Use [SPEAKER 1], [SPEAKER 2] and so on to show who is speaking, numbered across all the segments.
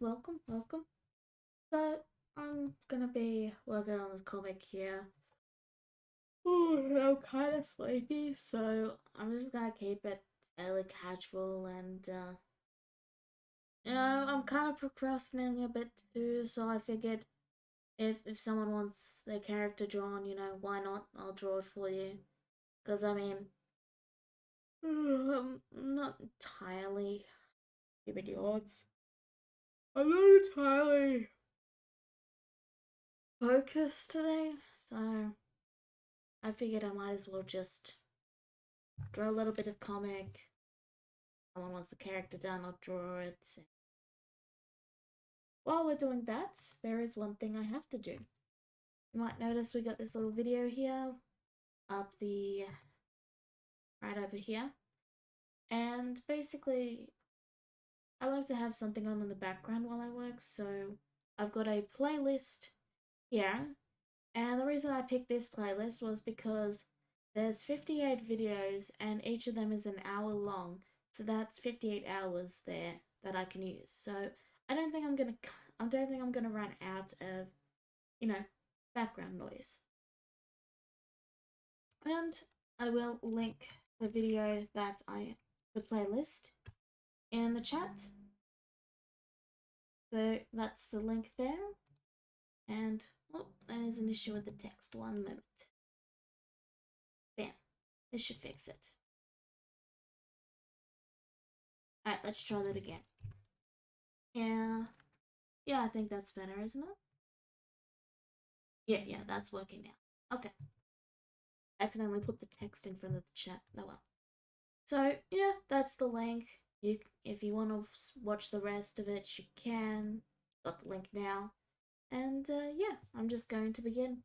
[SPEAKER 1] welcome. So, I'm gonna be working on this comic here. Ooh, I'm kind of sleepy, so I'm just gonna keep it fairly casual and, I'm kind of procrastinating a bit too, so I figured if someone wants their character drawn, why not? I'll draw it for you. Because, I mean, I'm not entirely, give me the odds. I'm not entirely focused today, so I figured I might as well just draw a little bit of comic. Someone wants the character done, I'll draw it. While we're doing that, there is one thing I have to do. You might notice we got this little video here, right over here. And basically, I like to have something on in the background while I work, so I've got a playlist here. And the reason I picked this playlist was because there's 58 videos and each of them is an hour long. So that's 58 hours there that I can use. So I don't think I'm gonna run out of, you know, background noise. And I will link the video the playlist in the chat. So that's the link there. And oh, there's an issue with the text. 1 moment. Bam. This should fix it. Alright, let's try that again. Yeah, I think that's better, isn't it? Yeah, that's working now. Okay. Accidentally put the text in front of the chat. Oh well. So, yeah, that's the link. If you want to watch the rest of it, you can. Got the link now. And, yeah, I'm just going to begin.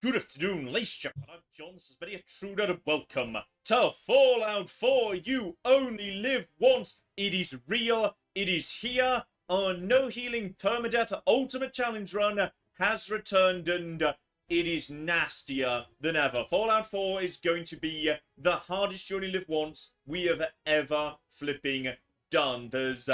[SPEAKER 2] Good afternoon, ladies and gentlemen. I'm John. This is very Truder. Welcome to Fallout 4. You only live once. It is real. It is here. Our no healing permadeath ultimate challenge run has returned, and it is nastier than ever. Fallout 4 is going to be the hardest you only live once we have ever flipping done. There's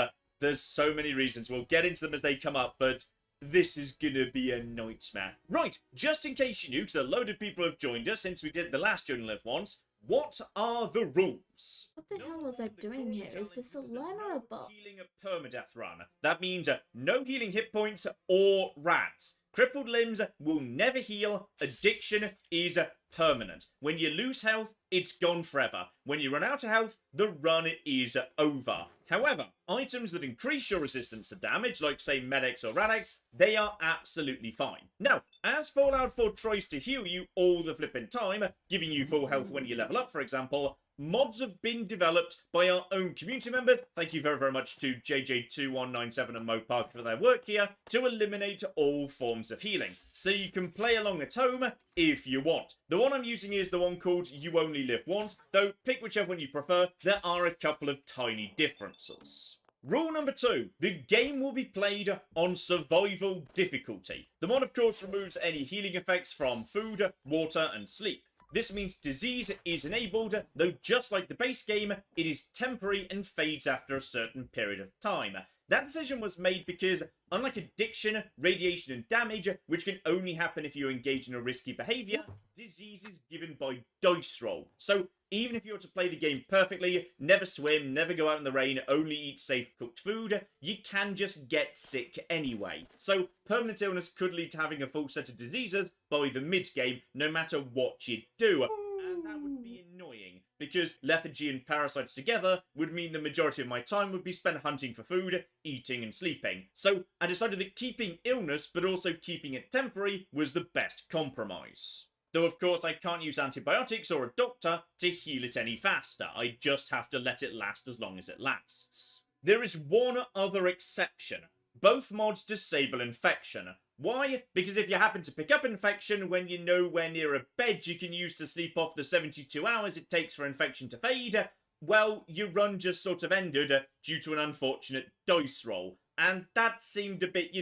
[SPEAKER 2] so many reasons. We'll get into them as they come up, but this is gonna be a nightmare. Right, just in case you knew, because a load of people have joined us since we did the last You Only Live Once, what are the rules?
[SPEAKER 1] What the hell was I doing here? Is this a line or a box?
[SPEAKER 2] Healing a permadeath run. That means no healing hit points or rats. Crippled limbs will never heal. Addiction is permanent. When you lose health, it's gone forever. When you run out of health, the run is over. However, items that increase your resistance to damage, like say Med-X or Rad-X, they are absolutely fine. Now, as Fallout 4 tries to heal you all the flipping time, giving you full health when you level up, for example, mods have been developed by our own community members. Thank you very, very much to JJ2197 and Mopark for their work here to eliminate all forms of healing. So you can play along at home if you want. The one I'm using is the one called You Only Live Once, though pick whichever one you prefer. There are a couple of tiny differences. Rule number 2, the game will be played on survival difficulty. The mod of course removes any healing effects from food, water and sleep. This means disease is enabled, though just like the base game, it is temporary and fades after a certain period of time. That decision was made because, unlike addiction, radiation and damage, which can only happen if you engage in a risky behaviour, disease is given by dice roll. So even if you were to play the game perfectly, never swim, never go out in the rain, only eat safe cooked food, you can just get sick anyway. So permanent illness could lead to having a full set of diseases by the mid-game, no matter what you do. And that would be annoying, because lethargy and parasites together would mean the majority of my time would be spent hunting for food, eating and sleeping. So I decided that keeping illness, but also keeping it temporary, was the best compromise. Though of course I can't use antibiotics or a doctor to heal it any faster. I just have to let it last as long as it lasts. There is one other exception. Both mods disable infection. Why? Because if you happen to pick up infection when you're nowhere near a bed you can use to sleep off the 72 hours it takes for infection to fade, well, your run just sort of ended due to an unfortunate dice roll. And that seemed a bit,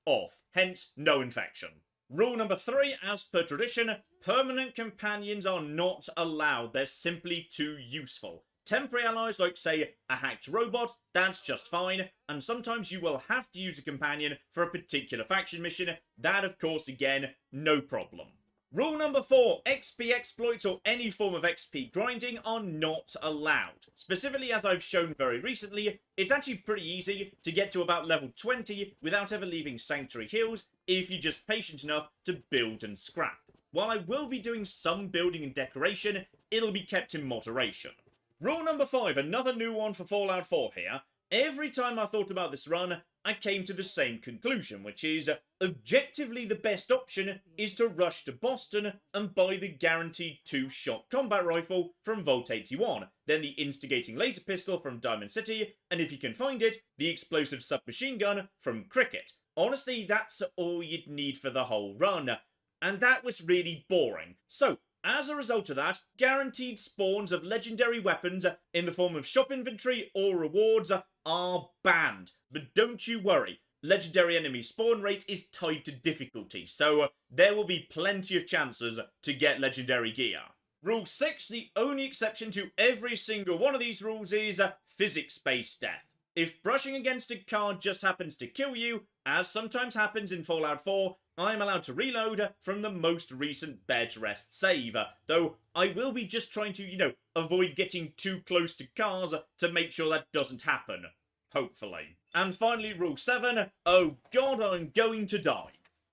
[SPEAKER 2] off. Hence, no infection. Rule number 3, as per tradition, permanent companions are not allowed. They're simply too useful. Temporary allies like, say, a hacked robot, that's just fine, and sometimes you will have to use a companion for a particular faction mission. That, of course, again, no problem. Rule number 4, XP exploits or any form of XP grinding are not allowed. Specifically, as I've shown very recently, it's actually pretty easy to get to about level 20 without ever leaving Sanctuary Hills if you're just patient enough to build and scrap. While I will be doing some building and decoration, it'll be kept in moderation. Rule number 5, another new one for Fallout 4 here. Every time I thought about this run, I came to the same conclusion, which is, objectively the best option is to rush to Boston and buy the guaranteed 2-shot combat rifle from Vault 81, then the instigating laser pistol from Diamond City, and if you can find it, the explosive submachine gun from Cricket. Honestly, that's all you'd need for the whole run, and that was really boring. So, as a result of that, guaranteed spawns of legendary weapons in the form of shop inventory or rewards are banned. But don't you worry, legendary enemy spawn rate is tied to difficulty, so there will be plenty of chances to get legendary gear. Rule 6, the only exception to every single one of these rules is physics-based death. If brushing against a card just happens to kill you, as sometimes happens in Fallout 4, I'm allowed to reload from the most recent bed rest save, though I will be just trying to, avoid getting too close to cars to make sure that doesn't happen. Hopefully. And finally, rule 7, oh god, I'm going to die.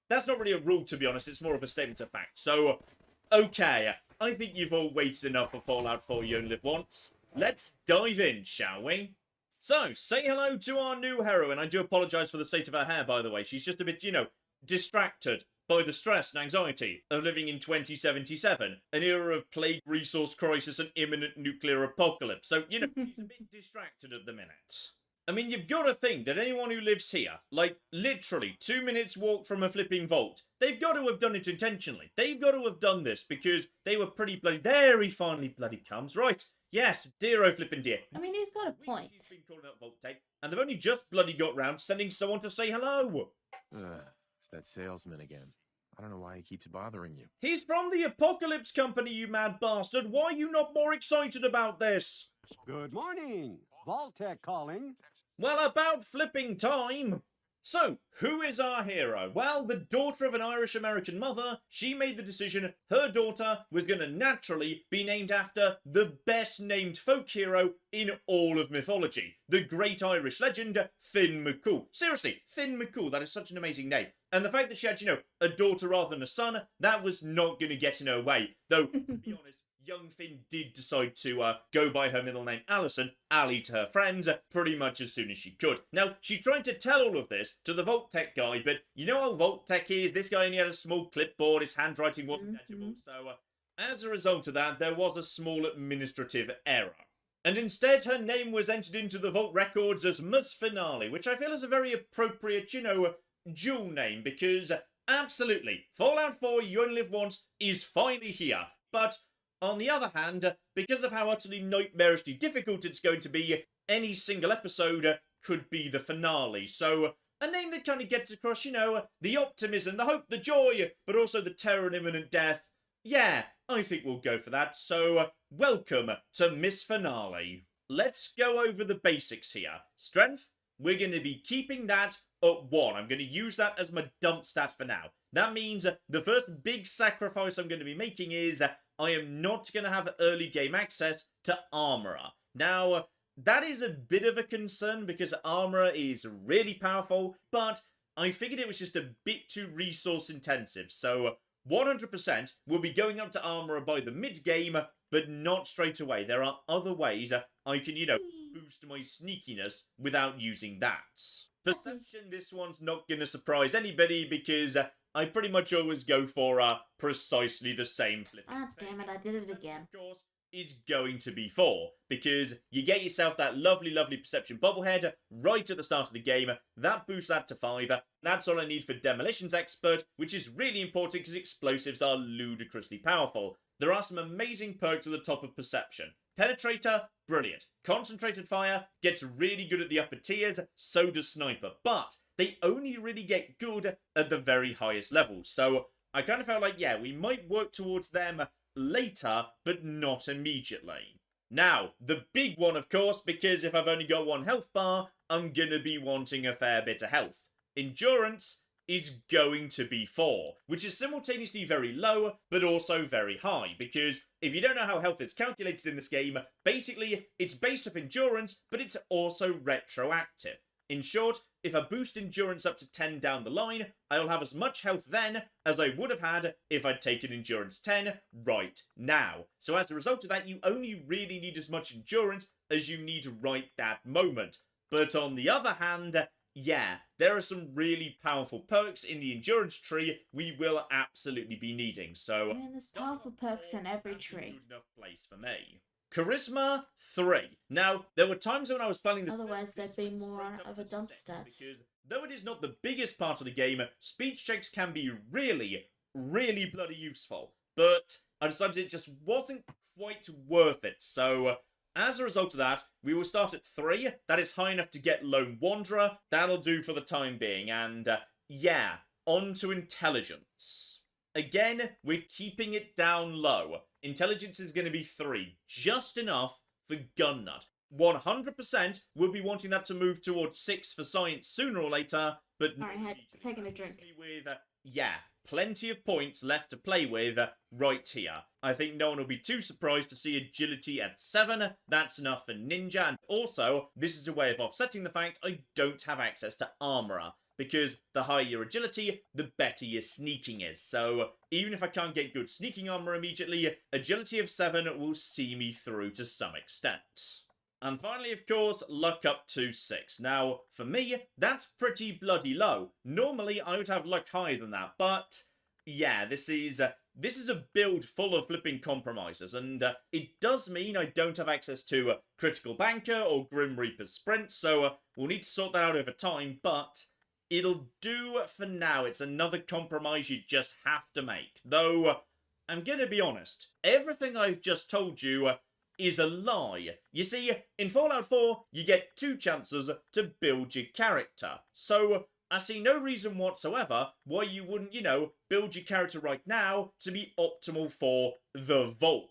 [SPEAKER 2] That's not really a rule, to be honest, it's more of a statement of fact. So, okay, I think you've all waited enough for Fallout 4 You Only Live Once. Let's dive in, shall we? So, say hello to our new heroine. I do apologise for the state of her hair, by the way. She's just a bit, distracted by the stress and anxiety of living in 2077, an era of plague, resource crisis, and imminent nuclear apocalypse. So, she's a bit distracted at the minute. I mean, you've got to think that anyone who lives here, like, literally 2 minutes walk from a flipping vault, they've got to have done it intentionally. They've got to have done this because they were pretty bloody... There he finally bloody comes. Right. Yes, dear oh flipping dear.
[SPEAKER 1] I mean, he's got a point.
[SPEAKER 2] She's been calling out Vault Tech, and they've only just bloody got round sending someone to say hello.
[SPEAKER 3] It's that salesman again. I don't know why he keeps bothering you.
[SPEAKER 2] He's from the Apocalypse Company, you mad bastard. Why are you not more excited about this?
[SPEAKER 4] Good morning. Vault-Tec calling.
[SPEAKER 2] Well, about flipping time. So, who is our hero? Well, the daughter of an Irish-American mother, she made the decision her daughter was going to naturally be named after the best-named folk hero in all of mythology. The great Irish legend, Finn McCool. Seriously, Finn McCool, that is such an amazing name. And the fact that she had, a daughter rather than a son, that was not going to get in her way. Though, to be honest, young Finn did decide to go by her middle name Alison, Ali to her friends, pretty much as soon as she could. Now, she tried to tell all of this to the Vault-Tec guy, but you know how Vault-Tec is? This guy only had a small clipboard, his handwriting wasn't legible, so as a result of that, there was a small administrative error. And instead, her name was entered into the Vault records as Ms. Finale, which I feel is a very appropriate, dual name, because absolutely, Fallout 4 You Only Live Once is finally here, but on the other hand, because of how utterly nightmarishly difficult it's going to be, any single episode could be the finale. So, a name that kind of gets across, the optimism, the hope, the joy, but also the terror and imminent death. Yeah, I think we'll go for that. So, welcome to Miss Finale. Let's go over the basics here. Strength, we're going to be keeping that at 1. I'm going to use that as my dump stat for now. That means the first big sacrifice I'm going to be making is I am not going to have early game access to Armourer. Now, that is a bit of a concern because Armourer is really powerful, but I figured it was just a bit too resource intensive. So 100% will be going up to Armourer by the mid-game, but not straight away. There are other ways I can, boost my sneakiness without using that. Perception, this one's not going to surprise anybody because I pretty much always go for precisely the same flipping
[SPEAKER 1] Ah, damn it, I did it again.
[SPEAKER 2] Of course, is going to be 4, because you get yourself that lovely, lovely perception bobblehead right at the start of the game. That boosts that to 5. That's all I need for Demolitions Expert, which is really important because explosives are ludicrously powerful. There are some amazing perks at the top of Perception. Penetrator, brilliant. Concentrated Fire gets really good at the upper tiers, so does Sniper, but they only really get good at the very highest levels. So I kind of felt like, yeah, we might work towards them later, but not immediately. Now, the big one, of course, because if I've only got one health bar, I'm gonna be wanting a fair bit of health. Endurance is going to be 4, which is simultaneously very low, but also very high, because if you don't know how health is calculated in this game, basically, it's based off endurance, but it's also retroactive. In short, if I boost endurance up to 10 down the line, I'll have as much health then as I would have had if I'd taken endurance 10 right now. So as a result of that, you only really need as much endurance as you need right that moment. But on the other hand, yeah, there are some really powerful perks in the endurance tree we will absolutely be needing. So
[SPEAKER 1] I mean, there's powerful perks in every
[SPEAKER 2] that's a
[SPEAKER 1] tree.
[SPEAKER 2] good enough place for me. Charisma 3. Now, there were times when I was planning this.
[SPEAKER 1] Otherwise, there'd be more
[SPEAKER 2] straight up
[SPEAKER 1] of a
[SPEAKER 2] to
[SPEAKER 1] dump
[SPEAKER 2] 6,
[SPEAKER 1] stat.
[SPEAKER 2] Because though it is not the biggest part of the game, speech checks can be really, really bloody useful. But I decided it just wasn't quite worth it. So as a result of that, we will start at 3. That is high enough to get Lone Wanderer. That'll do for the time being. And yeah, on to intelligence. Again, we're keeping it down low. Intelligence is going to be 3, just enough for Gunnut. 100% we'll be wanting that to move towards 6 for science sooner or later, but
[SPEAKER 1] Alright, I had taken a drink.
[SPEAKER 2] with, yeah, plenty of points left to play with right here. I think no one will be too surprised to see agility at 7. That's enough for ninja, and also, this is a way of offsetting the fact I don't have access to armorer, because the higher your agility, the better your sneaking is. So even if I can't get good sneaking armor immediately, agility of 7 will see me through to some extent. And finally, of course, luck up to 6. Now, for me, that's pretty bloody low. Normally, I would have luck higher than that, but yeah, this is a build full of flipping compromises, and it does mean I don't have access to Critical Banker or Grim Reaper's Sprint, so we'll need to sort that out over time, but it'll do for now. It's another compromise you just have to make. Though, I'm gonna be honest, everything I've just told you is a lie. You see, in Fallout 4, you get 2 chances to build your character. So, I see no reason whatsoever why you wouldn't, build your character right now to be optimal for the Vault.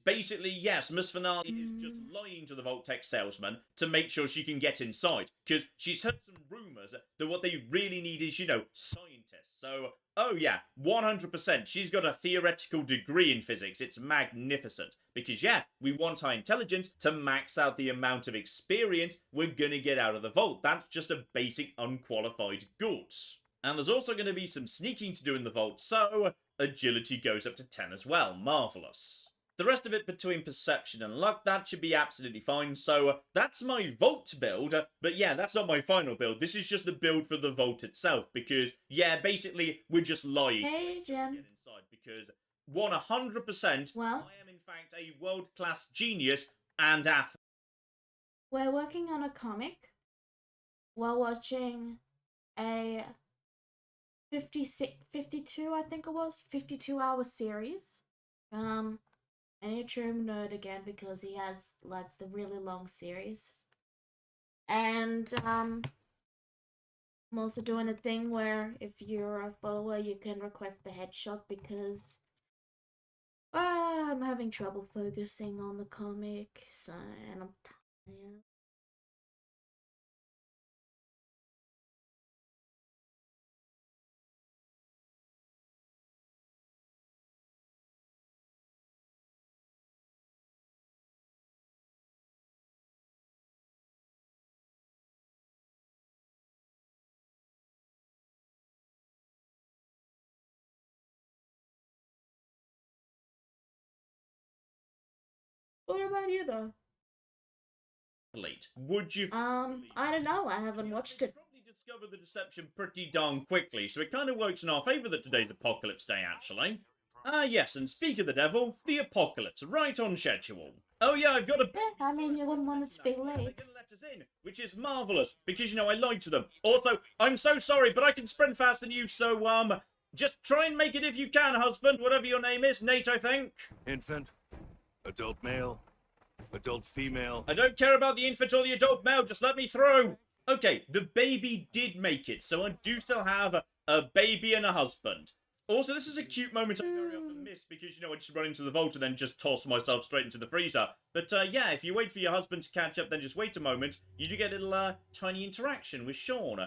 [SPEAKER 2] Basically, yes, Miss Finale is just lying to the Vault-Tec salesman to make sure she can get inside, because she's heard some rumours that what they really need is, scientists. So, oh yeah, 100%, she's got a theoretical degree in physics. It's magnificent. Because yeah, we want high intelligence to max out the amount of experience we're gonna get out of the Vault. That's just a basic unqualified good. And there's also going to be some sneaking to do in the Vault, so agility goes up to 10 as well. Marvellous. The rest of it between perception and luck, that should be absolutely fine. So that's my Vault build. But yeah, that's not my final build. This is just the build for the Vault itself. Because, yeah, basically, we're just lying.
[SPEAKER 1] Hey,
[SPEAKER 2] to
[SPEAKER 1] Jim.
[SPEAKER 2] get inside. Because 100%,
[SPEAKER 1] Well,
[SPEAKER 2] I am in fact a world-class genius and athlete.
[SPEAKER 1] we're working on a comic. We're watching a 52, I think it was, 52-hour series. I need to nerd again because he has like the really long series. And I'm also doing a thing where if you're a follower you can request a headshot because I'm having trouble focusing on the comic, and I'm tired. What about you though?
[SPEAKER 2] Would you?
[SPEAKER 1] I don't know. I haven't watched it.
[SPEAKER 2] Probably discovered the deception pretty darn quickly, so it kind of works in our favour that today's Apocalypse Day, actually. Ah, yes, and speak of the devil, the apocalypse, right on schedule. Oh yeah, I've got a...
[SPEAKER 1] I mean, you wouldn't want it to be
[SPEAKER 2] They're
[SPEAKER 1] late.
[SPEAKER 2] gonna let us in, which is marvellous, because, I lied to them. Also, I'm so sorry, but I can sprint faster than you, so, just try and make it if you can, husband, whatever your name is. Nate, I think.
[SPEAKER 5] Infant, adult male, adult female.
[SPEAKER 2] I don't care about the infant or the adult male, just let me through. Okay, the baby did make it, so I do still have a baby and a husband. Also, this is a cute moment I very often miss because, you know, I just run into the vault and then just toss myself straight into the freezer. But, yeah, if you wait for your husband to catch up, then just wait a moment. You do get a little, tiny interaction with Sean.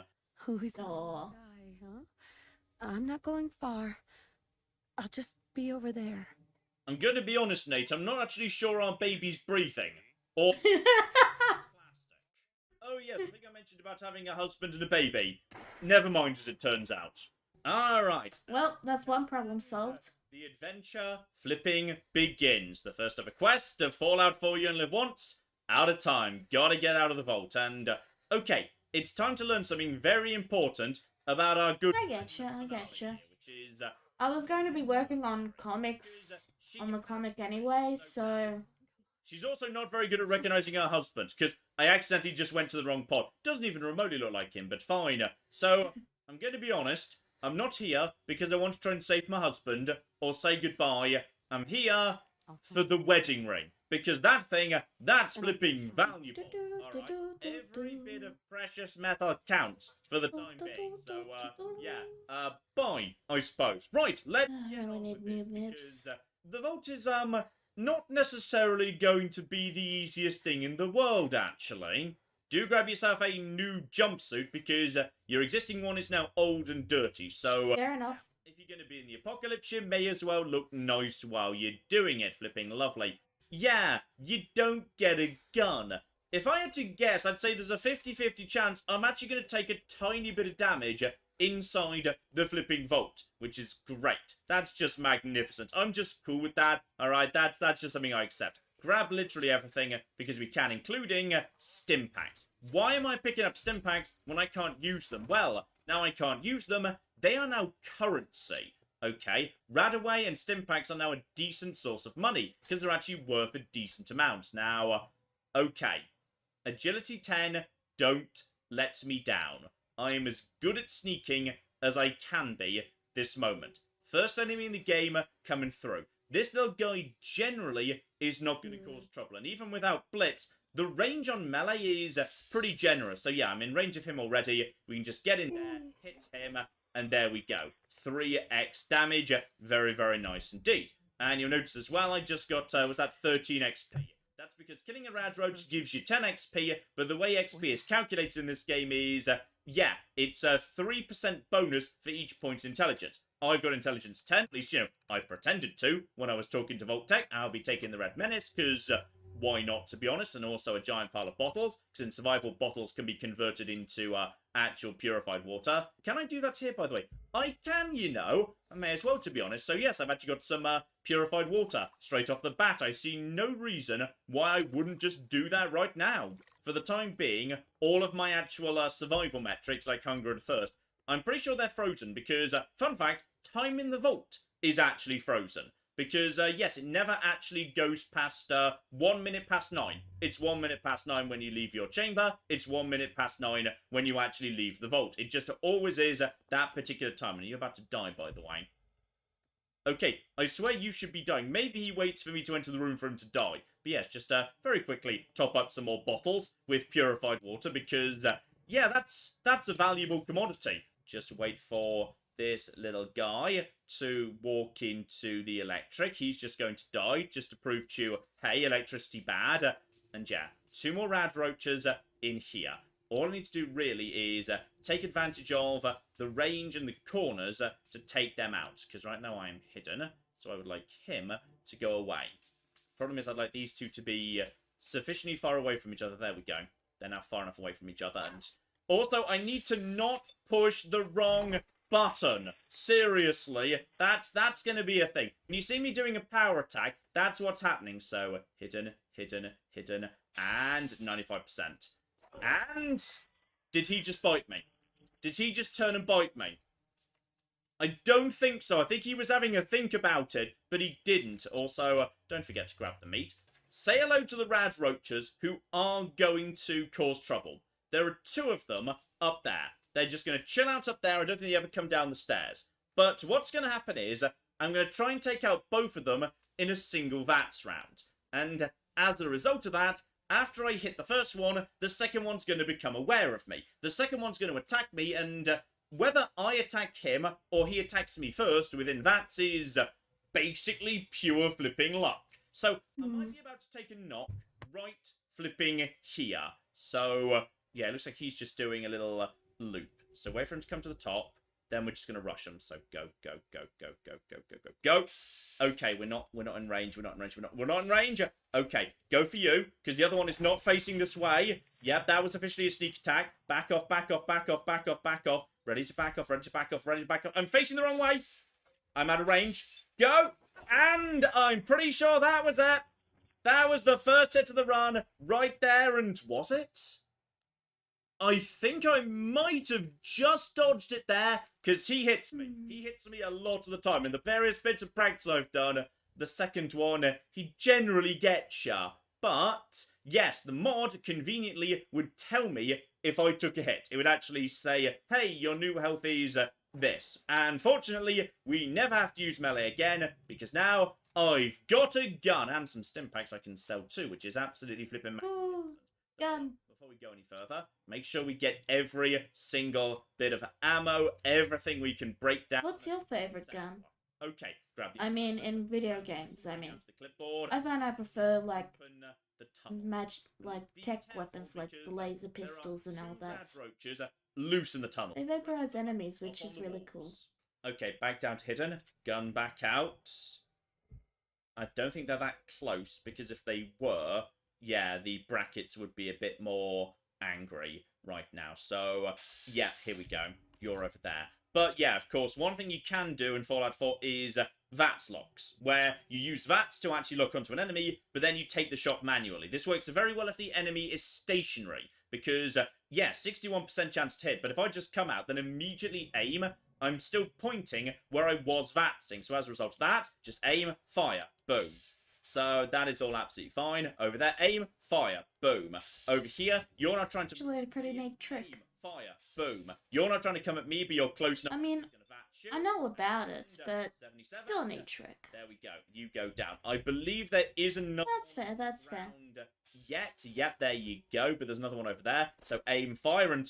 [SPEAKER 6] Who's
[SPEAKER 1] Aw.
[SPEAKER 6] guy, huh? I'm not going far. I'll just be over there.
[SPEAKER 2] I'm going to be honest, Nate, I'm not actually sure our baby's breathing. Or oh, yeah, the thing I mentioned about having a husband and a baby. Never mind, as it turns out. Alright.
[SPEAKER 1] Well, that's one problem solved.
[SPEAKER 2] The adventure flipping begins. The first ever quest of Fallout 4 You Only Live Once. Out of time. Gotta get out of the vault. And, okay, it's time to learn something very important about our good...
[SPEAKER 1] I getcha.
[SPEAKER 2] Which is...
[SPEAKER 1] I was going to be working on comics, on the comic anyway, so...
[SPEAKER 2] She's also not very good at recognizing her husband, because I accidentally just went to the wrong pod. Doesn't even remotely look like him, but fine. So, I'm going to be honest. I'm not here because I want to try and save my husband, or say goodbye. I'm here for the wedding ring. Because that thing, that's flipping valuable. Alright, every bit of precious metal counts for the time being. So, yeah, fine, I suppose. Right, let's
[SPEAKER 1] I
[SPEAKER 2] get
[SPEAKER 1] really
[SPEAKER 2] on
[SPEAKER 1] need
[SPEAKER 2] with
[SPEAKER 1] new
[SPEAKER 2] this,
[SPEAKER 1] lips.
[SPEAKER 2] because the vault is, not necessarily going to be the easiest thing in the world, actually. Do grab yourself a new jumpsuit, because your existing one is now old and dirty, so...
[SPEAKER 1] Fair enough.
[SPEAKER 2] if you're going to be in the apocalypse, you may as well look nice while you're doing it, flipping lovely. Yeah, you don't get a gun. If I had to guess, I'd say there's a 50-50 chance I'm actually going to take a tiny bit of damage inside the flipping vault, which is great. That's just magnificent. I'm just cool with that. Alright, that's just something I accept. Grab literally everything, because we can, including stim packs. Why am I picking up stim packs when I can't use them? Well, now I can't use them. They are now currency. Okay, Radaway and Stimpaks are now a decent source of money, because they're actually worth a decent amount. Now, okay, Agility 10, don't let me down. I am as good at sneaking as I can be this moment. First enemy in the game coming through. This little guy generally is not going to cause trouble, and even without Blitz, the range on melee is pretty generous. So yeah, I'm in range of him already. We can just get in there, hit him, and there we go. 3x damage. Very, very nice indeed. And you'll notice as well, I just got, was that 13 XP? That's because killing a rad roach gives you 10 XP, but the way XP is calculated in this game is, yeah, it's a 3% bonus for each point intelligence. I've got intelligence 10, at least, you know, I pretended to when I was talking to Vault-Tec. I'll be taking the Red Menace, because why not, to be honest, and also a giant pile of bottles, because in survival, bottles can be converted into actual purified water. Can I do that here, by the way? I can, you know. I may as well, to be honest. So yes, I've actually got some purified water straight off the bat. I see no reason why I wouldn't just do that right now. For the time being, all of my actual survival metrics, like hunger and thirst, I'm pretty sure they're frozen, because, fun fact, time in the vault is actually frozen. Because, yes, it never actually goes past 1 minute past 9. It's 1 minute past 9 when you leave your chamber. It's 1 minute past 9 when you actually leave the vault. It just always is that particular time. And you're about to die, by the way. Okay, I swear you should be dying. Maybe he waits for me to enter the room for him to die. But yes, just very quickly top up some more bottles with purified water. Because, yeah, that's a valuable commodity. Just wait for this little guy to walk into the electric. He's just going to die, just to prove to you, hey, electricity bad. And yeah, 2 more rad roaches in here. All I need to do really is take advantage of the range and the corners to take them out. Because right now I am hidden, so I would like him to go away. Problem is I'd like these two to be sufficiently far away from each other. There we go. They're now far enough away from each other. And also, I need to not push the wrong button. Seriously, that's going to be a thing. When you see me doing a power attack, that's what's happening. So, hidden, hidden, hidden, and 95%. And did he just bite me? Did he just turn and bite me? I don't think so. I think he was having a think about it, but he didn't. Also, don't forget to grab the meat. Say hello to the rad roaches who are going to cause trouble. There are 2 of them up there. They're just going to chill out up there. I don't think they ever come down the stairs. But what's going to happen is I'm going to try and take out both of them in a single VATS round. And as a result of that, after I hit the first one, the second one's going to become aware of me. The second one's going to attack me, and whether I attack him or he attacks me first within VATS is basically pure flipping luck. So I might be about to take a knock right flipping here. So yeah, it looks like he's just doing a little loop. So wait for him to come to the top. Then we're just going to rush him. So go, go, go, go, go, go, go, go, go. Okay, we're not in range. We're not in range. Okay, go for you, because the other one is not facing this way. Yep, that was officially a sneak attack. Back off, back off, back off, back off, back off. Ready to back off, ready to back off, ready to back off. I'm facing the wrong way. I'm out of range. Go! And I'm pretty sure that was it. That was the first hit of the run right there, and was it? I think I might have just dodged it there, because he hits me. He hits me a lot of the time. In the various bits of practice I've done, the second one, he generally gets ya. But, yes, the mod conveniently would tell me if I took a hit. It would actually say, hey, your new health is this. And fortunately, we never have to use melee again, because now I've got a gun and some stim packs I can sell too, which is absolutely flipping
[SPEAKER 1] Ooh, gun.
[SPEAKER 2] Before we go any further, make sure we get every single bit of ammo, everything we can break down.
[SPEAKER 1] What's your favorite gun?
[SPEAKER 2] Okay, grab the
[SPEAKER 1] I mean, in video games, I mean.
[SPEAKER 2] the clipboard.
[SPEAKER 1] I find I prefer, like,
[SPEAKER 2] Open the tunnel. Be
[SPEAKER 1] tech
[SPEAKER 2] careful,
[SPEAKER 1] weapons, like the
[SPEAKER 2] because
[SPEAKER 1] laser
[SPEAKER 2] there are
[SPEAKER 1] pistols and all
[SPEAKER 2] some
[SPEAKER 1] that.
[SPEAKER 2] bad roaches loose in the tunnel.
[SPEAKER 1] They vaporize enemies, which
[SPEAKER 2] Up on
[SPEAKER 1] is
[SPEAKER 2] the
[SPEAKER 1] really cool.
[SPEAKER 2] walls. Okay, back down to hidden. Gun back out. I don't think they're that close, because if they were, yeah, the brackets would be a bit more angry right now. So, yeah, here we go. You're over there. But, yeah, of course, one thing you can do in Fallout 4 is VATS locks, where you use VATS to actually lock onto an enemy, but then you take the shot manually. This works very well if the enemy is stationary, because, yeah, 61% chance to hit, but if I just come out, then immediately aim, I'm still pointing where I was VATSing. So as a result of that, just aim, fire, boom. So that is all absolutely fine. Over there, aim, fire, boom. Over here, you're not trying to...
[SPEAKER 1] Actually, a pretty neat trick.
[SPEAKER 2] Aim, fire, boom. You're not trying to come at me, but you're close enough.
[SPEAKER 1] I mean,
[SPEAKER 2] Just gonna VATS you.
[SPEAKER 1] I know about it, but
[SPEAKER 2] 77.
[SPEAKER 1] still a neat trick.
[SPEAKER 2] There we go. You go down. I believe there is another...
[SPEAKER 1] That's fair, that's fair.
[SPEAKER 2] round yet. Yep, there you go. But there's another one over there. So aim, fire, and...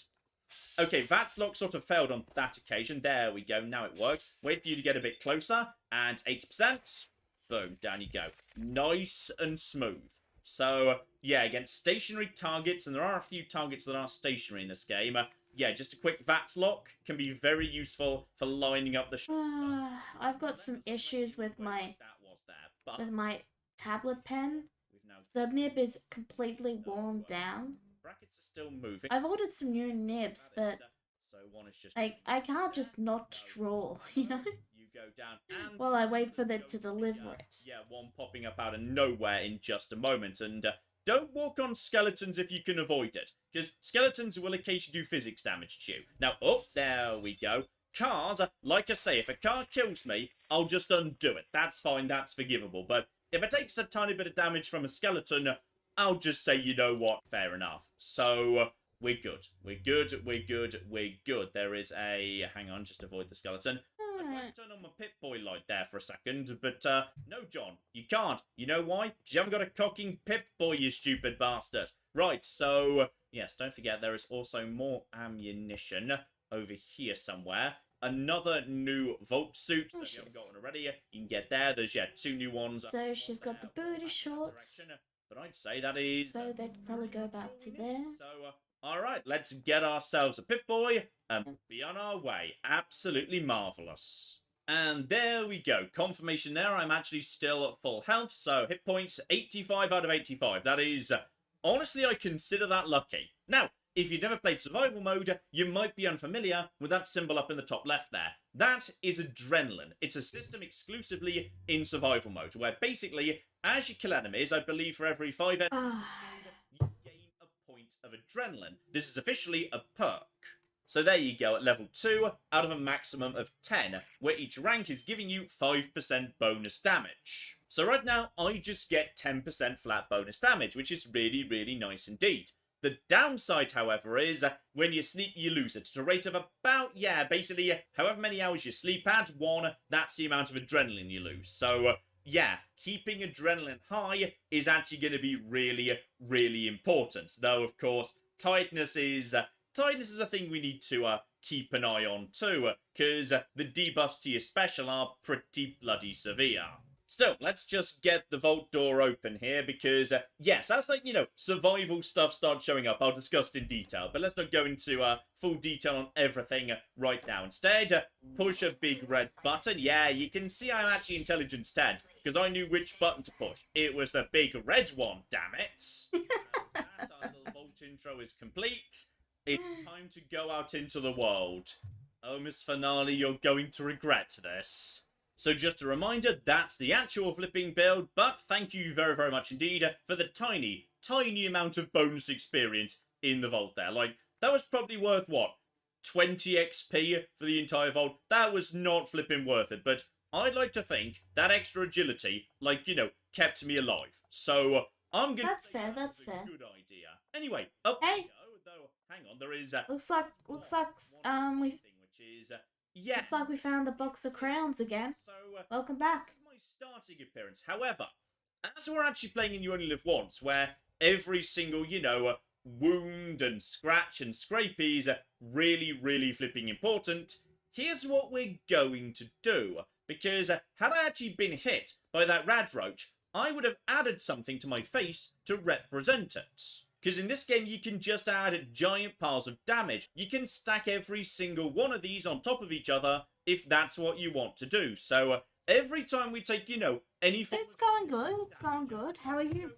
[SPEAKER 2] Okay, VATS lock sort of failed on that occasion. There we go. Now it worked. Wait for you to get a bit closer. And 80%. Boom. Down you go. Nice and smooth. So, yeah, against stationary targets, and there are a few targets that are stationary in this game. Yeah, just a quick VATS lock can be very useful for lining up the...
[SPEAKER 1] I've got some issues with my tablet pen. The nib is completely worn down.
[SPEAKER 2] Brackets are still moving.
[SPEAKER 1] I've ordered some new nibs, but
[SPEAKER 2] so one is just
[SPEAKER 1] I can't just not draw, you know?
[SPEAKER 2] You go down and
[SPEAKER 1] While I wait for them to deliver it.
[SPEAKER 2] Yeah, one popping up out of nowhere in just a moment. And don't walk on skeletons if you can avoid it, because skeletons will occasionally do physics damage to you. Now, oh, there we go. Cars, like I say, if a car kills me, I'll just undo it. That's fine, that's forgivable. But if it takes a tiny bit of damage from a skeleton, I'll just say, you know what, fair enough. So, we're good. We're good, we're good, we're good. There is a... Hang on, just avoid the skeleton. I tried to turn on my Pip-Boy light there for a second, but no, John, you can't. You know why? 'Cause you haven't got a cocking Pip-Boy, you stupid bastard. Right, so, yes, don't forget there is also more ammunition over here somewhere. Another new Vault suit that you haven't gotten already. You can get there. There's, yeah, 2 new ones.
[SPEAKER 1] So she's got the booty shorts.
[SPEAKER 2] But I'd say that is...
[SPEAKER 1] So they'd probably go back to there.
[SPEAKER 2] So, alright, let's get ourselves a Pip-Boy and be on our way. Absolutely marvellous. And there we go. Confirmation there. I'm actually still at full health. So, hit points, 85 out of 85. That is... honestly, I consider that lucky. Now, if you've never played survival mode, you might be unfamiliar with that symbol up in the top left there. That is adrenaline. It's a system exclusively in survival mode, where basically, as you kill enemies, I believe for every 5 enemies, you gain a point of adrenaline. This is officially a perk. So there you go, at level 2, out of a maximum of 10, where each rank is giving you 5% bonus damage. So right now, I just get 10% flat bonus damage, which is really, really nice indeed. The downside, however, is when you sleep, you lose it at a rate of about, yeah, basically, however many hours you sleep at, 1, that's the amount of adrenaline you lose. So, yeah, keeping adrenaline high is actually going to be really, really important. Though, of course, tiredness is tidiness is a thing we need to keep an eye on too, because the debuffs to your special are pretty bloody severe. Still, let's just get the vault door open here because, yes, as like, survival stuff starts showing up, I'll discuss it in detail, but let's not go into full detail on everything right now. Instead, push a big red button. Yeah, you can see I'm actually intelligence 10 because I knew which button to push. It was the big red one, damn it. That our little vault intro is complete. It's time to go out into the world. Oh, Miss Finale, you're going to regret this. So just a reminder, that's the actual flipping build, but thank you very, very much indeed for the tiny, tiny amount of bonus experience in the vault there. Like, that was probably worth, what, 20 XP for the entire vault? That was not flipping worth it, but I'd like to think that extra agility, like, kept me alive. So, I'm gonna
[SPEAKER 1] That's
[SPEAKER 2] say
[SPEAKER 1] fair,
[SPEAKER 2] that
[SPEAKER 1] that's
[SPEAKER 2] was a
[SPEAKER 1] fair.
[SPEAKER 2] good idea. Anyway, up we
[SPEAKER 1] Hey.
[SPEAKER 2] go, though, hang on, there is...
[SPEAKER 1] Looks like we
[SPEAKER 2] Which is, yes.
[SPEAKER 1] looks like we found the box of crowns again.
[SPEAKER 2] So,
[SPEAKER 1] Welcome back.
[SPEAKER 2] my starting appearance. However, as we're actually playing in You Only Live Once, where every single, wound and scratch and scrape is really, really flipping important, here's what we're going to do. Because had I actually been hit by that rad roach, I would have added something to my face to represent it. Because in this game, you can just add giant piles of damage. You can stack every single one of these on top of each other if that's what you want to do. So every time we take, any form
[SPEAKER 1] It's going good. It's going good. How are you?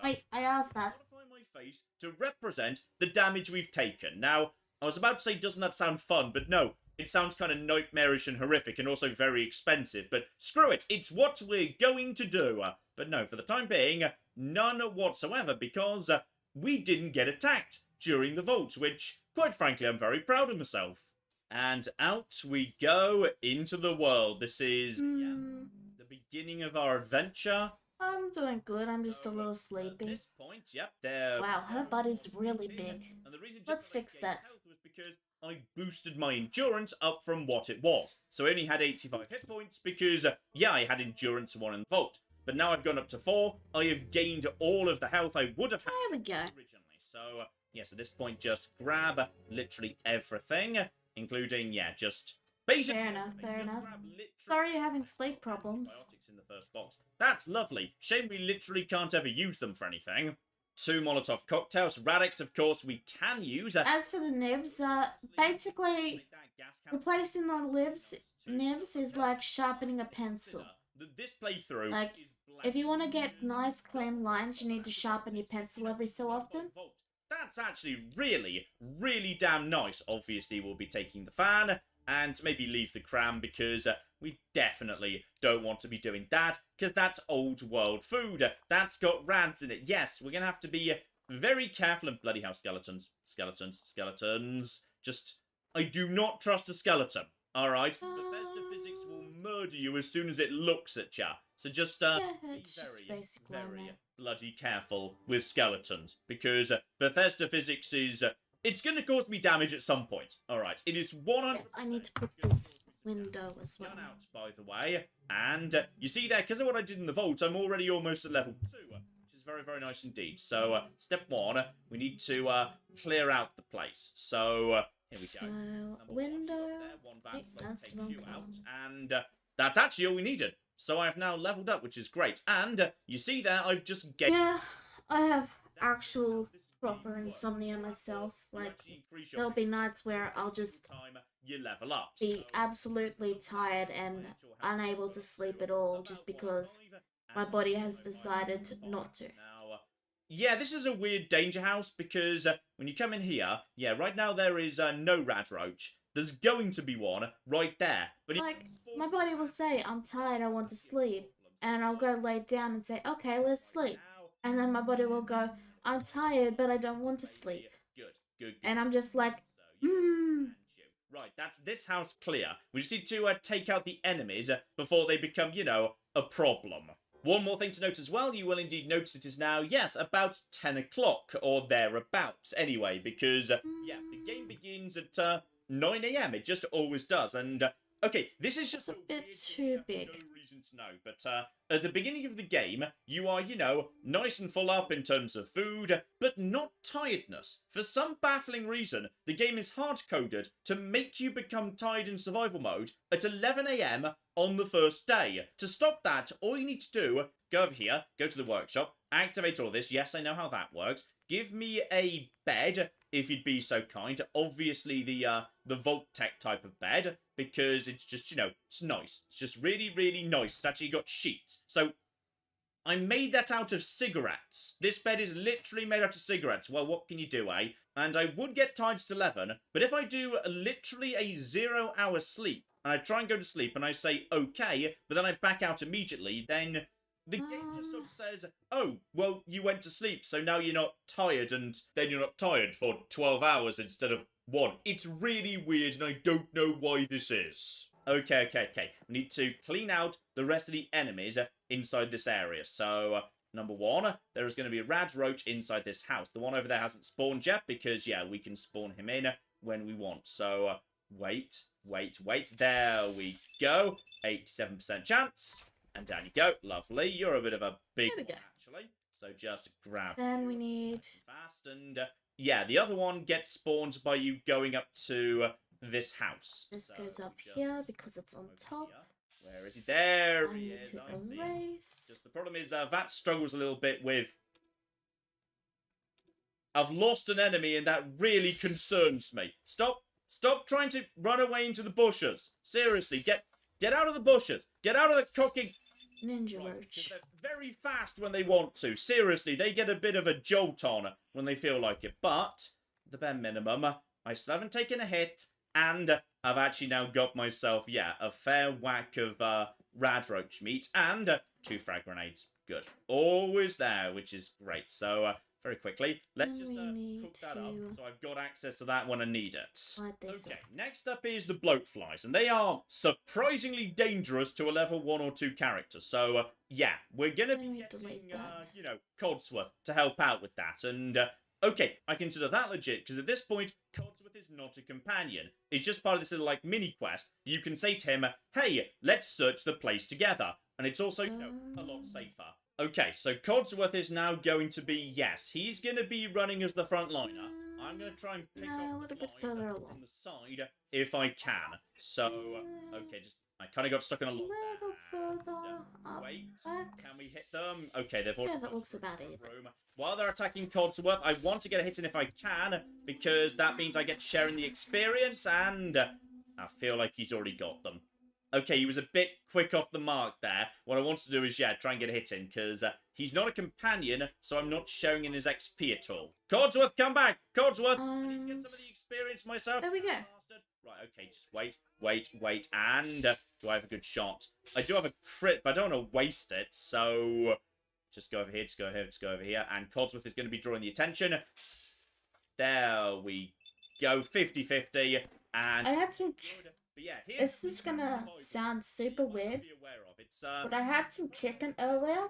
[SPEAKER 1] Wait, I asked that.
[SPEAKER 2] Modify my face to represent the damage we've taken. Now, I was about to say, doesn't that sound fun? But no, it sounds kind of nightmarish and horrific and also very expensive. But screw it, it's what we're going to do. But no, for the time being, none whatsoever because we didn't get attacked during the vault, which, quite frankly, I'm very proud of myself. And out we go into the world. This is the beginning of our adventure.
[SPEAKER 1] I'm doing good. I'm just a
[SPEAKER 2] So,
[SPEAKER 1] little
[SPEAKER 2] At
[SPEAKER 1] sleepy.
[SPEAKER 2] this point, yep, there.
[SPEAKER 1] Wow, her body's really big.
[SPEAKER 2] And the reason just
[SPEAKER 1] Let's
[SPEAKER 2] that I
[SPEAKER 1] fix
[SPEAKER 2] gained
[SPEAKER 1] that.
[SPEAKER 2] health was because I boosted my endurance up from what it was. So I only had 85 hit points because, I had endurance 1 in the vault. But now I've gone up to 4. I have gained all of the health I would have had
[SPEAKER 1] There we go.
[SPEAKER 2] originally. So, yes, at this point, just grab literally everything, including, just basically
[SPEAKER 1] Fair enough,
[SPEAKER 2] everything.
[SPEAKER 1] fair
[SPEAKER 2] Just
[SPEAKER 1] enough.
[SPEAKER 2] grab literally
[SPEAKER 1] Sorry you're having sleep problems.
[SPEAKER 2] antibiotics in the first box. That's lovely. Shame we literally can't ever use them for anything. 2 Molotov cocktails. Radix, of course, we can use.
[SPEAKER 1] As for the nibs, basically, replacing the nibs is like sharpening a pencil.
[SPEAKER 2] This playthrough
[SPEAKER 1] Like,
[SPEAKER 2] is
[SPEAKER 1] if you want to get nice, clean lines, you need to sharpen your pencil every so often.
[SPEAKER 2] That's actually really, really damn nice. Obviously, we'll be taking the fan and maybe leave the cram because we definitely don't want to be doing that because that's old world food. That's got rats in it. Yes, we're going to have to be very careful and bloody hell, skeletons. Skeletons. Just, I do not trust a skeleton. Alright? Bethesda Physics will murder you as soon as it looks at ya. So just,
[SPEAKER 1] Yeah,
[SPEAKER 2] be
[SPEAKER 1] it's just
[SPEAKER 2] very,
[SPEAKER 1] basically on
[SPEAKER 2] very
[SPEAKER 1] there.
[SPEAKER 2] bloody careful with skeletons because Bethesda Physics is it's going to cause me damage at some point. All right, it is 100%.
[SPEAKER 1] Yeah, I need to put this window as well.
[SPEAKER 2] Done out, by the way, and you see there, because of what I did in the vault, I'm already almost at level 2, which is very, very nice indeed. So step 1, we need to clear out the place. So here we go.
[SPEAKER 1] So,
[SPEAKER 2] Number
[SPEAKER 1] window.
[SPEAKER 2] one, there, one van
[SPEAKER 1] Yep,
[SPEAKER 2] slot
[SPEAKER 1] that's
[SPEAKER 2] takes
[SPEAKER 1] the wrong
[SPEAKER 2] you out,
[SPEAKER 1] column.
[SPEAKER 2] and that's actually all we needed. So I've now leveled up, which is great. And you see there, I've just gained.
[SPEAKER 1] Yeah, I have actual proper insomnia myself. Like, there'll be nights where I'll just
[SPEAKER 2] time you level up.
[SPEAKER 1] be
[SPEAKER 2] So,
[SPEAKER 1] absolutely tired and unable to sleep at all just because my body has decided not to.
[SPEAKER 2] Now, yeah, this is a weird danger house because when you come in here, right now there is no rad roach. There's going to be one right there. But it
[SPEAKER 1] Like, my body will say, I'm tired, I want to sleep. And I'll go lay down and say, okay, let's sleep. And then my body will go, I'm tired, but I don't want to sleep.
[SPEAKER 2] Good.
[SPEAKER 1] And I'm just like,
[SPEAKER 2] Right, that's this house clear. We just need to take out the enemies before they become, a problem. One more thing to note as well, you will indeed notice it is now, yes, about 10 o'clock, or thereabouts, anyway, because, the game begins at 9 AM, it just always does, and Okay, this is just
[SPEAKER 1] It's a bit
[SPEAKER 2] weird
[SPEAKER 1] too
[SPEAKER 2] thing I have
[SPEAKER 1] big.
[SPEAKER 2] No reason to know, but at the beginning of the game, you are, you know, nice and full up in terms of food, but not tiredness. For some baffling reason, the game is hard-coded to make you become tired in survival mode at 11 AM on the first day. To stop that, all you need to do, go over here, go to the workshop, activate all this. Yes, I know how that works. Give me a bed, if you'd be so kind. Obviously, the Vault-Tec type of bed, because it's just, you know, it's nice. It's just really, really nice. It's actually got sheets. So, I made that out of cigarettes. This bed is literally made out of cigarettes. Well, what can you do, eh? And I would get tired at 11, but if I do literally a 0-hour sleep, and I try and go to sleep, and I say, okay, but then I back out immediately, then the game just sort of says, oh, well, you went to sleep, so now you're not tired, and then you're not tired for 12 hours instead of 1. It's really weird, and I don't know why this is. Okay. We need to clean out the rest of the enemies inside this area. So, number 1, there is going to be a Rad Roach inside this house. The one over there hasn't spawned yet, because, yeah, we can spawn him in when we want. So, wait. There we go. 87% chance. And down you go. Lovely. You're a bit of a big
[SPEAKER 1] There we
[SPEAKER 2] one,
[SPEAKER 1] go.
[SPEAKER 2] actually. So just grab
[SPEAKER 1] Then we
[SPEAKER 2] you
[SPEAKER 1] need...
[SPEAKER 2] fast. And, yeah, the other one gets spawned by you going up to this house.
[SPEAKER 1] This
[SPEAKER 2] So
[SPEAKER 1] goes up
[SPEAKER 2] just
[SPEAKER 1] here because it's on
[SPEAKER 2] over
[SPEAKER 1] top.
[SPEAKER 2] here. Where is he? There
[SPEAKER 1] I
[SPEAKER 2] he
[SPEAKER 1] need
[SPEAKER 2] is.
[SPEAKER 1] to
[SPEAKER 2] I see him.
[SPEAKER 1] erase.
[SPEAKER 2] Just the problem is that struggles a little bit with... I've lost an enemy and that really concerns me. Stop trying to run away into the bushes. Seriously, get out of the bushes. Get out of the cooking...
[SPEAKER 1] Ninja
[SPEAKER 2] Right, 'cause
[SPEAKER 1] Roach.
[SPEAKER 2] they're very fast when they want to. Seriously, they get a bit of a jolt on when they feel like it. But, the bare minimum, I still haven't taken a hit. And I've actually now got myself, yeah, a fair whack of Rad Roach meat and 2 frag grenades. Good. Always there, which is great. So, very quickly, let's
[SPEAKER 1] Then
[SPEAKER 2] just
[SPEAKER 1] we need
[SPEAKER 2] cook that up.
[SPEAKER 1] to
[SPEAKER 2] So I've got access to that when I need it.
[SPEAKER 1] light this
[SPEAKER 2] Okay,
[SPEAKER 1] up.
[SPEAKER 2] next up is the bloatflies, and they are surprisingly dangerous to a level 1 or 2 character. So, yeah, we're gonna
[SPEAKER 1] Then
[SPEAKER 2] be
[SPEAKER 1] we delete
[SPEAKER 2] getting,
[SPEAKER 1] that.
[SPEAKER 2] you know, Codsworth to help out with that. And, okay, I consider that legit, because at this point, Codsworth is not a companion. It's just part of this little, like, mini-quest. You can say to him, hey, let's search the place together. And it's also, you know, a lot safer. Okay, so Codsworth is now going to be, yes, he's going to be running as the front liner. I'm going to try and pick
[SPEAKER 1] No, a
[SPEAKER 2] off the
[SPEAKER 1] little bit
[SPEAKER 2] flies
[SPEAKER 1] further
[SPEAKER 2] from
[SPEAKER 1] along.
[SPEAKER 2] the side if I can. So, okay, just, I kind of got stuck in a
[SPEAKER 1] A
[SPEAKER 2] lot
[SPEAKER 1] little further up,
[SPEAKER 2] wait,
[SPEAKER 1] back.
[SPEAKER 2] can we hit them? Okay, they've already
[SPEAKER 1] Yeah, that
[SPEAKER 2] got
[SPEAKER 1] looks
[SPEAKER 2] through
[SPEAKER 1] about
[SPEAKER 2] the
[SPEAKER 1] even.
[SPEAKER 2] room. While they're attacking Codsworth, I want to get a hit in if I can, because that means I get sharing the experience, and I feel like he's already got them. Okay, he was a bit quick off the mark there. What I want to do is, yeah, try and get a hit in, because he's not a companion, so I'm not sharing in his XP at all. Codsworth, come back! Codsworth! I need to get some of the experience myself.
[SPEAKER 1] There we go.
[SPEAKER 2] Bastard. Right, okay, just wait, and do I have a good shot? I do have a crit, but I don't want to waste it, so just go over here, just go over here, and Codsworth is going to be drawing the attention. There we go, 50-50, and...
[SPEAKER 1] I had some...
[SPEAKER 2] But yeah,
[SPEAKER 1] This is gonna sound super weird, but I had some chicken earlier,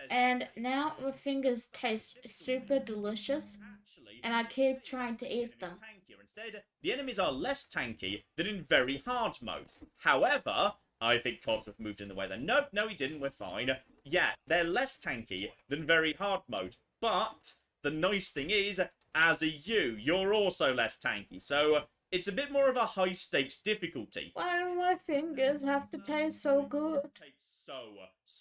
[SPEAKER 1] and now my fingers taste super delicious, and I keep trying to eat them.
[SPEAKER 2] Instead, the enemies are less tanky than in very hard mode. However, I think Codsworth moved in the way then. Nope, no he didn't, we're fine. Yeah, they're less tanky than very hard mode. But the nice thing is, as a you, you're also less tanky. So it's a bit more of a high stakes difficulty.
[SPEAKER 1] Why do my fingers have to taste so good?
[SPEAKER 2] So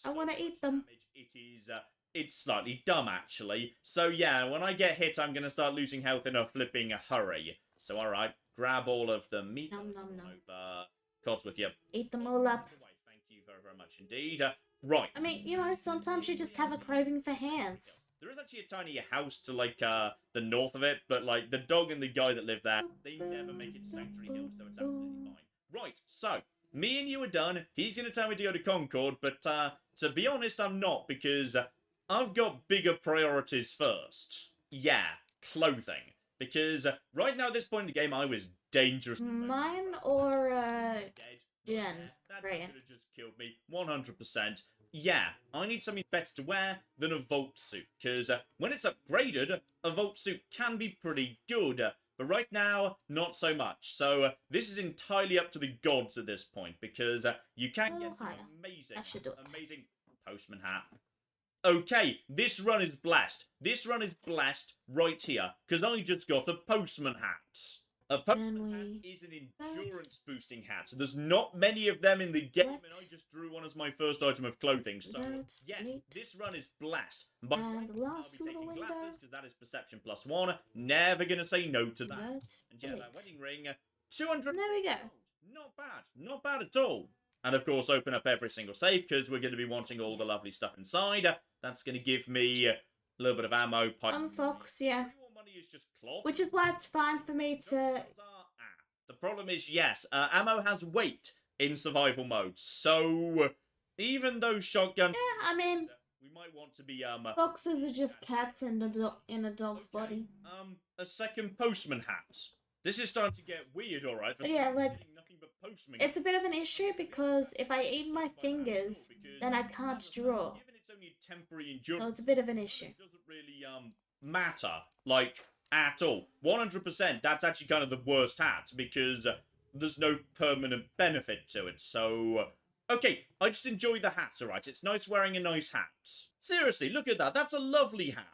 [SPEAKER 1] I want to eat them.
[SPEAKER 2] it is it's slightly dumb actually. So yeah, when I get hit, I'm gonna start losing health in a flipping hurry. So alright, grab all of the meat.
[SPEAKER 1] Nom nom nom.
[SPEAKER 2] Over Codsworth, yeah.
[SPEAKER 1] Eat them all up.
[SPEAKER 2] Thank you very, very much indeed. Right.
[SPEAKER 1] I mean, you know, sometimes you just have a craving for hands.
[SPEAKER 2] There is actually a tiny house to, like, the north of it, but, like, the dog and the guy that live there, they never make it to Sanctuary Hill, so it's absolutely fine. Right, so, me and you are done. He's going to tell me to go to Concord, but, to be honest, I'm not, because I've got bigger priorities first. Yeah, clothing. Because right now, at this point in the game, I was dangerous.
[SPEAKER 1] Mine or,
[SPEAKER 2] Dead.
[SPEAKER 1] Jen.
[SPEAKER 2] That
[SPEAKER 1] Right.
[SPEAKER 2] could have just killed me, 100%. Yeah, I need something better to wear than a Vault suit, because when it's upgraded, a Vault suit can be pretty good. But right now, not so much. So this is entirely up to the gods at this point, because you can
[SPEAKER 1] Little
[SPEAKER 2] get some
[SPEAKER 1] higher.
[SPEAKER 2] amazing,
[SPEAKER 1] I should do it.
[SPEAKER 2] amazing postman hat. Okay, this run is blessed. This run is blessed right here, because I just got a postman hat. A postman hat
[SPEAKER 1] we
[SPEAKER 2] is an endurance boosting hat. There's not many of them in the game, and
[SPEAKER 1] What?
[SPEAKER 2] I just drew one as my first item of clothing. So,
[SPEAKER 1] Delete,
[SPEAKER 2] yes,
[SPEAKER 1] delete.
[SPEAKER 2] this run is blessed. But
[SPEAKER 1] And
[SPEAKER 2] right,
[SPEAKER 1] the
[SPEAKER 2] I'll
[SPEAKER 1] last
[SPEAKER 2] be
[SPEAKER 1] little
[SPEAKER 2] taking
[SPEAKER 1] window.
[SPEAKER 2] glasses, because that is perception +1. Never gonna say no to that.
[SPEAKER 1] Delete,
[SPEAKER 2] And yeah, that
[SPEAKER 1] delete.
[SPEAKER 2] wedding ring, 200.
[SPEAKER 1] There we go.
[SPEAKER 2] Not bad. Not bad at all. And of course, open up every single safe, because we're going to be wanting all the lovely stuff inside. That's going to give me a little bit of ammo.
[SPEAKER 1] Fox, yeah.
[SPEAKER 2] More money is just cloth.
[SPEAKER 1] Which is why it's fine for me to...
[SPEAKER 2] The problem is, yes, ammo has weight in survival mode. So, even though shotgun...
[SPEAKER 1] Yeah, I mean,
[SPEAKER 2] we might want to be,
[SPEAKER 1] foxes are just cats in a dog's body.
[SPEAKER 2] a second postman hat. This is starting to get weird, alright?
[SPEAKER 1] But yeah, like,
[SPEAKER 2] Nothing but postman.
[SPEAKER 1] it's a bit of an issue because if I eat my fingers, then I can't draw.
[SPEAKER 2] Given it's only temporary endurance,
[SPEAKER 1] So it's a bit of an issue.
[SPEAKER 2] it doesn't really matter, like, at all. 100%, that's actually kind of the worst hat, because there's no permanent benefit to it, so... okay, I just enjoy the hat, alright? It's nice wearing a nice hat. Seriously, look at that, that's a lovely hat.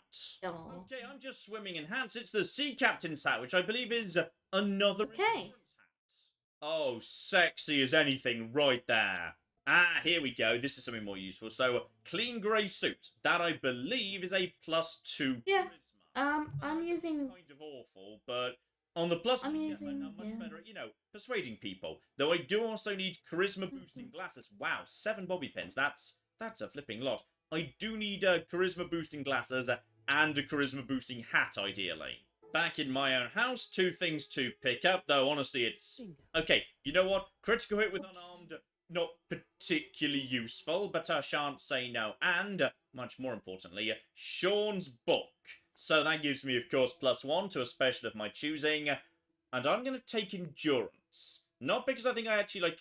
[SPEAKER 1] Oh.
[SPEAKER 2] Okay, I'm just swimming in hats. It's the Sea Captain's hat, which I believe is another
[SPEAKER 1] Okay.
[SPEAKER 2] endurance hat. Oh, sexy as anything right there. Ah, here we go. This is something more useful. So, clean grey suit. That, I believe, is a +2
[SPEAKER 1] Yeah.
[SPEAKER 2] charisma.
[SPEAKER 1] I'm using...
[SPEAKER 2] Kind of awful, but on the plus,
[SPEAKER 1] I'm
[SPEAKER 2] yeah,
[SPEAKER 1] using,
[SPEAKER 2] I'm much
[SPEAKER 1] yeah.
[SPEAKER 2] better at, persuading people. Though I do also need charisma boosting glasses. Wow, 7 bobby pins. That's a flipping lot. I do need charisma boosting glasses and a charisma boosting hat, ideally. Back in my own house, 2 things to pick up, though honestly it's... okay, you know what? Critical hit with unarmed, not particularly useful, but I shan't say no. And, much more importantly, Sean's book. So that gives me, of course, +1 to a special of my choosing. And I'm going to take endurance. Not because I think I actually,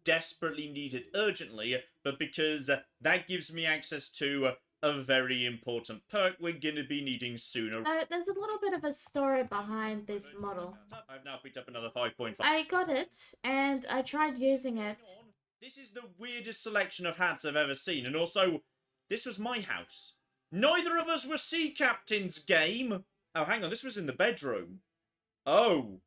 [SPEAKER 2] desperately need it urgently, but because that gives me access to a very important perk we're going to be needing sooner.
[SPEAKER 1] there's a little bit of a story behind this model.
[SPEAKER 2] I've now picked up another 5.5.
[SPEAKER 1] I got it, and I tried using it.
[SPEAKER 2] This is the weirdest selection of hats I've ever seen, and also, this was my house. Neither of us were sea captains, game! Oh, hang on, this was in the bedroom. Oh,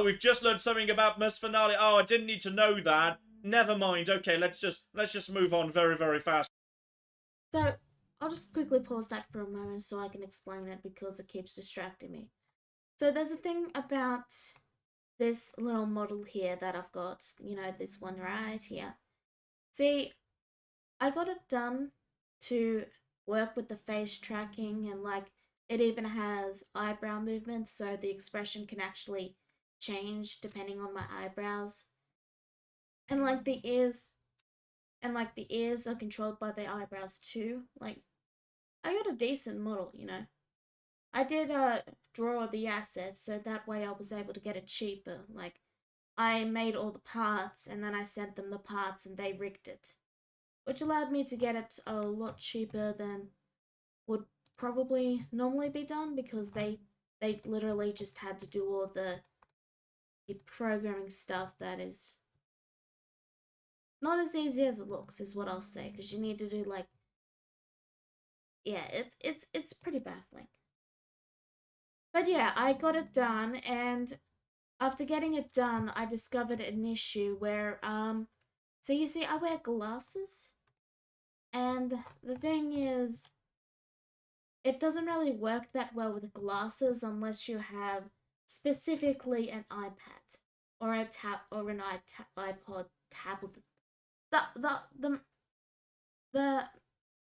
[SPEAKER 2] we've just learned something about Miss Finale. Oh, I didn't need to know that. Never mind. Okay, let's just move on very, very fast.
[SPEAKER 1] So, I'll just quickly pause that for a moment so I can explain it because it keeps distracting me. So there's a thing about this little model here that I've got, this one right here. See, I got it done to work with the face tracking, and it even has eyebrow movements, so the expression can actually change depending on my eyebrows. And the ears are controlled by the eyebrows too. I got a decent model, I did draw the assets, so that way I was able to get it cheaper. I made all the parts and then I sent them the parts and they rigged it, which allowed me to get it a lot cheaper than would probably normally be done, because they literally just had to do all the programming stuff that is not as easy as it looks, is what I'll say, because you need to do yeah, it's pretty baffling. But yeah, I got it done, and after getting it done, I discovered an issue where so you see, I wear glasses, and the thing is, it doesn't really work that well with glasses unless you have specifically an iPad or an iPod tablet.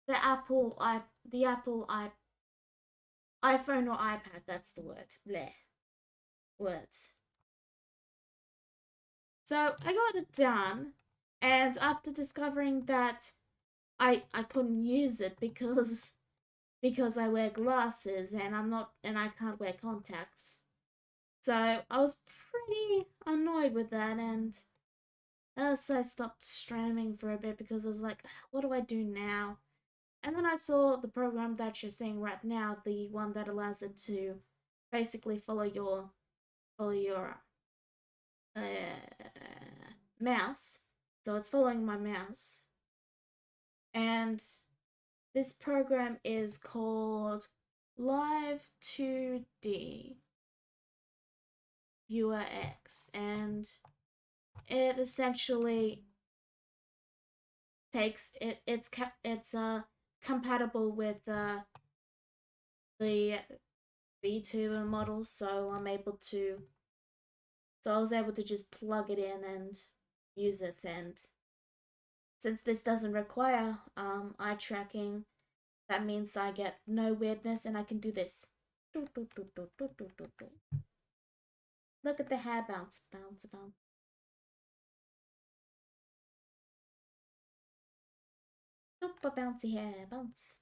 [SPEAKER 1] The Apple iPhone or iPad, that's the word. Bleh. Words. So I got it done, and after discovering that I couldn't use it because I wear glasses and I can't wear contacts. So I was pretty annoyed with that, and so I stopped streaming for a bit because I was like, what do I do now? And then I saw the program that you're seeing right now, the one that allows it to basically follow your follow your mouse. So it's following my mouse. And this program is called Live 2D Viewer X, and it essentially takes it's compatible with the VTuber model, so I was able to just plug it in and use it. And since this doesn't require eye tracking, that means I get no weirdness, and I can do this. Look at the hair bounce. Super bouncy hair bounce.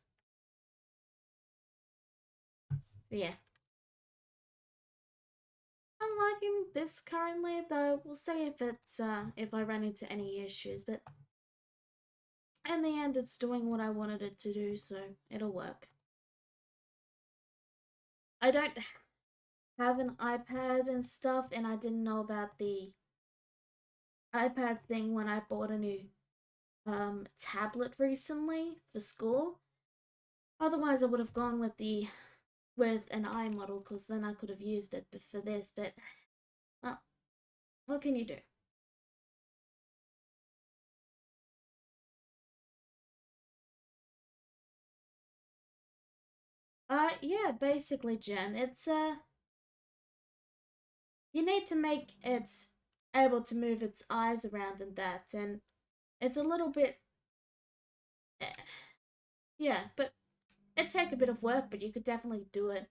[SPEAKER 1] So yeah. I'm liking this currently, though we'll see if it's if I run into any issues, but in the end it's doing what I wanted it to do, so it'll work. I don't have an iPad and stuff, and I didn't know about the iPad thing when I bought a new tablet recently for school. Otherwise I would have gone with an iModel, because then I could have used it for this, but well, what can you do? Yeah, basically, Jen, it's you need to make it able to move its eyes around and that, and it's a little bit yeah, but it'd take a bit of work, but you could definitely do it.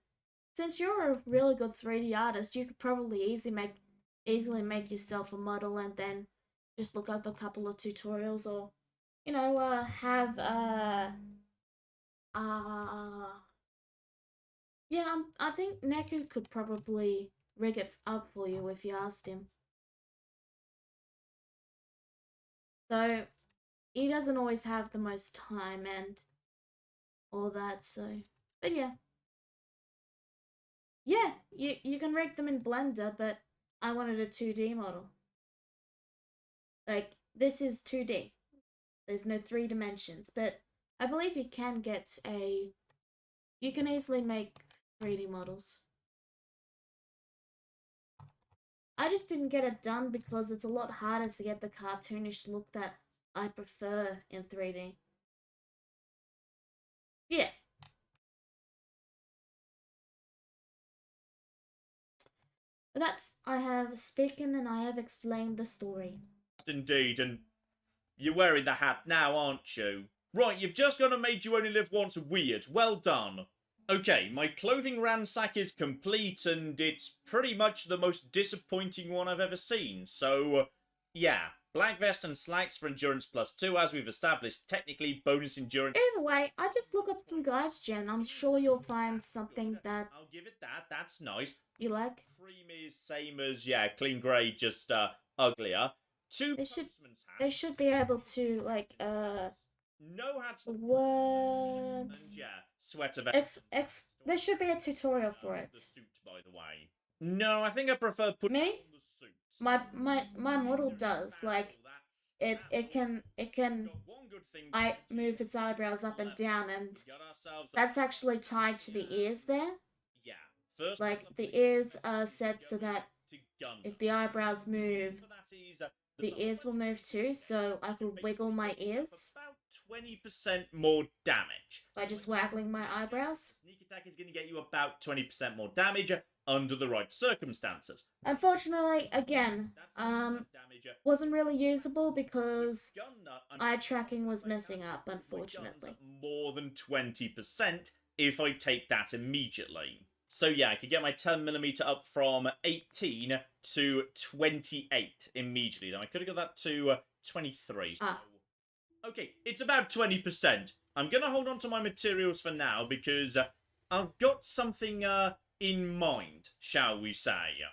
[SPEAKER 1] Since you're a really good 3D artist, you could probably easily make yourself a model and then just look up a couple of tutorials, or you know, have yeah, I think Neku could probably rig it up for you if you asked him. Though he doesn't always have the most time and all that, so but yeah. Yeah, you can rig them in Blender, but I wanted a 2D model. Like, this is 2D. There's no 3 dimensions, but I believe you can easily make 3D models. I just didn't get it done because it's a lot harder to get the cartoonish look that I prefer in 3D. Yeah. But I have spoken and I have explained the story.
[SPEAKER 2] Indeed, and you're wearing the hat now, aren't you? Right, you've just gone and made You Only Live Once weird. Well done. Okay, my clothing ransack is complete, and it's pretty much the most disappointing one I've ever seen. So, yeah. Black vest and slacks for endurance +2, as we've established. Technically, bonus endurance.
[SPEAKER 1] Either way, I just look up some guides, Jen. I'm sure you'll find something that
[SPEAKER 2] I'll give it that. That's nice.
[SPEAKER 1] you like.
[SPEAKER 2] Cream is same as, yeah, clean grey, just uglier. Two postman's hats.
[SPEAKER 1] They should be able to, like,
[SPEAKER 2] No hats.
[SPEAKER 1] what?
[SPEAKER 2] And yeah, sweater vest.
[SPEAKER 1] There should be a tutorial for it.
[SPEAKER 2] The suit, by the way. No, I think I prefer putting
[SPEAKER 1] Me?
[SPEAKER 2] on the suit.
[SPEAKER 1] My model does, like, it can move its eyebrows up and down, and that's actually tied to the ears there.
[SPEAKER 2] Yeah. First,
[SPEAKER 1] like, the ears are set so that if the eyebrows move, the ears will move too, so I can wiggle my ears.
[SPEAKER 2] About 20% more damage.
[SPEAKER 1] By just waggling my eyebrows.
[SPEAKER 2] Sneak attack is going to get you about 20% more damage under the right circumstances.
[SPEAKER 1] Unfortunately, again, wasn't really usable because eye tracking was messing up, unfortunately.
[SPEAKER 2] More than 20% if I take that immediately. So yeah, I could get my 10mm up from 18 to 28 immediately. Then I could have got that to 23. So... Okay, it's about 20%. I'm going to hold on to my materials for now because I've got something in mind, shall we say.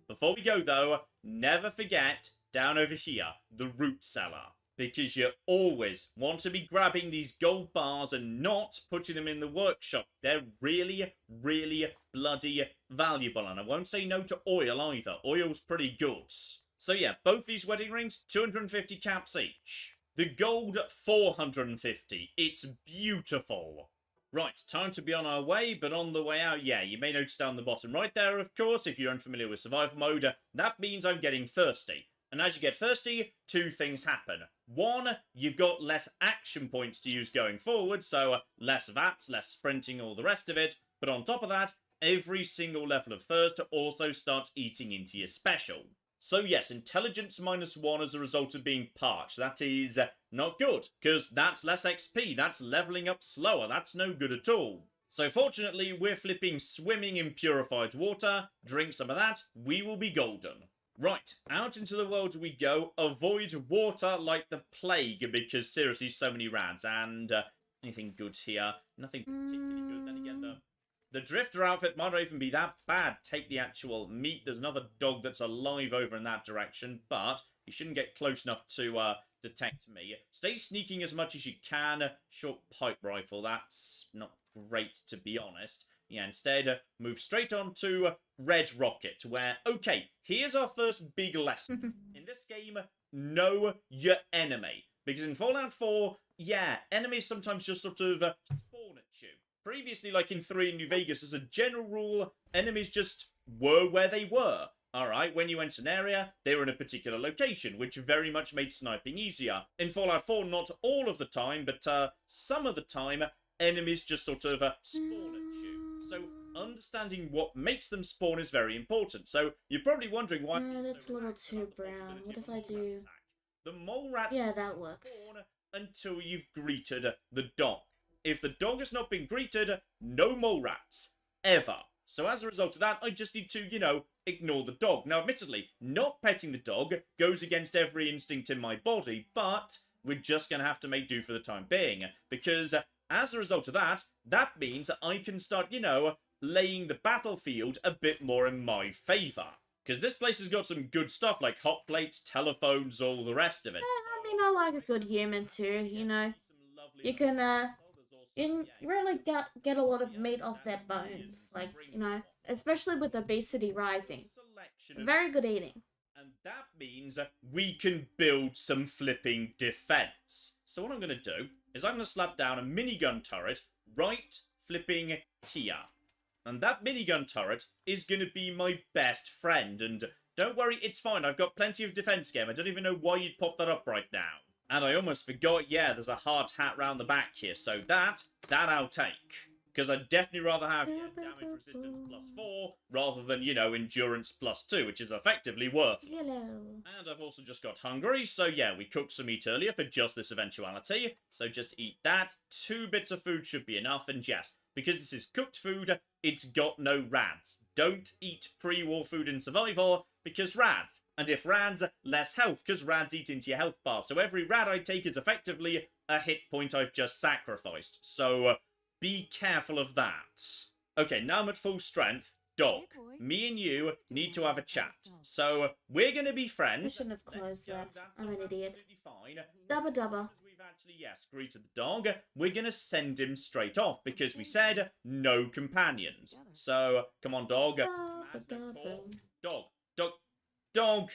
[SPEAKER 2] Before we go though, never forget, down over here, the root cellar. because you always want to be grabbing these gold bars and not putting them in the workshop. They're really, really bloody valuable, and I won't say no to oil either. Oil's pretty good. So yeah, both these wedding rings, 250 caps each. The gold, 450. It's beautiful. Right, time to be on our way, but on the way out, yeah, you may notice down the bottom right there, of course, if you're unfamiliar with survival mode, that means I'm getting thirsty. And as you get thirsty, two things happen. One, you've got less action points to use going forward, so less VATs, less sprinting, all the rest of it. But on top of that, every single level of thirst also starts eating into your special. So yes, intelligence -1 as a result of being parched. That is not good, because that's less XP, that's leveling up slower, that's no good at all. So fortunately, we're flipping swimming in purified water. Drink some of that, we will be golden. Right, out into the world we go. Avoid water like the plague, because seriously, so many rads. And anything good here? Nothing particularly good. Then again, the drifter outfit might not even be that bad. Take the actual meat. There's another dog that's alive over in that direction, but you shouldn't get close enough to detect me. Stay sneaking as much as you can. Short pipe rifle, that's not great, to be honest. Yeah, instead, move straight on to Red Rocket, where, okay, here's our first big lesson. In this game, know your enemy. Because in Fallout 4, yeah, enemies sometimes just sort of spawn at you. Previously, like in 3 in New Vegas, as a general rule, enemies just were where they were. Alright, when you went to an area, they were in a particular location, which very much made sniping easier. In Fallout 4, not all of the time, but some of the time, enemies just sort of spawn at you. So understanding what makes them spawn is very important. So you're probably wondering why...
[SPEAKER 1] that's a little too brown. What if I do...
[SPEAKER 2] The mole rats...
[SPEAKER 1] Yeah, that works.
[SPEAKER 2] ...spawn until you've greeted the dog. If the dog has not been greeted, no mole rats. Ever. So as a result of that, I just need to, you know, ignore the dog. Now, admittedly, not petting the dog goes against every instinct in my body, but we're just going to have to make do for the time being. Because as a result of that, that means I can start, you know, laying the battlefield a bit more in my favour. Because this place has got some good stuff like hot plates, telephones, all the rest of it.
[SPEAKER 1] I mean, I like a good human too, you know. You can really get a lot of meat off their bones. Like, you know, especially with obesity rising. Very good eating.
[SPEAKER 2] And that means we can build some flipping defense. So what I'm going to do is I'm going to slap down a minigun turret right flipping here. And that minigun turret is going to be my best friend. And don't worry, it's fine. I've got plenty of defense game. I don't even know why you'd pop that up right now. And I almost forgot, yeah, there's a hard hat round the back here. So that I'll take. Because I'd definitely rather have damage resistance +4 rather than, you know, endurance +2, which is effectively worth it.
[SPEAKER 1] Hello.
[SPEAKER 2] And I've also just got hungry, so yeah, we cooked some meat earlier for just this eventuality. So just eat that. 2 bits of food should be enough, and yes, because this is cooked food, it's got no rads. Don't eat pre-war food in survival, because rads. And if rads, less health, because rads eat into your health bar. So every rad I take is effectively a hit point I've just sacrificed. So be careful of that. Okay, now I'm at full strength. Dog, me and you need to have a chat. So we're going to be friends.
[SPEAKER 1] I shouldn't have closed that. I'm an idiot.
[SPEAKER 2] Fine.
[SPEAKER 1] Dubba dubba.
[SPEAKER 2] We've actually, yes, greeted the dog. We're going to send him straight off because we said no companions. So, come on, dog. Dog. Dog.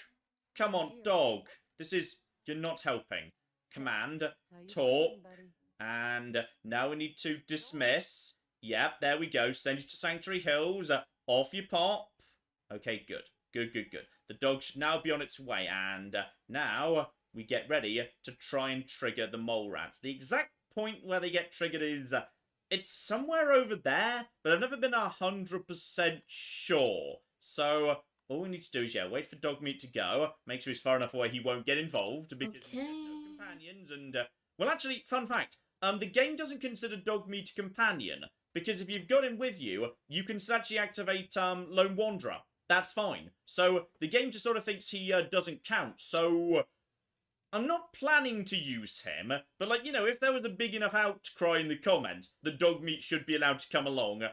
[SPEAKER 2] Come on, dog. This is... You're not helping. Command. Talk. And now we need to dismiss. Yep, there we go. Send you to Sanctuary Hills. Off you pop. Okay, good. Good. The dog should now be on its way. And now we get ready to try and trigger the mole rats. The exact point where they get triggered is... it's somewhere over there, but I've never been 100% sure. So all we need to do is, yeah, wait for dog meat to go. Make sure he's far enough away he won't get involved because he said no companions. And, well, actually, fun fact. The game doesn't consider dog meat a companion, because if you've got him with you, you can actually activate Lone Wanderer. That's fine. So the game just sort of thinks he doesn't count. So I'm not planning to use him, but, like, you know, if there was a big enough outcry in the comments, the dog meat should be allowed to come along,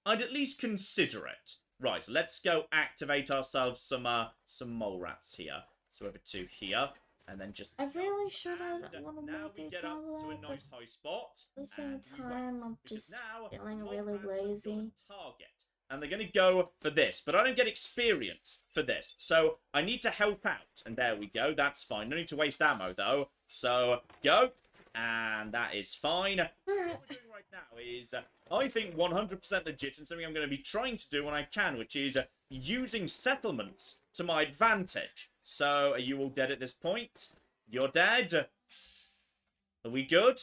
[SPEAKER 2] I'd at least consider it. Right, let's go activate ourselves some mole rats here. So over to here. and then just
[SPEAKER 1] I really
[SPEAKER 2] jump,
[SPEAKER 1] should
[SPEAKER 2] and
[SPEAKER 1] have a little
[SPEAKER 2] now
[SPEAKER 1] more
[SPEAKER 2] we get
[SPEAKER 1] detail
[SPEAKER 2] up to a
[SPEAKER 1] there, but
[SPEAKER 2] nice high spot.
[SPEAKER 1] at the same
[SPEAKER 2] and we wait,
[SPEAKER 1] time, I'm
[SPEAKER 2] because
[SPEAKER 1] just
[SPEAKER 2] now
[SPEAKER 1] feeling
[SPEAKER 2] mob
[SPEAKER 1] really
[SPEAKER 2] rats have got a
[SPEAKER 1] lazy.
[SPEAKER 2] target, and they're going to go for this, but I don't get experience for this, so I need to help out. And there we go, that's fine. No need to waste ammo though. So go, and that is fine.
[SPEAKER 1] Alright.
[SPEAKER 2] What we're doing right now is, I think 100% legit, and something I'm going to be trying to do when I can, which is using settlements to my advantage. So, are you all dead at this point? You're dead? Are we good?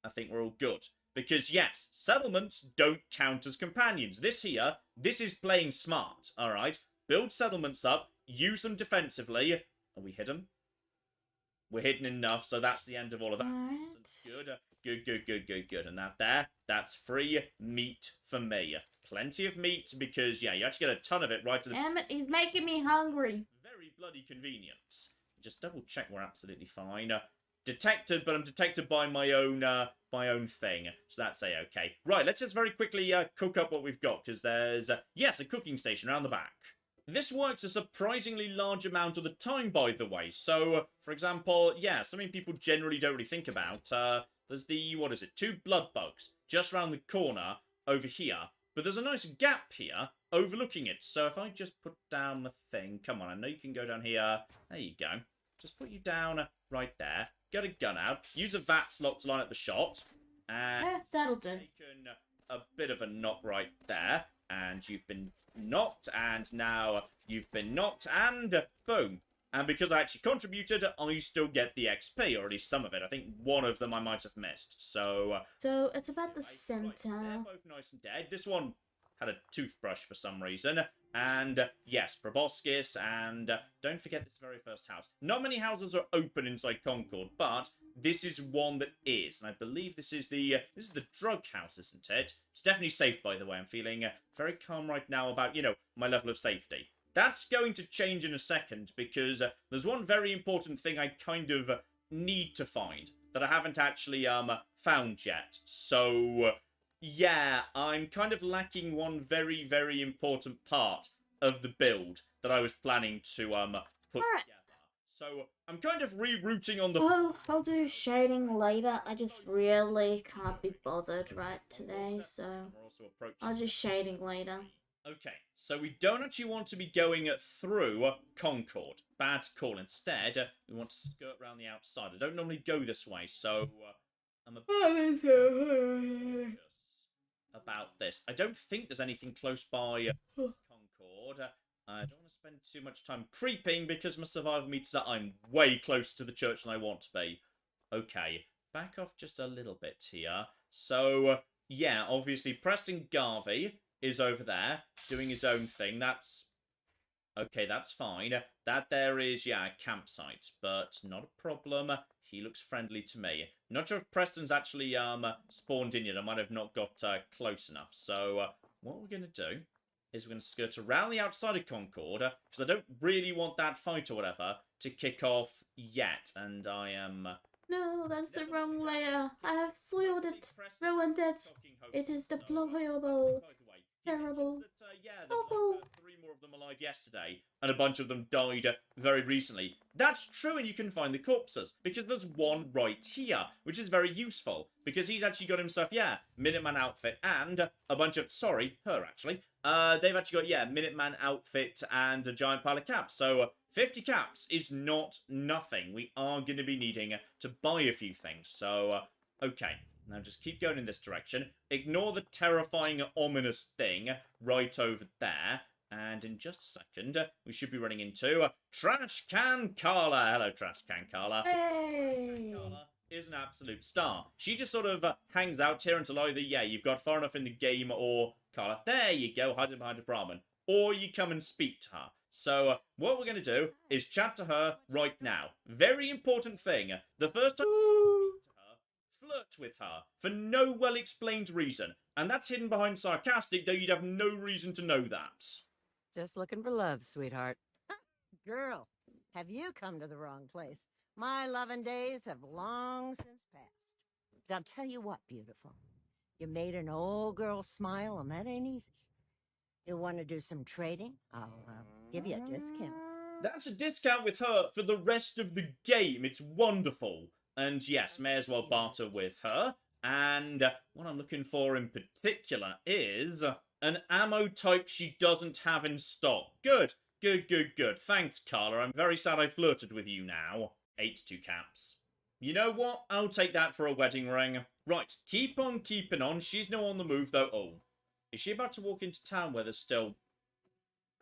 [SPEAKER 2] I think we're all good. Because, yes, settlements don't count as companions. This is playing smart, alright? Build settlements up, use them defensively. Are we hidden? We're hidden enough, so that's the end of all of that.
[SPEAKER 1] Alright.
[SPEAKER 2] Good. And that's free meat for me. Plenty of meat, because, yeah, you actually get a ton of it right to the...
[SPEAKER 1] Damn it, he's making me hungry.
[SPEAKER 2] Very bloody convenient. Just double check we're absolutely fine. Detected, but I'm detected by my own thing, so that's a-okay. Right, let's just very quickly cook up what we've got, because there's, yes, a cooking station around the back. This works a surprisingly large amount of the time, by the way. So, for example, yeah, something people generally don't really think about. There's the, 2 blood bugs just around the corner over here. But there's a nice gap here overlooking it. So if I just put down the thing, come on, I know you can go down here. There you go. Just put you down right there. Get a gun out. Use a VAT slot to line up the shot. And
[SPEAKER 1] That'll do.
[SPEAKER 2] taken a bit of a knock right there. And you've been knocked, and now you've been knocked, and boom. And because I actually contributed, I still get the XP, or at least some of it. I think one of them I might have missed. So
[SPEAKER 1] it's about the
[SPEAKER 2] right,
[SPEAKER 1] center.
[SPEAKER 2] they're both nice and dead. This one had a toothbrush for some reason. And yes, Proboscis, and don't forget this very first house. Not many houses are open inside Concord, but this is one that is. And I believe this is the drug house, isn't it? It's definitely safe, by the way. I'm feeling very calm right now about, my level of safety. That's going to change in a second, because there's one very important thing I kind of need to find that I haven't actually found yet. So yeah, I'm kind of lacking one very, very important part of the build that I was planning to put together. So I'm kind of rerouting on the...
[SPEAKER 1] Well, I'll do shading later. I just really can't be bothered right today, so
[SPEAKER 2] We're also approaching...
[SPEAKER 1] I'll do shading later.
[SPEAKER 2] Okay, so we don't actually want to be going through Concord. Bad call. Instead, we want to skirt around the outside. I don't normally go this way, so I'm a bit cautious about this. I don't think there's anything close by Concord. I don't want to spend too much time creeping because my survival meters are... I'm way closer to the church than I want to be. Okay, back off just a little bit here. So, yeah, obviously Preston Garvey is over there doing his own thing. That's... okay, that's fine. That there is, yeah, a campsite, but not a problem. He looks friendly to me. Not sure if Preston's actually spawned in yet. I might have not got close enough. So what we're going to do is we're going to skirt around the outside of Concord, because I don't really want that fight or whatever to kick off yet. And I am...
[SPEAKER 1] No, that's the wrong layer. I have soiled it, ruined it. It is deplorable. Terrible. Awful.
[SPEAKER 2] 3 more of them alive yesterday, and a bunch of them died very recently. That's true, and you can find the corpses, because there's one right here, which is very useful, because he's actually got himself, yeah, Minuteman outfit, and a bunch of, sorry, her actually, they've actually got, yeah, Minuteman outfit and a giant pile of caps, so 50 caps is not nothing. We are going to be needing to buy a few things, so, okay. Now just keep going in this direction. Ignore the terrifying, ominous thing right over there. And in just a second, we should be running into Trash Can Carla. Hello, Trash Can Carla.
[SPEAKER 1] Hey!
[SPEAKER 2] Carla is an absolute star. She just sort of hangs out here until either, yeah, you've got far enough in the game, or Carla, there you go, hiding behind a Brahmin. Or you come and speak to her. So what we're going to do is chat to her right now. Very important thing. The first time flirt with her for no well-explained reason. And that's hidden behind sarcastic, though you'd have no reason to know that.
[SPEAKER 7] Just looking for love, sweetheart.
[SPEAKER 8] Girl, have you come to the wrong place? My loving days have long since passed. But I'll tell you what, beautiful. You made an old girl smile, and that ain't easy. You want to do some trading? I'll give you a discount.
[SPEAKER 2] That's a discount with her for the rest of the game. It's wonderful. And yes, may as well barter with her. And what I'm looking for in particular is an ammo type she doesn't have in stock. Good, good, good, good. Thanks, Carla. I'm very sad I flirted with you now. 82 caps. You know what? I'll take that for a wedding ring. Right, keep on keeping on. She's now on the move, though. Oh, is she about to walk into town where there's still...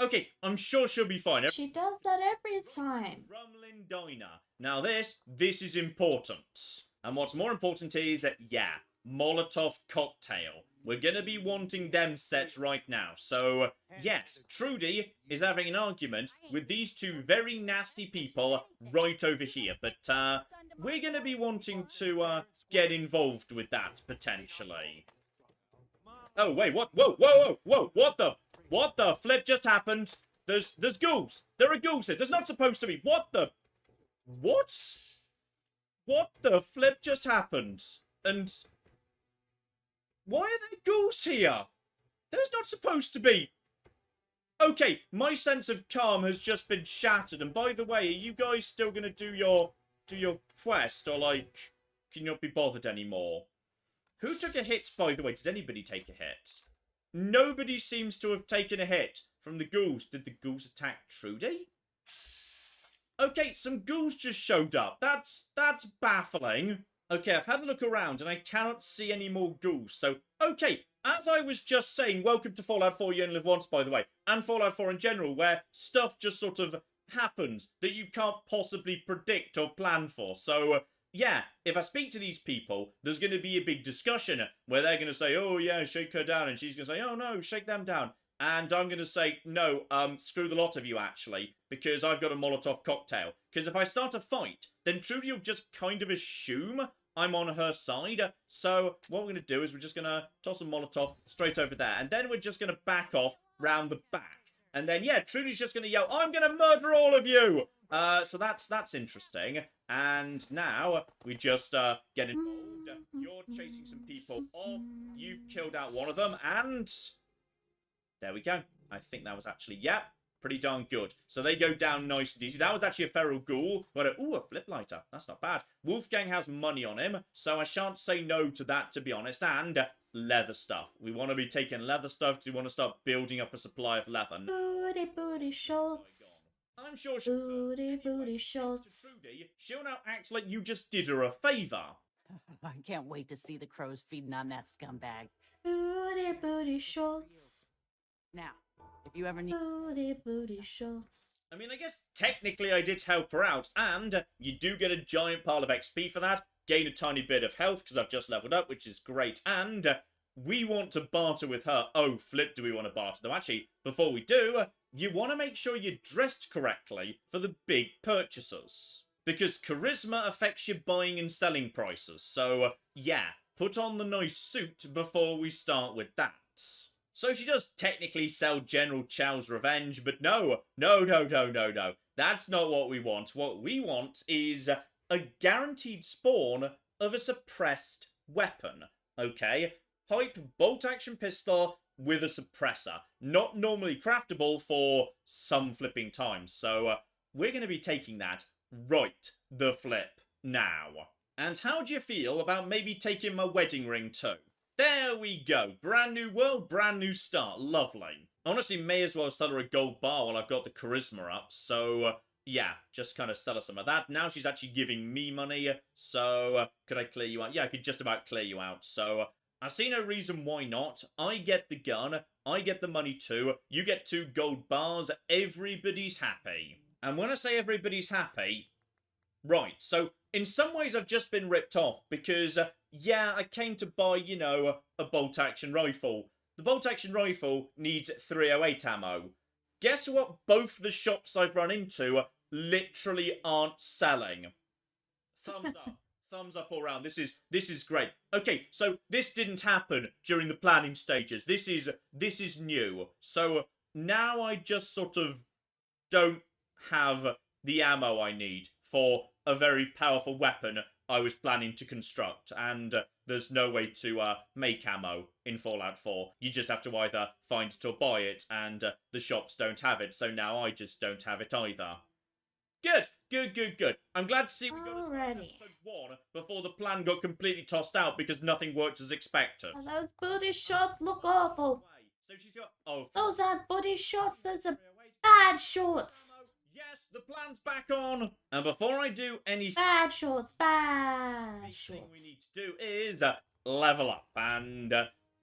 [SPEAKER 2] Okay, I'm sure she'll be fine.
[SPEAKER 1] She does that every time.
[SPEAKER 2] Rumlin Diner. Now this is important. And what's more important is, yeah, Molotov cocktail. We're gonna be wanting them sets right now. So, yes, Trudy is having an argument with these two very nasty people right over here. But, we're gonna be wanting to, get involved with that, potentially. Oh, wait, what? Whoa, whoa, whoa, whoa, what the flip just happened? There's ghouls. There are ghouls here. There's not supposed to be. What the? What? What the flip just happened? And why are there ghouls here? There's not supposed to be. Okay, my sense of calm has just been shattered. And by the way, are you guys still gonna do your quest, or like, can you not be bothered anymore? Who took a hit, by the way? Did anybody take a hit? Nobody seems to have taken a hit from the ghouls. Did the ghouls attack Trudy? Okay, some ghouls just showed up. That's baffling. Okay, I've had a look around and I cannot see any more ghouls. So, okay, as I was just saying, welcome to Fallout 4 You Only Live Once, by the way, and Fallout 4 in general, where stuff just sort of happens that you can't possibly predict or plan for. So, yeah, if I speak to these people, there's going to be a big discussion where they're going to say, oh yeah, shake her down, and she's going to say, oh no, shake them down. And I'm going to say, no, screw the lot of you, actually, because I've got a Molotov cocktail. Because if I start a fight, then Trudy will just kind of assume I'm on her side. So what we're going to do is we're just going to toss a Molotov straight over there. And then we're just going to back off round the back. And then, yeah, Trudy's just going to yell, I'm going to murder all of you! So that's interesting. And now we just get involved. You're chasing some people off. You've killed out one of them. And there we go. I think that was actually, yeah, pretty darn good. So they go down nice and easy. That was actually a feral ghoul. Got a flip lighter. That's not bad. Wolfgang has money on him, so I shan't say no to that, to be honest. And leather stuff. We want to be taking leather stuff because we want to start building up a supply of leather.
[SPEAKER 1] Booty, booty shorts.
[SPEAKER 2] I'm sure she'll
[SPEAKER 1] Booty shorts.
[SPEAKER 2] Trudy, she'll now act like you just did her a favour.
[SPEAKER 7] I can't wait to see the crows feeding on that scumbag.
[SPEAKER 1] Booty shorts.
[SPEAKER 7] Now, if you ever need...
[SPEAKER 1] Booty shorts.
[SPEAKER 2] I mean, I guess technically I did help her out, and you do get a giant pile of XP for that, gain a tiny bit of health because I've just leveled up, which is great, and we want to barter with her. Oh, flip, do we want to barter? Though actually, before we do, you want to make sure you're dressed correctly for the big purchasers. Because charisma affects your buying and selling prices, so yeah, put on the nice suit before we start with that. So she does technically sell General Chow's revenge, but no. That's not what we want. What we want is a guaranteed spawn of a suppressed weapon, okay? Hype bolt-action pistol with a suppressor. Not normally craftable for some flipping time, so we're going to be taking that right the flip now. And how do you feel about maybe taking my wedding ring too? There we go. Brand new world, brand new start. Lovely. Honestly, may as well sell her a gold bar while I've got the charisma up. So, yeah, just kind of sell her some of that. Now she's actually giving me money. So, could I clear you out? Yeah, I could just about clear you out. So, I see no reason why not. I get the gun. I get the money too. You get 2 gold bars. Everybody's happy. And when I say everybody's happy, right, so in some ways I've just been ripped off because... yeah, I came to buy, you know, a bolt-action rifle. The bolt-action rifle needs 308 ammo. Guess what both the shops I've run into literally aren't selling? Thumbs up. Thumbs up all around. This is great. Okay, so this didn't happen during the planning stages. This is new. So now I just sort of don't have the ammo I need for a very powerful weapon I was planning to construct, and there's no way to make ammo in Fallout 4. You just have to either find it or buy it, and the shops don't have it, so now I just don't have it either. Good, good, good, good. I'm glad to see we got as far as
[SPEAKER 1] Alrighty.
[SPEAKER 2] episode 1 before the plan got completely tossed out because nothing worked as expected.
[SPEAKER 1] Oh, those booty shorts look awful.
[SPEAKER 2] So she's got... Oh,
[SPEAKER 1] Those aren't booty shorts, those are
[SPEAKER 2] wait.
[SPEAKER 1] bad shorts.
[SPEAKER 2] Yes, the plan's back on. And before I do anything,
[SPEAKER 1] Bad shorts, bad
[SPEAKER 2] thing
[SPEAKER 1] shorts.
[SPEAKER 2] we need to do is level up. And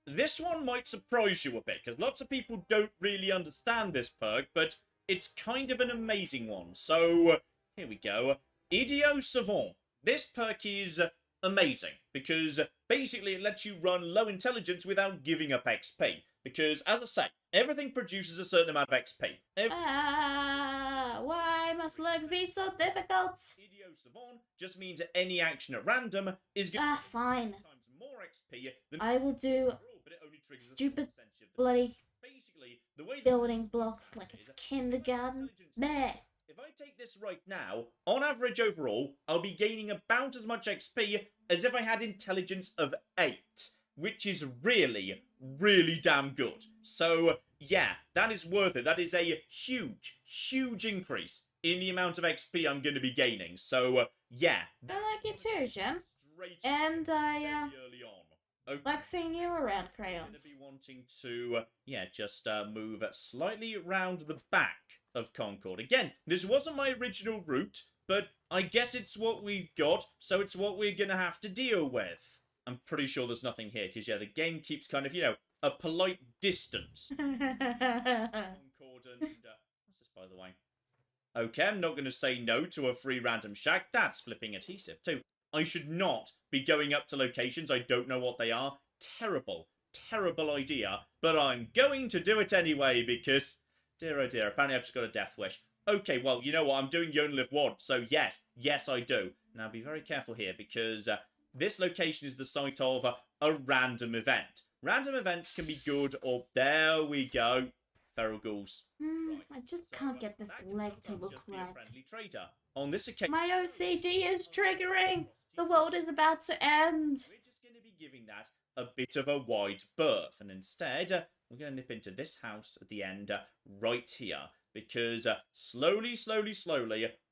[SPEAKER 2] this one might surprise you a bit, because lots of people don't really understand this perk, but it's kind of an amazing one. So, here we go. Idiot Savant. This perk is amazing, because basically it lets you run low intelligence without giving up XP. Because, as I say, everything produces a certain amount of XP.
[SPEAKER 1] Why must legs be so difficult?
[SPEAKER 2] Idiot Savant just means that any action at random is going to
[SPEAKER 1] Fine.
[SPEAKER 2] times more XP than
[SPEAKER 1] I will do
[SPEAKER 2] overall, but it only triggers a small
[SPEAKER 1] stupid
[SPEAKER 2] percentage of the
[SPEAKER 1] bloody
[SPEAKER 2] Basically, the way
[SPEAKER 1] building blocks like it's kindergarten. Meh.
[SPEAKER 2] If I take this right now, on average overall, I'll be gaining about as much XP as if I had intelligence of 8, which is really, really damn good. So, yeah, that is worth it. That is a huge, huge increase in the amount of XP I'm going to be gaining. So, yeah.
[SPEAKER 1] I like you too, Jem.
[SPEAKER 2] Straight
[SPEAKER 1] And I,
[SPEAKER 2] very early on. Okay.
[SPEAKER 1] like seeing you around,
[SPEAKER 2] I'm going
[SPEAKER 1] crayons.
[SPEAKER 2] to be wanting to, just move slightly round the back of Concord. Again, this wasn't my original route, but I guess it's what we've got, so it's what we're going to have to deal with. I'm pretty sure there's nothing here, because, yeah, the game keeps kind of, a polite distance. Concord and, what's this, by the way? Okay, I'm not going to say no to a free random shack. That's flipping adhesive, too. I should not be going up to locations I don't know what they are. Terrible, terrible idea. But I'm going to do it anyway because, dear oh dear, apparently I've just got a death wish. Okay, well, you know what? I'm doing You Only Live Once, so yes, I do. Now, be very careful here because this location is the site of a random event. Random events can be good or... There we go. Feral ghouls.
[SPEAKER 1] I just can't get this leg to look right.
[SPEAKER 2] Friendly trader. On this occasion...
[SPEAKER 1] My OCD is triggering! The world is about to end!
[SPEAKER 2] We're just going to be giving that a bit of a wide berth. And instead, we're going to nip into this house at the end right here. Because slowly,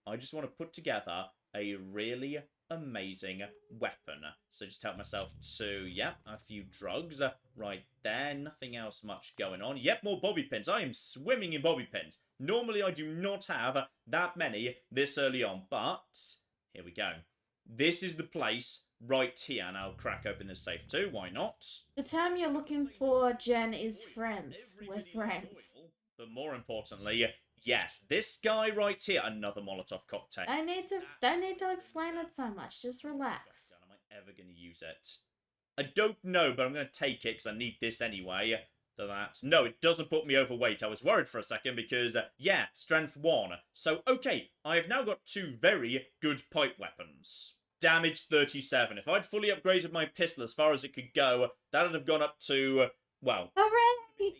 [SPEAKER 2] I just want to put together a really amazing weapon. So just help myself to, a few drugs right there. Nothing else much going on. Yep, more bobby pins. I am swimming in bobby pins. Normally, I do not have that many this early on. But here we go. This is the place right here, and I'll crack open this safe too, why not?
[SPEAKER 1] The term you're looking for, Jen, is friends. We're friends.
[SPEAKER 2] Loyal, but more importantly, yes, this guy right here, another Molotov cocktail.
[SPEAKER 1] Don't need to explain it so much, just relax.
[SPEAKER 2] Am I ever going to use it? I don't know, but I'm going to take it because I need this anyway. So that... No, it doesn't put me overweight. I was worried for a second because, strength 1. So, okay, I have now got 2 very good pipe weapons. Damage 37. If I'd fully upgraded my pistol as far as it could go, that would have gone up to, well...
[SPEAKER 1] Hooray!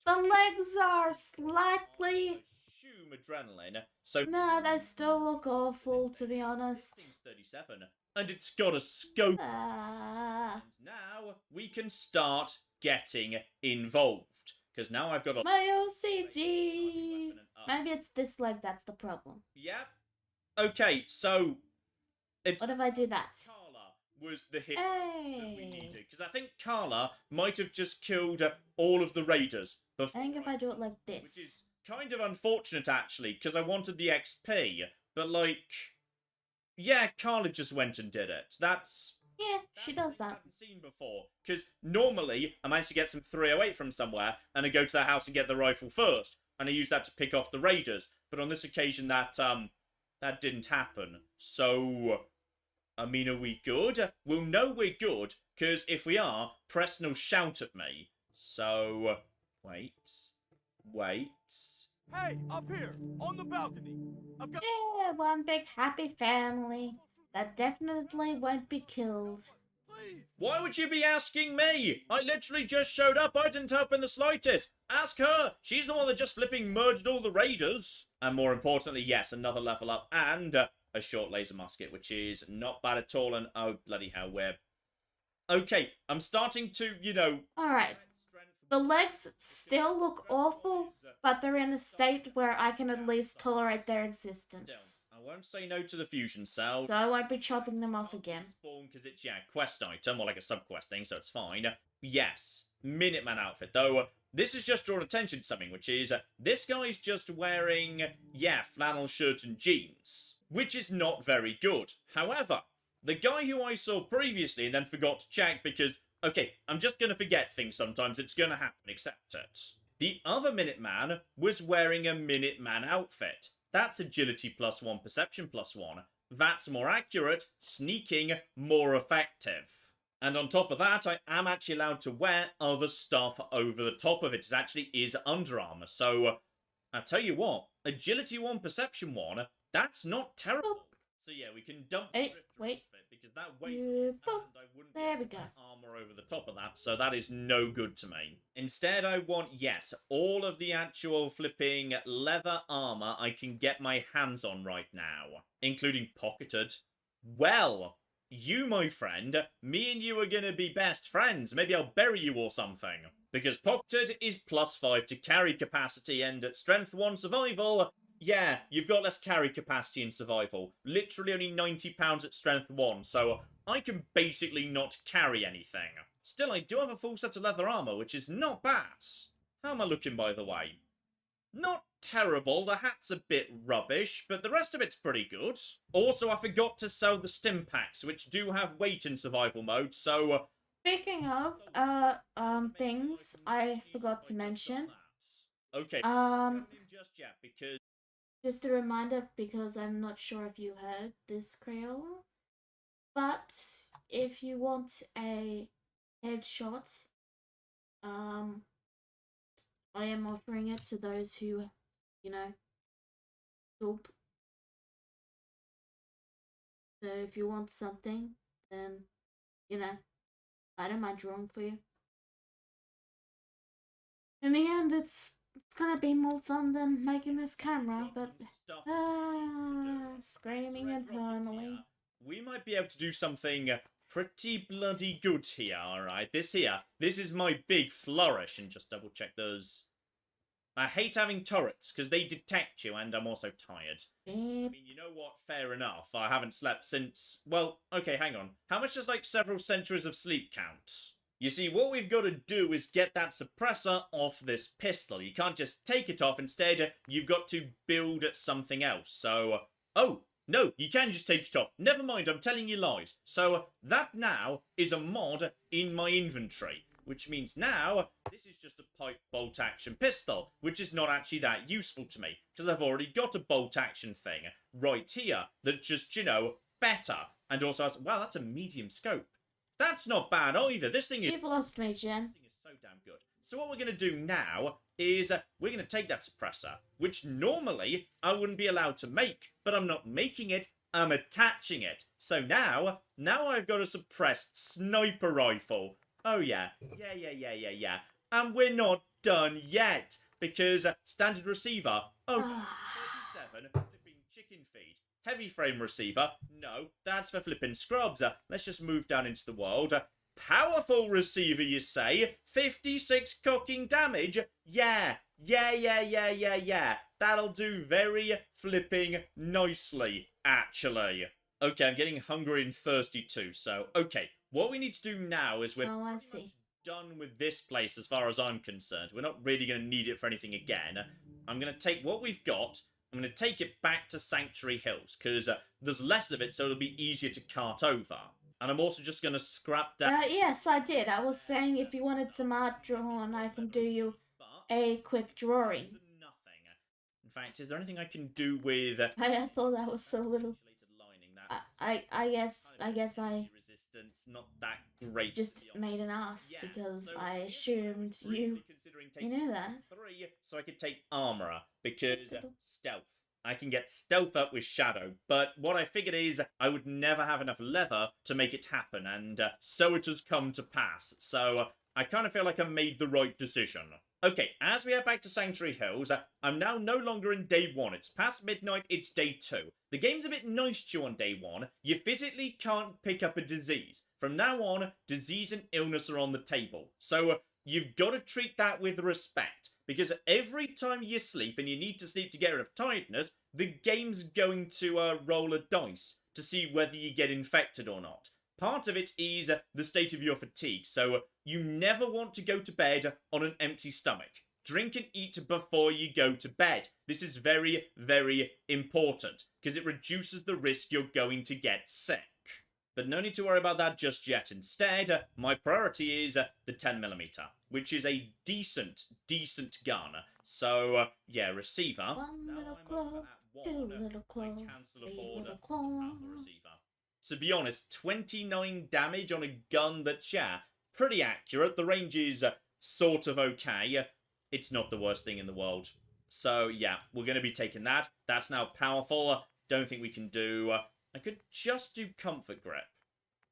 [SPEAKER 1] The legs are slightly...
[SPEAKER 2] Assume adrenaline. So...
[SPEAKER 1] No, they still look awful, to be honest.
[SPEAKER 2] 37. And it's got a scope.
[SPEAKER 1] Ah.
[SPEAKER 2] And now we can start getting involved. Because now I've got a...
[SPEAKER 1] My OCD! Maybe it's this leg that's the problem.
[SPEAKER 2] Yep. Okay, so...
[SPEAKER 1] What if I do that?
[SPEAKER 2] Carla was the hit that we
[SPEAKER 1] Hey!
[SPEAKER 2] needed. Because I think Carla might have just killed all of the raiders before.
[SPEAKER 1] I think if I do it like
[SPEAKER 2] Which
[SPEAKER 1] this.
[SPEAKER 2] is kind of unfortunate, actually, because I wanted the XP. But, like... Yeah, Carla just went and did it. That's...
[SPEAKER 1] Yeah, she does
[SPEAKER 2] I
[SPEAKER 1] that.
[SPEAKER 2] haven't seen before. Because normally, I manage to get some 308 from somewhere, and I go to their house and get the rifle first. And I use that to pick off the raiders. But on this occasion, that didn't happen. So... I mean, are we good? We'll know we're good, because if we are, Preston will shout at me. So, wait.
[SPEAKER 5] Hey, up here, on the balcony. I've got...
[SPEAKER 1] Yeah, one big happy family that definitely won't be killed.
[SPEAKER 5] Please.
[SPEAKER 2] Why would you be asking me? I literally just showed up. I didn't help in the slightest. Ask her. She's the one that just flipping murdered all the raiders. And more importantly, yes, another level up and a short laser musket, which is not bad at all. And oh, bloody hell, we're... Okay, I'm starting to,
[SPEAKER 1] Alright, the legs still look awful, but they're in a state where I can at least tolerate their existence.
[SPEAKER 2] I I won't say no to the fusion cell.
[SPEAKER 1] So I won't be chopping them off again.
[SPEAKER 2] Spawn because it's, yeah, quest item, or like a sub-quest thing, so it's fine. Yes, Minuteman outfit, though. This has just drawn attention to something, which is, this guy's just wearing, yeah, flannel shirt and jeans, which is not very good. However, the guy who I saw previously and then forgot to check because, okay, I'm just going to forget things sometimes, it's going to happen, accept it. The other Minuteman was wearing a Minuteman outfit. That's agility +1, perception +1. That's more accurate, sneaking more effective. And on top of that, I am actually allowed to wear other stuff over the top of it. It actually is Under Armour. So, I'll tell you what, agility 1, perception 1, that's not terrible. So yeah, we can dump the Drifter outfit because that weighs and I wouldn't be able to put armor over the top of that, so that is no good to me. Instead, I want, yes, all of the actual flipping leather armor I can get my hands on right now, including pocketed. Well, you, my friend, me and you are gonna be best friends. Maybe I'll bury you or something. Because pocketed is +5 to carry capacity, and at strength 1 survival, yeah, you've got less carry capacity in survival. Literally only 90 pounds at strength 1, so I can basically not carry anything. Still, I do have a full set of leather armor, which is not bad. How am I looking, by the way? Not terrible, the hat's a bit rubbish, but the rest of it's pretty good. Also, I forgot to sell the stim packs, which do have weight in survival mode, so...
[SPEAKER 1] Speaking of, things I forgot to mention.
[SPEAKER 2] Okay, just yet, because...
[SPEAKER 1] Just a reminder, because I'm not sure if you heard this, Crayola, but if you want a headshot, I am offering it to those who, you know, gulp. So if you want something, then, you know, I don't mind drawing for you. In the end, it's gonna be more fun than making this camera, but screaming internally.
[SPEAKER 2] We might be able to do something pretty bloody good here, alright? This is my big flourish, and just double check those. I hate having turrets, because they detect you, and I'm also tired. I mean, you know what? Fair enough. I haven't slept since... Well, okay, hang on. How much does, like, several centuries of sleep count? You see, what we've got to do is get that suppressor off this pistol. You can't just take it off. Instead, you've got to build something else. So, oh, no, you can just take it off. Never mind, I'm telling you lies. So, that now is a mod in my inventory. Which means now, this is just a pipe bolt action pistol. Which is not actually that useful to me. Because I've already got a bolt action thing right here. That's just, you know, better. And also has, wow, that's a medium scope. That's not bad either. This thing is...
[SPEAKER 1] You've lost me, Jen.
[SPEAKER 2] This thing is so damn good. So what we're going to do now is we're going to take that suppressor, which normally I wouldn't be allowed to make, but I'm not making it, I'm attaching it. So now I've got a suppressed sniper rifle. Oh yeah. Yeah. And we're not done yet, because standard receiver, okay, 37, flipping chicken feed. Heavy frame receiver, no, that's for flipping scrubs. Let's just move down into the world. Powerful receiver, you say? 56 cocking damage? Yeah. That'll do very flipping nicely, actually. Okay, I'm getting hungry and thirsty too, so, okay. What we need to do now is we're
[SPEAKER 1] Oh, I
[SPEAKER 2] pretty
[SPEAKER 1] see.
[SPEAKER 2] much done with this place as far as I'm concerned. We're not really going to need it for anything again. I'm going to take what we've got, I'm going to take it back to Sanctuary Hills, because there's less of it, so it'll be easier to cart over. And I'm also just going to scrap down...
[SPEAKER 1] Yes, I did. I was saying if you wanted some art drawn, I can do you a quick drawing.
[SPEAKER 2] Nothing. In fact, is there anything I can do with...
[SPEAKER 1] I thought that was a little... I guess I
[SPEAKER 2] resistance, not that great.
[SPEAKER 1] just made an ass
[SPEAKER 2] Yeah,
[SPEAKER 1] because
[SPEAKER 2] so
[SPEAKER 1] I
[SPEAKER 2] we were
[SPEAKER 1] assumed
[SPEAKER 2] really
[SPEAKER 1] you
[SPEAKER 2] considering
[SPEAKER 1] you
[SPEAKER 2] taking
[SPEAKER 1] know that.
[SPEAKER 2] 3, so I could take armorer, because stealth. I can get stealth up with shadow, but what I figured is I would never have enough leather to make it happen, and so it has come to pass. So I kind of feel like I made the right decision. Okay, as we head back to Sanctuary Hills, I'm now no longer in day 1. It's past midnight, it's day 2. The game's a bit nice to you on day 1. You physically can't pick up a disease. From now on, disease and illness are on the table. So you've got to treat that with respect. Because every time you sleep, and you need to sleep to get rid of tiredness, the game's going to roll a dice to see whether you get infected or not. Part of it is the state of your fatigue, so you never want to go to bed on an empty stomach. Drink and eat before you go to bed. This is very, very important, because it reduces the risk you're going to get sick. But no need to worry about that just yet. Instead, my priority is the 10mm, which is a decent gun. So, yeah, receiver.
[SPEAKER 1] One
[SPEAKER 2] Now
[SPEAKER 1] little
[SPEAKER 2] I'm
[SPEAKER 1] claw,
[SPEAKER 2] over at
[SPEAKER 1] two
[SPEAKER 2] one.
[SPEAKER 1] little claw,
[SPEAKER 2] I cancel
[SPEAKER 1] three
[SPEAKER 2] aboard
[SPEAKER 1] little
[SPEAKER 2] the
[SPEAKER 1] claw.
[SPEAKER 2] powerful receiver. To be honest, 29 damage on a gun that's, yeah, pretty accurate. The range is sort of okay. It's not the worst thing in the world. So, yeah, we're going to be taking that. That's now powerful. Don't think we can do... I could just do comfort grip.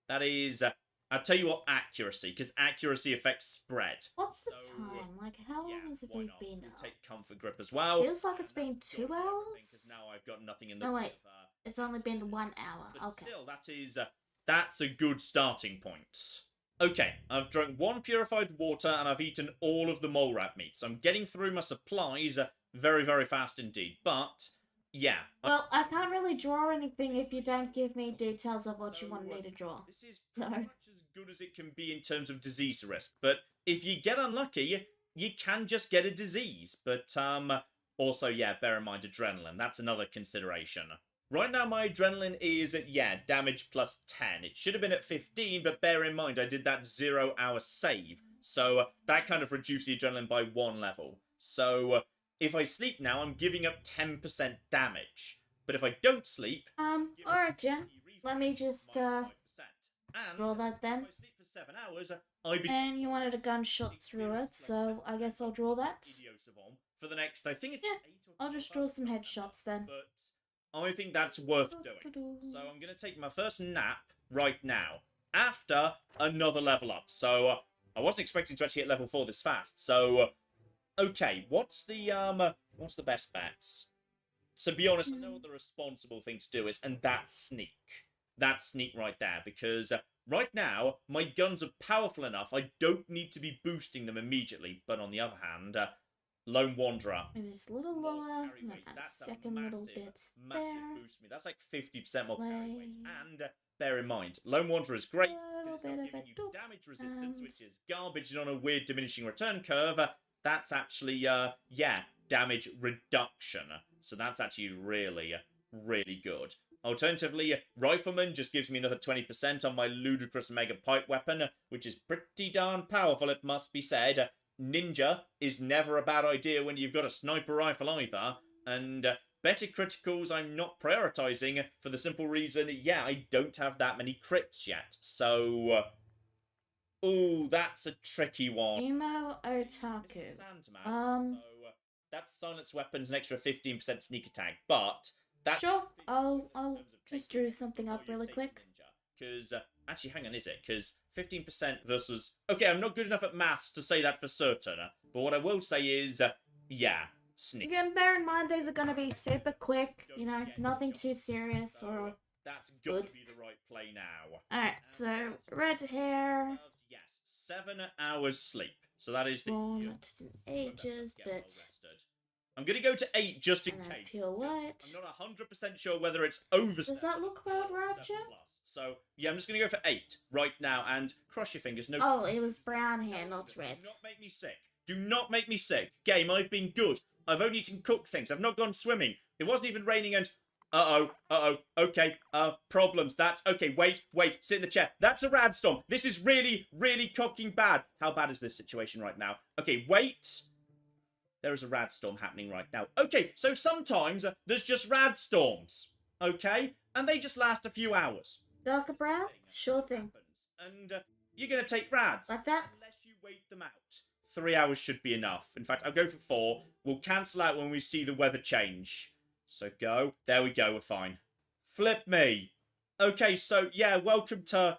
[SPEAKER 2] That is... I'll tell you what, accuracy, because accuracy affects spread.
[SPEAKER 1] What's the
[SPEAKER 2] So,
[SPEAKER 1] time? Like, how long
[SPEAKER 2] Yeah,
[SPEAKER 1] has it
[SPEAKER 2] why
[SPEAKER 1] we've
[SPEAKER 2] not?
[SPEAKER 1] been
[SPEAKER 2] We'll
[SPEAKER 1] up?
[SPEAKER 2] take comfort grip as well.
[SPEAKER 1] Feels like it's
[SPEAKER 2] And
[SPEAKER 1] been
[SPEAKER 2] that's
[SPEAKER 1] 2
[SPEAKER 2] good, I think, 'cause
[SPEAKER 1] hours?
[SPEAKER 2] now I've got nothing in the
[SPEAKER 1] No,
[SPEAKER 2] way
[SPEAKER 1] wait.
[SPEAKER 2] of,
[SPEAKER 1] It's only been 1 hour.
[SPEAKER 2] but
[SPEAKER 1] Okay.
[SPEAKER 2] still, that's a good starting point. Okay, I've drunk 1 purified water and I've eaten all of the mole rat meat. So I'm getting through my supplies very, very fast indeed. But, yeah.
[SPEAKER 1] Well, I can't really draw anything if you don't give me details of what you
[SPEAKER 2] So,
[SPEAKER 1] want me to draw.
[SPEAKER 2] This is
[SPEAKER 1] No.
[SPEAKER 2] pretty much as good as it can be in terms of disease risk. But if you get unlucky, you can just get a disease. But, also, yeah, bear in mind adrenaline. That's another consideration. Right now, my adrenaline is at, yeah, damage plus 10. It should have been at 15, but bear in mind, I did that 0-hour save. So that kind of reduced the adrenaline by 1 level. So if I sleep now, I'm giving up 10% damage. But if I don't sleep...
[SPEAKER 1] Alright, Jen. Let me just,
[SPEAKER 2] and
[SPEAKER 1] draw that then.
[SPEAKER 2] if I sleep for 7 hours, I become...
[SPEAKER 1] And you wanted a gunshot through it, so I guess I'll draw that.
[SPEAKER 2] Idiosavon for the next, I think it's
[SPEAKER 1] Yeah,
[SPEAKER 2] 8 or
[SPEAKER 1] I'll
[SPEAKER 2] 10
[SPEAKER 1] just draw
[SPEAKER 2] bucks,
[SPEAKER 1] some
[SPEAKER 2] I can't
[SPEAKER 1] headshots
[SPEAKER 2] remember,
[SPEAKER 1] then.
[SPEAKER 2] But I think that's worth doing. So I'm going to take my first nap right now, after another level up. So I wasn't expecting to actually hit level 4 this fast. So, okay, what's the best bets? To be honest, I know what the responsible thing to do is, and that's sneak. That's sneak right there, because right now, my guns are powerful enough, I don't need to be boosting them immediately. But on the other hand, Lone Wanderer.
[SPEAKER 1] And this little
[SPEAKER 2] More
[SPEAKER 1] lower,
[SPEAKER 2] carry
[SPEAKER 1] and then
[SPEAKER 2] weight.
[SPEAKER 1] that
[SPEAKER 2] That's a
[SPEAKER 1] second little
[SPEAKER 2] massive,
[SPEAKER 1] bit
[SPEAKER 2] massive
[SPEAKER 1] there.
[SPEAKER 2] boost me. That's like 50% more carry weight.
[SPEAKER 1] Play.
[SPEAKER 2] And bear in mind, Lone Wanderer is great
[SPEAKER 1] Little
[SPEAKER 2] because it's now
[SPEAKER 1] bit of
[SPEAKER 2] giving
[SPEAKER 1] a
[SPEAKER 2] you
[SPEAKER 1] doop,
[SPEAKER 2] damage resistance,
[SPEAKER 1] and-
[SPEAKER 2] which is garbage, and on a weird diminishing return curve, that's actually, yeah, damage reduction. So that's actually really, really good. Alternatively, Rifleman just gives me another 20% on my ludicrous mega pipe weapon, which is pretty darn powerful, it must be said. Ninja is never a bad idea when you've got a sniper rifle either, and better criticals I'm not prioritizing for the simple reason, yeah, I don't have that many crits yet. So, ooh, that's a tricky one.
[SPEAKER 1] Emo
[SPEAKER 2] Mr.
[SPEAKER 1] Otaku.
[SPEAKER 2] Sandman. So, that's silence weapons, an extra 15% sneak attack, but that's
[SPEAKER 1] Sure, I'll
[SPEAKER 2] in terms of
[SPEAKER 1] just
[SPEAKER 2] taking
[SPEAKER 1] drew something up
[SPEAKER 2] you've
[SPEAKER 1] really
[SPEAKER 2] taken
[SPEAKER 1] quick.
[SPEAKER 2] Because, actually, hang on, is it? Because 15% versus... Okay, I'm not good enough at maths to say that for certain, but what I will say is, yeah, sneak.
[SPEAKER 1] Again, bear in mind these are gonna be super quick, you know, nothing too serious
[SPEAKER 2] So,
[SPEAKER 1] or...
[SPEAKER 2] that's got
[SPEAKER 1] good.
[SPEAKER 2] to be the right play now.
[SPEAKER 1] Alright, so, red hair,
[SPEAKER 2] Yes, 7 hours sleep. So that is the...
[SPEAKER 1] drawn
[SPEAKER 2] ideal.
[SPEAKER 1] not in ages,
[SPEAKER 2] Get well
[SPEAKER 1] but...
[SPEAKER 2] rested. I'm going to go to 8 just in
[SPEAKER 1] And then
[SPEAKER 2] case.
[SPEAKER 1] pure white.
[SPEAKER 2] I'm not 100% sure whether it's overstated.
[SPEAKER 1] Does that look about right,
[SPEAKER 2] 7
[SPEAKER 1] Jim?
[SPEAKER 2] plus. So, yeah, I'm just going to go for 8 right now, and cross your fingers. No.
[SPEAKER 1] Oh, it was brown hair, not red.
[SPEAKER 2] Do not make me sick. Do not make me sick. Game, I've been good. I've only eaten cooked things. I've not gone swimming. It wasn't even raining and... okay, problems. That's... Okay, wait, sit in the chair. That's a radstorm. This is really, really cocking bad. How bad is this situation right now? Okay, wait. There is a radstorm happening right now. Okay, so sometimes there's just radstorms. Okay? And they just last a few hours.
[SPEAKER 1] Darker brown? Sure thing.
[SPEAKER 2] And you're going to take rads.
[SPEAKER 1] Like that?
[SPEAKER 2] Unless you wait them out. 3 hours should be enough. In fact, I'll go for 4. We'll cancel out when we see the weather change. So go. There we go, we're fine. Flip me. Okay, so yeah, welcome to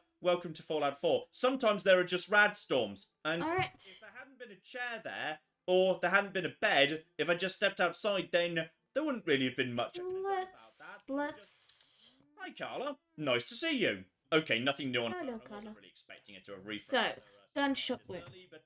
[SPEAKER 2] Fallout 4. Sometimes there are just radstorms. And
[SPEAKER 1] Alright.
[SPEAKER 2] if there hadn't been a chair there, or there hadn't been a bed, if I just stepped outside, then there wouldn't really have been much I could have done about that.
[SPEAKER 1] Let's...
[SPEAKER 2] Hi, Carla. Nice to see you. Okay, nothing new on her.
[SPEAKER 1] Hello,
[SPEAKER 2] I wasn't
[SPEAKER 1] Carla.
[SPEAKER 2] really expecting it to have refreshed
[SPEAKER 1] So,
[SPEAKER 2] her,
[SPEAKER 1] gunshot
[SPEAKER 2] this
[SPEAKER 1] wound.
[SPEAKER 2] early, but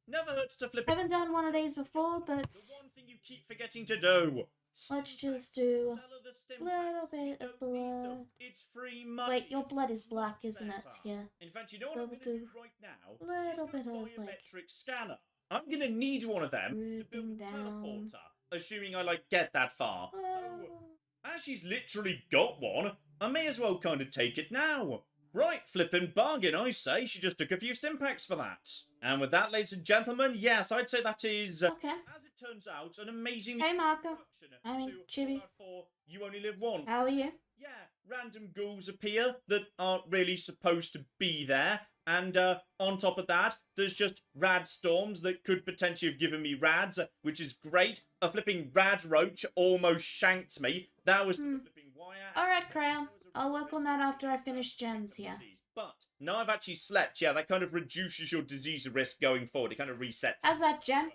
[SPEAKER 2] never hurts to flip it.
[SPEAKER 1] Haven't done one of these before, but...
[SPEAKER 2] The one thing you keep forgetting to do.
[SPEAKER 1] Let's just do
[SPEAKER 2] Sell her the stim
[SPEAKER 1] a little
[SPEAKER 2] packs.
[SPEAKER 1] bit
[SPEAKER 2] You
[SPEAKER 1] of
[SPEAKER 2] don't need
[SPEAKER 1] blood.
[SPEAKER 2] them. It's free money.
[SPEAKER 1] Wait, your blood is black,
[SPEAKER 2] Lots
[SPEAKER 1] isn't it?
[SPEAKER 2] better.
[SPEAKER 1] Yeah.
[SPEAKER 2] In fact, you know what
[SPEAKER 1] So
[SPEAKER 2] I'm
[SPEAKER 1] we'll
[SPEAKER 2] going to
[SPEAKER 1] do
[SPEAKER 2] do right now?
[SPEAKER 1] a little
[SPEAKER 2] She's
[SPEAKER 1] bit
[SPEAKER 2] got a
[SPEAKER 1] of, like,
[SPEAKER 2] biometric scanner. I'm going to need one of them to build a
[SPEAKER 1] Drooping down.
[SPEAKER 2] teleporter, assuming I, like, get that far. So,
[SPEAKER 1] Oh.
[SPEAKER 2] as she's literally got one, I may as well kind of take it now. Right, flippin' bargain, I say. She just took a few stim packs for that. And with that, ladies and gentlemen, yes, I'd say that is,
[SPEAKER 1] Okay.
[SPEAKER 2] as it turns out, an amazing
[SPEAKER 1] Hey, Marco.
[SPEAKER 2] introduction
[SPEAKER 1] I mean,
[SPEAKER 2] to
[SPEAKER 1] Chibi.
[SPEAKER 2] Fallout 4 You Only Live Once.
[SPEAKER 1] How are you?
[SPEAKER 2] Yeah, random ghouls appear that aren't really supposed to be there. And on top of that, there's just rad storms that could potentially have given me rads, which is great. A flipping rad roach almost shanked me. That was the flipping wire.
[SPEAKER 1] Alright, Crown. I'll work on that after I finish gens here.
[SPEAKER 2] But now I've actually slept, yeah, that kind of reduces your disease risk going forward. It kind of resets.
[SPEAKER 1] How's that, Jen?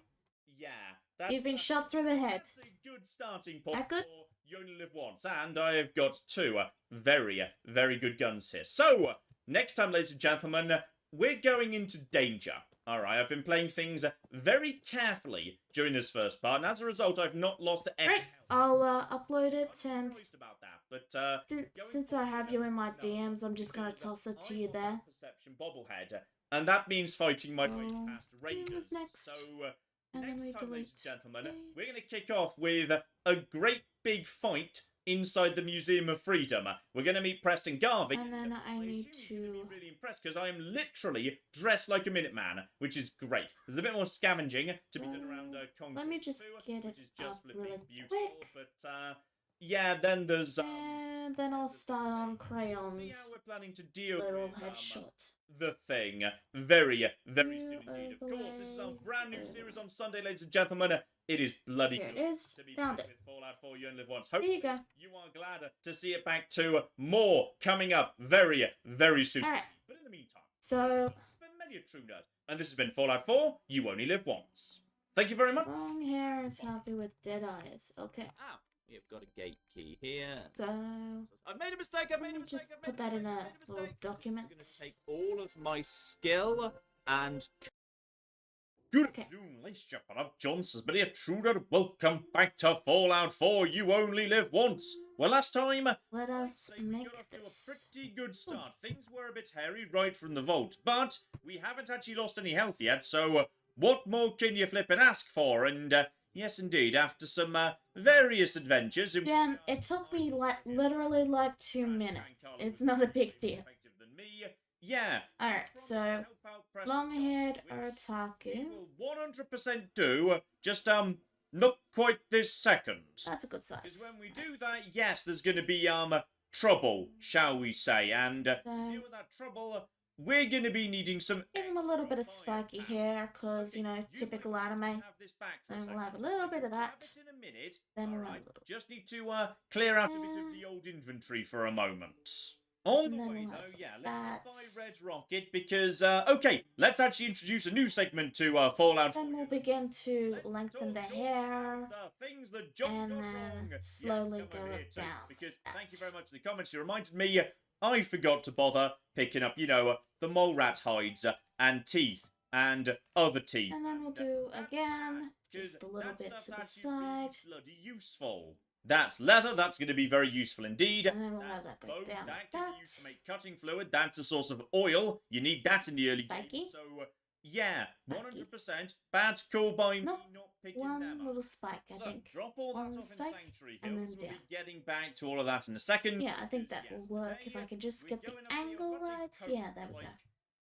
[SPEAKER 2] Yeah. That's,
[SPEAKER 1] You've been shot through the head.
[SPEAKER 2] That's a good starting point
[SPEAKER 1] That good?
[SPEAKER 2] for You Only Live Once. And I've got two very, very good guns here. So, next time, ladies and gentlemen, we're going into danger. Alright, I've been playing things very carefully during this first part, and as a result, I've not lost any
[SPEAKER 1] Great. I'll upload it,
[SPEAKER 2] I'm
[SPEAKER 1] and
[SPEAKER 2] surprised about that, but
[SPEAKER 1] since I have you in my DMs, I'm just gonna toss it to you there.
[SPEAKER 2] Perception bobblehead, and that means fighting my way
[SPEAKER 1] Oh,
[SPEAKER 2] past
[SPEAKER 1] who's
[SPEAKER 2] raiders.
[SPEAKER 1] next?
[SPEAKER 2] So
[SPEAKER 1] And then we
[SPEAKER 2] next time, ladies and
[SPEAKER 1] delete
[SPEAKER 2] gentlemen, we're
[SPEAKER 1] page.
[SPEAKER 2] going to kick off with a great big fight inside the Museum of Freedom. We're going to meet Preston Garvey.
[SPEAKER 1] And then I need
[SPEAKER 2] assume he's gonna
[SPEAKER 1] to.
[SPEAKER 2] be really impressed because I am literally dressed like a Minuteman, which is great. There's a bit more scavenging to be done around Concord,
[SPEAKER 1] Let me just get
[SPEAKER 2] which
[SPEAKER 1] it
[SPEAKER 2] is just
[SPEAKER 1] up
[SPEAKER 2] flipping
[SPEAKER 1] really
[SPEAKER 2] beautiful.
[SPEAKER 1] quick.
[SPEAKER 2] But yeah, then there's
[SPEAKER 1] And then I'll start on
[SPEAKER 2] see
[SPEAKER 1] crayons.
[SPEAKER 2] how we're planning to deal
[SPEAKER 1] Little
[SPEAKER 2] with
[SPEAKER 1] headshot.
[SPEAKER 2] the thing very, very
[SPEAKER 1] You
[SPEAKER 2] soon indeed. Of course, this is our
[SPEAKER 1] overlay,
[SPEAKER 2] brand new series on Sunday, ladies and gentlemen. It is bloody
[SPEAKER 1] Here it
[SPEAKER 2] good
[SPEAKER 1] is.
[SPEAKER 2] to be
[SPEAKER 1] Found
[SPEAKER 2] back
[SPEAKER 1] it.
[SPEAKER 2] with Fallout 4 You Only Live Once.
[SPEAKER 1] There
[SPEAKER 2] Hope
[SPEAKER 1] you go.
[SPEAKER 2] you are glad to see it back to more coming up very, very soon.
[SPEAKER 1] Alright.
[SPEAKER 2] But in the meantime,
[SPEAKER 1] So,
[SPEAKER 2] it's been many a true nerd, and this has been Fallout 4 You Only Live Once. Thank you very much.
[SPEAKER 1] long hair is happy with dead eyes. Okay.
[SPEAKER 9] Ah, you've got a gate key here.
[SPEAKER 1] So,
[SPEAKER 9] I've made a mistake. I've made a mistake.
[SPEAKER 1] just
[SPEAKER 9] I've
[SPEAKER 1] put
[SPEAKER 9] made
[SPEAKER 1] that in
[SPEAKER 9] mistake,
[SPEAKER 1] a
[SPEAKER 9] I've made
[SPEAKER 1] little
[SPEAKER 9] mistake.
[SPEAKER 1] document.
[SPEAKER 9] I'm going to take all of my skill and
[SPEAKER 2] Good
[SPEAKER 1] Okay.
[SPEAKER 2] afternoon, ladies and gentlemen. Johnson's been here, true nerd. Welcome back to Fallout 4 You Only Live Once. Well, last time,
[SPEAKER 1] let us
[SPEAKER 2] say we
[SPEAKER 1] make
[SPEAKER 2] got off to
[SPEAKER 1] this.
[SPEAKER 2] a pretty good start. Things were a bit hairy right from the vault, but we haven't actually lost any health yet, so what more can you flip and ask for? And yes, indeed, after some various adventures... in which
[SPEAKER 1] Jen,
[SPEAKER 2] our
[SPEAKER 1] it took me
[SPEAKER 2] nice
[SPEAKER 1] like literally like 2 minutes. It's not a big deal.
[SPEAKER 2] effective than me. Yeah.
[SPEAKER 1] Alright, so
[SPEAKER 2] Help out Preston
[SPEAKER 1] long-haired
[SPEAKER 2] Garvey, which
[SPEAKER 1] Artaku.
[SPEAKER 2] we will 100% do, just not quite this second.
[SPEAKER 1] That's a good
[SPEAKER 2] Because
[SPEAKER 1] size.
[SPEAKER 2] when we do that, yes, there's going to be trouble, shall we say, and to
[SPEAKER 1] So-
[SPEAKER 2] deal with that trouble, we're going to be needing some.
[SPEAKER 1] Give him a little bit of
[SPEAKER 2] extra
[SPEAKER 1] spiky
[SPEAKER 2] firepower.
[SPEAKER 1] hair, cause you know,
[SPEAKER 2] You
[SPEAKER 1] typical
[SPEAKER 2] wait,
[SPEAKER 1] anime.
[SPEAKER 2] have this back for
[SPEAKER 1] Then we'll have a
[SPEAKER 2] second.
[SPEAKER 1] little bit of
[SPEAKER 2] We'll have
[SPEAKER 1] that.
[SPEAKER 2] it in a minute.
[SPEAKER 1] Then we'll have a
[SPEAKER 2] Alright,
[SPEAKER 1] little.
[SPEAKER 2] just need to clear out a bit of the old inventory for a moment. On
[SPEAKER 1] And
[SPEAKER 2] the
[SPEAKER 1] then
[SPEAKER 2] way,
[SPEAKER 1] we'll
[SPEAKER 2] though,
[SPEAKER 1] have
[SPEAKER 2] yeah,
[SPEAKER 1] that.
[SPEAKER 2] let's buy Red Rocket because, okay, let's actually introduce a new segment to Fallout 4.
[SPEAKER 1] Then we'll begin to
[SPEAKER 2] Let's
[SPEAKER 1] lengthen the
[SPEAKER 2] talk
[SPEAKER 1] hair.
[SPEAKER 2] about the things that John
[SPEAKER 1] and
[SPEAKER 2] got
[SPEAKER 1] then
[SPEAKER 2] wrong.
[SPEAKER 1] slowly
[SPEAKER 2] Yes, come
[SPEAKER 1] go
[SPEAKER 2] over here
[SPEAKER 1] it
[SPEAKER 2] too,
[SPEAKER 1] down.
[SPEAKER 2] Because thank you
[SPEAKER 1] That.
[SPEAKER 2] very much for the comments. You reminded me I forgot to bother picking up, the mole rat hides and teeth and other teeth.
[SPEAKER 1] And then we'll do
[SPEAKER 2] That's
[SPEAKER 1] again,
[SPEAKER 2] bad, 'cause
[SPEAKER 1] just a little
[SPEAKER 2] that
[SPEAKER 1] bit
[SPEAKER 2] stuff's
[SPEAKER 1] to the
[SPEAKER 2] actually really
[SPEAKER 1] side.
[SPEAKER 2] bloody useful. That's leather. That's going to be very useful indeed.
[SPEAKER 1] And then we'll
[SPEAKER 2] That's
[SPEAKER 1] have that go
[SPEAKER 2] bone.
[SPEAKER 1] down
[SPEAKER 2] That
[SPEAKER 1] like
[SPEAKER 2] can
[SPEAKER 1] that.
[SPEAKER 2] be used to make cutting fluid. That's a source of oil. You need that in the early
[SPEAKER 1] Spiky.
[SPEAKER 2] game. So, yeah,
[SPEAKER 1] Spiky.
[SPEAKER 2] 100%. Bad call by me
[SPEAKER 1] Nope,
[SPEAKER 2] not picking
[SPEAKER 1] One
[SPEAKER 2] them up.
[SPEAKER 1] little spike, I
[SPEAKER 2] So,
[SPEAKER 1] think.
[SPEAKER 2] drop all that
[SPEAKER 1] One
[SPEAKER 2] off
[SPEAKER 1] spike,
[SPEAKER 2] in Sanctuary
[SPEAKER 1] and
[SPEAKER 2] Hills.
[SPEAKER 1] then
[SPEAKER 2] We'll
[SPEAKER 1] down.
[SPEAKER 2] be getting back to all of that in a second.
[SPEAKER 1] Yeah, I think that
[SPEAKER 2] because,
[SPEAKER 1] will
[SPEAKER 2] yes,
[SPEAKER 1] work if
[SPEAKER 2] today,
[SPEAKER 1] I can just
[SPEAKER 2] we're
[SPEAKER 1] get the
[SPEAKER 2] going up the-
[SPEAKER 1] angle
[SPEAKER 2] what's it,
[SPEAKER 1] right.
[SPEAKER 2] coast,
[SPEAKER 1] Yeah, there we
[SPEAKER 2] like,
[SPEAKER 1] go.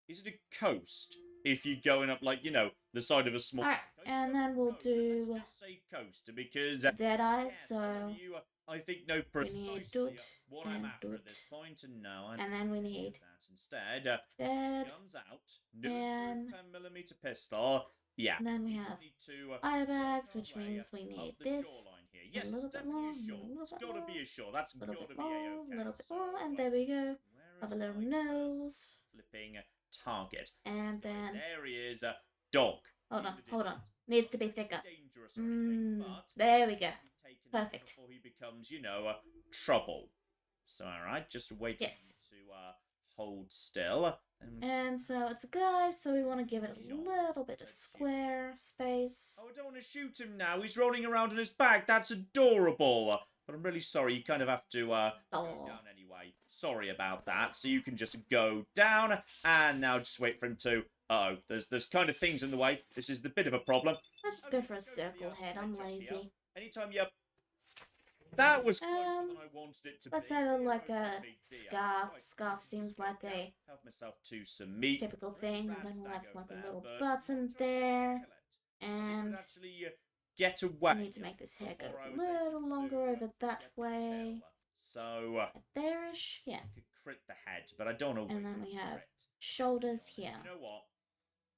[SPEAKER 2] Is it a coast? If you're going up, like, the side of a small...
[SPEAKER 1] Alright,
[SPEAKER 2] coast,
[SPEAKER 1] and
[SPEAKER 2] but
[SPEAKER 1] then we'll
[SPEAKER 2] no,
[SPEAKER 1] do
[SPEAKER 2] let's just say coast, because...
[SPEAKER 1] dead eyes,
[SPEAKER 2] yes, some of
[SPEAKER 1] so.
[SPEAKER 2] you, I think, know
[SPEAKER 1] we need
[SPEAKER 2] precisely
[SPEAKER 1] doot
[SPEAKER 2] what I'm
[SPEAKER 1] and
[SPEAKER 2] after at
[SPEAKER 1] doot.
[SPEAKER 2] this point, and no, I
[SPEAKER 1] And then we need
[SPEAKER 2] that instead.
[SPEAKER 1] dead.
[SPEAKER 2] Guns out. New
[SPEAKER 1] and-
[SPEAKER 2] 10mm pistol. Yeah.
[SPEAKER 1] And then we
[SPEAKER 2] You just
[SPEAKER 1] have
[SPEAKER 2] need to,
[SPEAKER 1] eye
[SPEAKER 2] work
[SPEAKER 1] bags,
[SPEAKER 2] our
[SPEAKER 1] which
[SPEAKER 2] way
[SPEAKER 1] means we
[SPEAKER 2] up
[SPEAKER 1] need
[SPEAKER 2] the
[SPEAKER 1] this.
[SPEAKER 2] shoreline here. Yes,
[SPEAKER 1] little
[SPEAKER 2] it's
[SPEAKER 1] bit
[SPEAKER 2] definitely
[SPEAKER 1] more,
[SPEAKER 2] a shore.
[SPEAKER 1] a little
[SPEAKER 2] It's
[SPEAKER 1] bit
[SPEAKER 2] gotta be
[SPEAKER 1] more,
[SPEAKER 2] a shore. That's
[SPEAKER 1] A little
[SPEAKER 2] gotta
[SPEAKER 1] bit
[SPEAKER 2] be
[SPEAKER 1] more,
[SPEAKER 2] a
[SPEAKER 1] a little bit
[SPEAKER 2] so,
[SPEAKER 1] more, and there we go.
[SPEAKER 2] where
[SPEAKER 1] Have a
[SPEAKER 2] is
[SPEAKER 1] little
[SPEAKER 2] my first
[SPEAKER 1] nose.
[SPEAKER 2] flipping target?
[SPEAKER 1] And
[SPEAKER 2] Guys,
[SPEAKER 1] then.
[SPEAKER 2] there he is. Dog.
[SPEAKER 1] Hold on,
[SPEAKER 2] Neither
[SPEAKER 1] hold
[SPEAKER 2] did
[SPEAKER 1] on. Needs to be thicker.
[SPEAKER 2] dangerous or anything, but
[SPEAKER 1] There we go.
[SPEAKER 2] be taken
[SPEAKER 1] Perfect.
[SPEAKER 2] before he becomes, trouble. So, alright, just wait
[SPEAKER 1] Yes.
[SPEAKER 2] for him to hold still.
[SPEAKER 1] And so it's a guy, so we want to give it a little bit of square space.
[SPEAKER 2] Oh, I don't want to shoot him now. He's rolling around on his back. That's adorable. But I'm really sorry. You kind of have to go down anyway. Sorry about that. So you can just go down, and now just wait for him to... Uh-oh, there's kind of things in the way. This is the bit of a problem.
[SPEAKER 1] Let's just go for a circle head. I'm lazy.
[SPEAKER 2] Anytime you... That was closer than I wanted it to
[SPEAKER 1] Let's
[SPEAKER 2] be.
[SPEAKER 1] add like a
[SPEAKER 2] Big deal.
[SPEAKER 1] scarf.
[SPEAKER 2] Right,
[SPEAKER 1] Scarf seems like a
[SPEAKER 2] help myself to some meat.
[SPEAKER 1] typical thing, and then
[SPEAKER 2] Rats
[SPEAKER 1] we'll
[SPEAKER 2] that
[SPEAKER 1] have
[SPEAKER 2] go
[SPEAKER 1] like a
[SPEAKER 2] there,
[SPEAKER 1] little
[SPEAKER 2] but
[SPEAKER 1] button
[SPEAKER 2] I'm trying to
[SPEAKER 1] there.
[SPEAKER 2] kill it. I
[SPEAKER 1] And
[SPEAKER 2] could actually get away.
[SPEAKER 1] I need to make this hair go
[SPEAKER 2] before I
[SPEAKER 1] a
[SPEAKER 2] was able
[SPEAKER 1] little
[SPEAKER 2] to,
[SPEAKER 1] longer over that
[SPEAKER 2] get the
[SPEAKER 1] way.
[SPEAKER 2] kill. So
[SPEAKER 1] There-ish, yeah.
[SPEAKER 2] I could crit the head, but I don't always
[SPEAKER 1] And then we have
[SPEAKER 2] crit.
[SPEAKER 1] shoulders here.
[SPEAKER 2] You know what?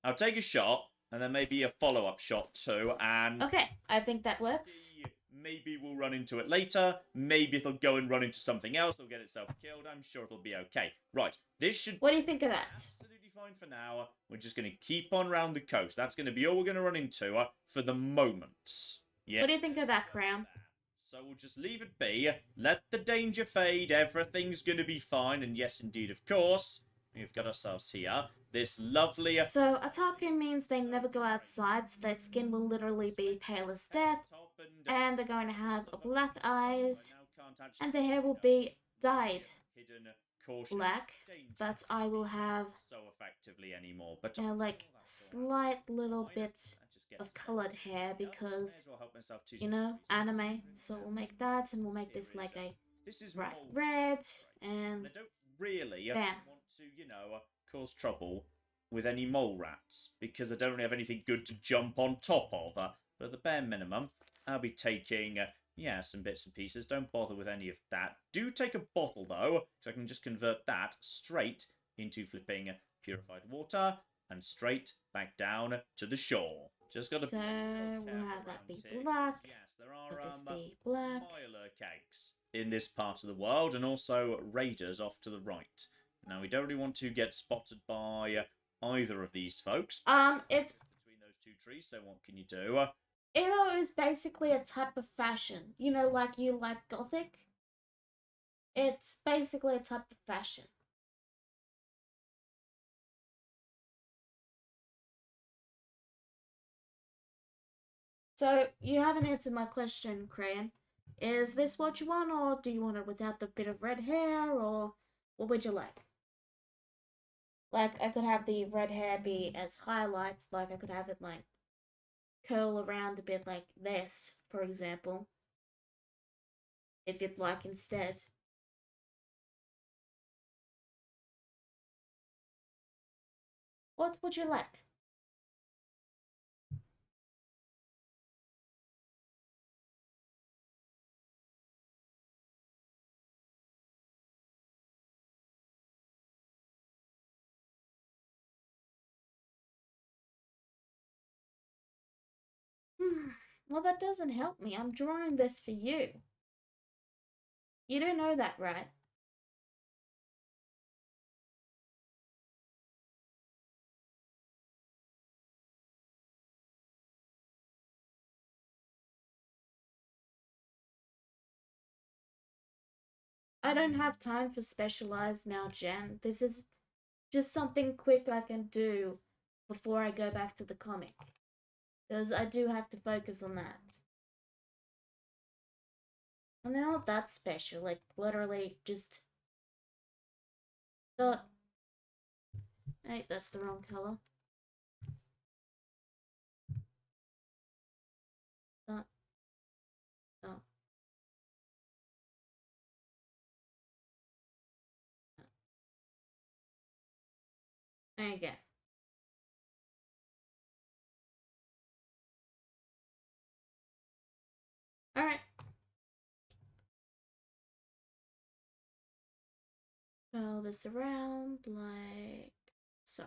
[SPEAKER 2] I'll take a shot, and then maybe a follow-up shot too, and
[SPEAKER 1] Okay, I think that works.
[SPEAKER 2] maybe we'll run into it later. Maybe it'll go and run into something else. It'll get itself killed. I'm sure it'll be okay. Right, this should
[SPEAKER 1] What do you think of that?
[SPEAKER 2] absolutely fine for now. We're just going to keep on round the coast. That's going to be all we're going to run into for the moment. Yeah.
[SPEAKER 1] What do you think of that, Crown?
[SPEAKER 2] So we'll just leave it be. Let the danger fade. Everything's going to be fine. And yes, indeed, of course, we've got ourselves here this lovely...
[SPEAKER 1] So, Otaku means they never go outside, so their skin will literally be pale as death, and they're going to have black eyes, and their hair will be dyed black, but I will have,
[SPEAKER 2] so effectively anymore. But
[SPEAKER 1] like, slight little bit of colored hair, because, you know, anime, so we'll make that, and we'll make this like a
[SPEAKER 2] this is
[SPEAKER 1] bright
[SPEAKER 2] mold.
[SPEAKER 1] red,
[SPEAKER 2] And
[SPEAKER 1] and
[SPEAKER 2] I don't really
[SPEAKER 1] bam.
[SPEAKER 2] want to, you know, cause trouble with any mole rats, because I don't really have anything good to jump on top of. But at the bare minimum, I'll be taking, yeah, some bits and pieces. Don't bother with any of that. Do take a bottle, though, so I can just convert that straight into flipping purified water and straight back down to the shore. Just got to
[SPEAKER 1] So, we'll have that be
[SPEAKER 2] here.
[SPEAKER 1] black,
[SPEAKER 2] Yes, there are
[SPEAKER 1] let this be black.
[SPEAKER 2] Myler cakes in this part of the world, and also raiders off to the right. Now, we don't really want to get spotted by either of these folks.
[SPEAKER 1] It's,
[SPEAKER 2] Between those two trees, so what can you do?
[SPEAKER 1] emo is basically a type of fashion. You know, like you like gothic? It's basically a type of fashion. So, you haven't answered my question, Crayon. Is this what you want, or do you want it without the bit of red hair, or what would you like? Like, I could have the red hair be as highlights, like I could have it, like, curl around a bit like this, for example. If you'd like instead. What would you like? Well, that doesn't help me. I'm drawing this for you. You do know that, right? I don't have time for specialized now, Jen. This is just something quick I can do before I go back to the comic. Because I do have to focus on that. And they're not that special, like, literally just... Hey, that's the wrong color. Oh. There you go. Alright. Curl this around like so.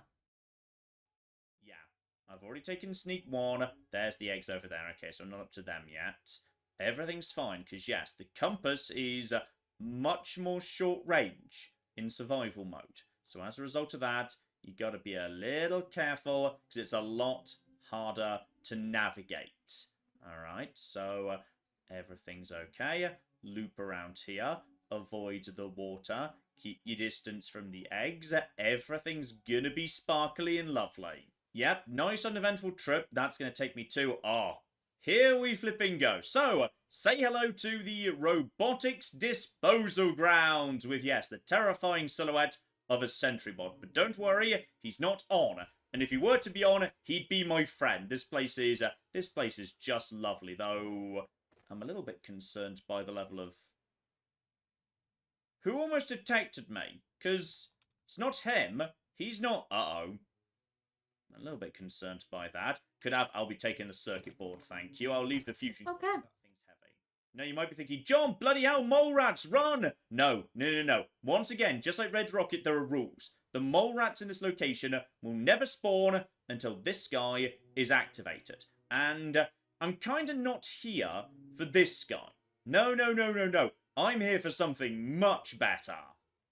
[SPEAKER 2] Yeah, I've already taken sneak one. There's the eggs over there. Okay, so I'm not up to them yet. Everything's fine, because yes, the compass is much more short range in survival mode. So as a result of that, you got to be a little careful, because it's a lot harder to navigate. Alright, so everything's okay. Loop around here. avoid the water, keep your distance from the eggs. Everything's gonna be sparkly and lovely. Yep, nice uneventful trip. That's gonna take me to... here we flipping go. So, say hello to the robotics disposal grounds with, yes, the terrifying silhouette of a sentry bot. But don't worry, he's not on. And if he were to be on, he'd be my friend. This place is just lovely, though I'm a little bit concerned by the level of... Who almost detected me? Because it's not him. He's not... I'm a little bit concerned by that. I'll be taking the circuit board, thank you. I'll leave the fusion.
[SPEAKER 1] Okay.
[SPEAKER 2] That thing's heavy. Now you might be thinking, John, bloody hell, mole rats, run! No. Once again, just like Red Rocket, there are rules. The mole rats in this location will never spawn until this guy is activated. And I'm kind of not here for this guy. No. I'm here for something much better.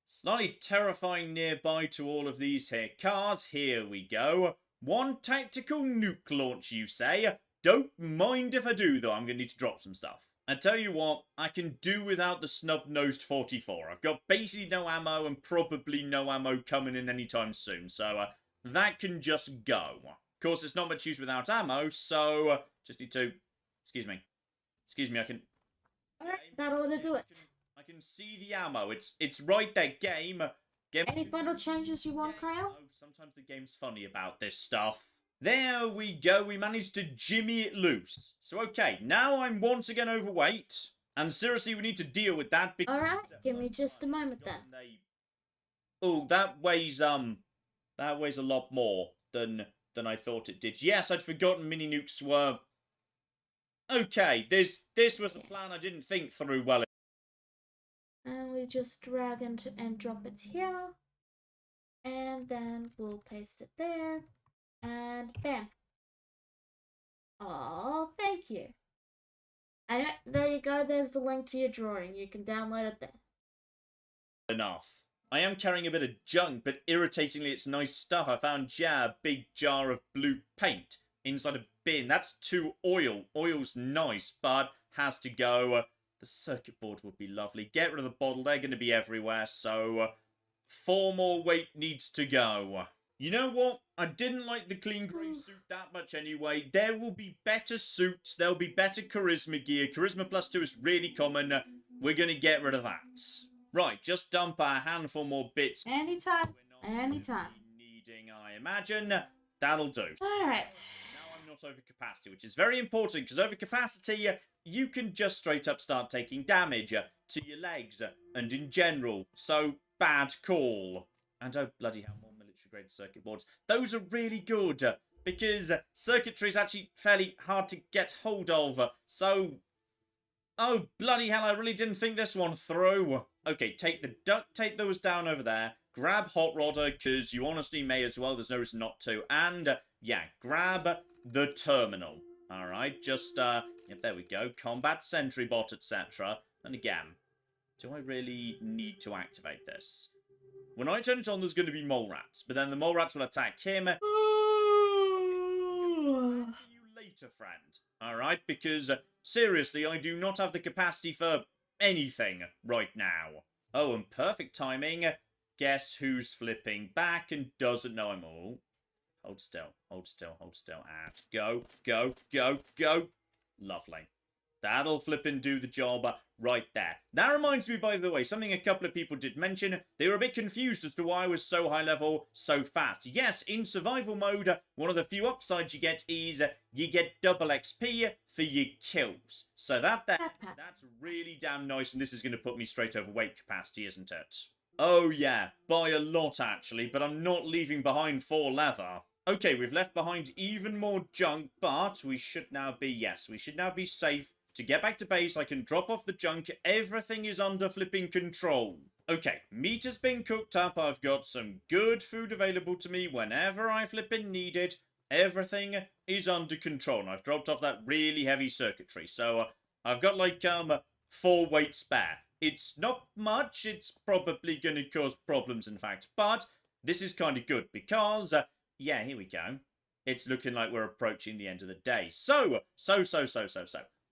[SPEAKER 2] Slightly terrifying nearby to all of these here cars. Here we go. One tactical nuke launch, you say? Don't mind if I do, though. I'm going to need to drop some stuff. I tell you what, I can do without the snub-nosed 44. I've got basically no ammo and probably no ammo coming in anytime soon, so that can just go. Of course, it's not much use without ammo, so just need to... Excuse me, I can...
[SPEAKER 1] Alright, that'll do it.
[SPEAKER 2] I can see the ammo. It's right there, game.
[SPEAKER 1] Any final changes you want, Kyle?
[SPEAKER 2] Oh, sometimes the game's funny about this stuff. There we go, we managed to jimmy it loose. So okay, now I'm once again overweight. And seriously, we need to deal with that because...
[SPEAKER 1] Alright, give me just a moment then.
[SPEAKER 2] Oh, that weighs a lot more than I thought it did. Yes, I'd forgotten mini nukes were... Okay, this was a plan I didn't think through well.
[SPEAKER 1] And we just drag and drop it here. And then we'll paste it there. And bam. Oh, thank you. And there you go, there's the link to your drawing. You can download it there.
[SPEAKER 2] Enough. I am carrying a bit of junk, but irritatingly it's nice stuff. I found a big jar of blue paint inside a bin. That's 2 oil. Oil's nice, but has to go. The circuit board would be lovely. Get rid of the bottle. They're going to be everywhere, so 4 more weight needs to go. You know what? I didn't like the clean grey suit that much anyway. There will be better suits. There'll be better charisma gear. Charisma plus 2 is really common. We're going to get rid of that. Right, just dump a handful more bits.
[SPEAKER 1] Anytime. Anytime.
[SPEAKER 2] Needing, I imagine. That'll do.
[SPEAKER 1] Alright.
[SPEAKER 2] Now I'm not over capacity, which is very important, because over capacity, you can just straight up start taking damage to your legs and in general. So, bad call. And oh, bloody hell, more military-grade circuit boards. Those are really good, because circuitry is actually fairly hard to get hold of. So, oh, bloody hell, I really didn't think this one through. Okay, take the duct tape that was down over there. Grab Hot Rodder, because you honestly may as well. There's no reason not to. And, yeah, grab the terminal. Alright, just, yep, there we go. Combat Sentry Bot, etc. And again, do I really need to activate this? When I turn it on, there's going to be mole rats. But then the mole rats will attack him. See you later, friend. Alright, because, seriously, I do not have the capacity for anything right now. Oh, and perfect timing. Guess who's flipping back and doesn't know I'm all. Hold still, hold still, hold still, and go, go, go, go. Lovely. That'll flippin' do the job right there. That reminds me, by the way, something a couple of people did mention. They were a bit confused as to why I was so high level so fast. Yes, in survival mode, one of the few upsides you get is you get double XP for your kills. So that's really damn nice, and this is going to put me straight over weight capacity, isn't it? Oh yeah, by a lot actually, but I'm not leaving behind 4 leather. Okay, we've left behind even more junk, but we should now be, yes, we should now be safe. To get back to base, I can drop off the junk. Everything is under flipping control. Okay, meat has been cooked up. I've got some good food available to me whenever I flipping need it. Everything is under control. And I've dropped off that really heavy circuitry. So I've got like 4 weight spare. It's not much. It's probably going to cause problems, in fact. But this is kind of good because, yeah, here we go. It's looking like we're approaching the end of the day. So.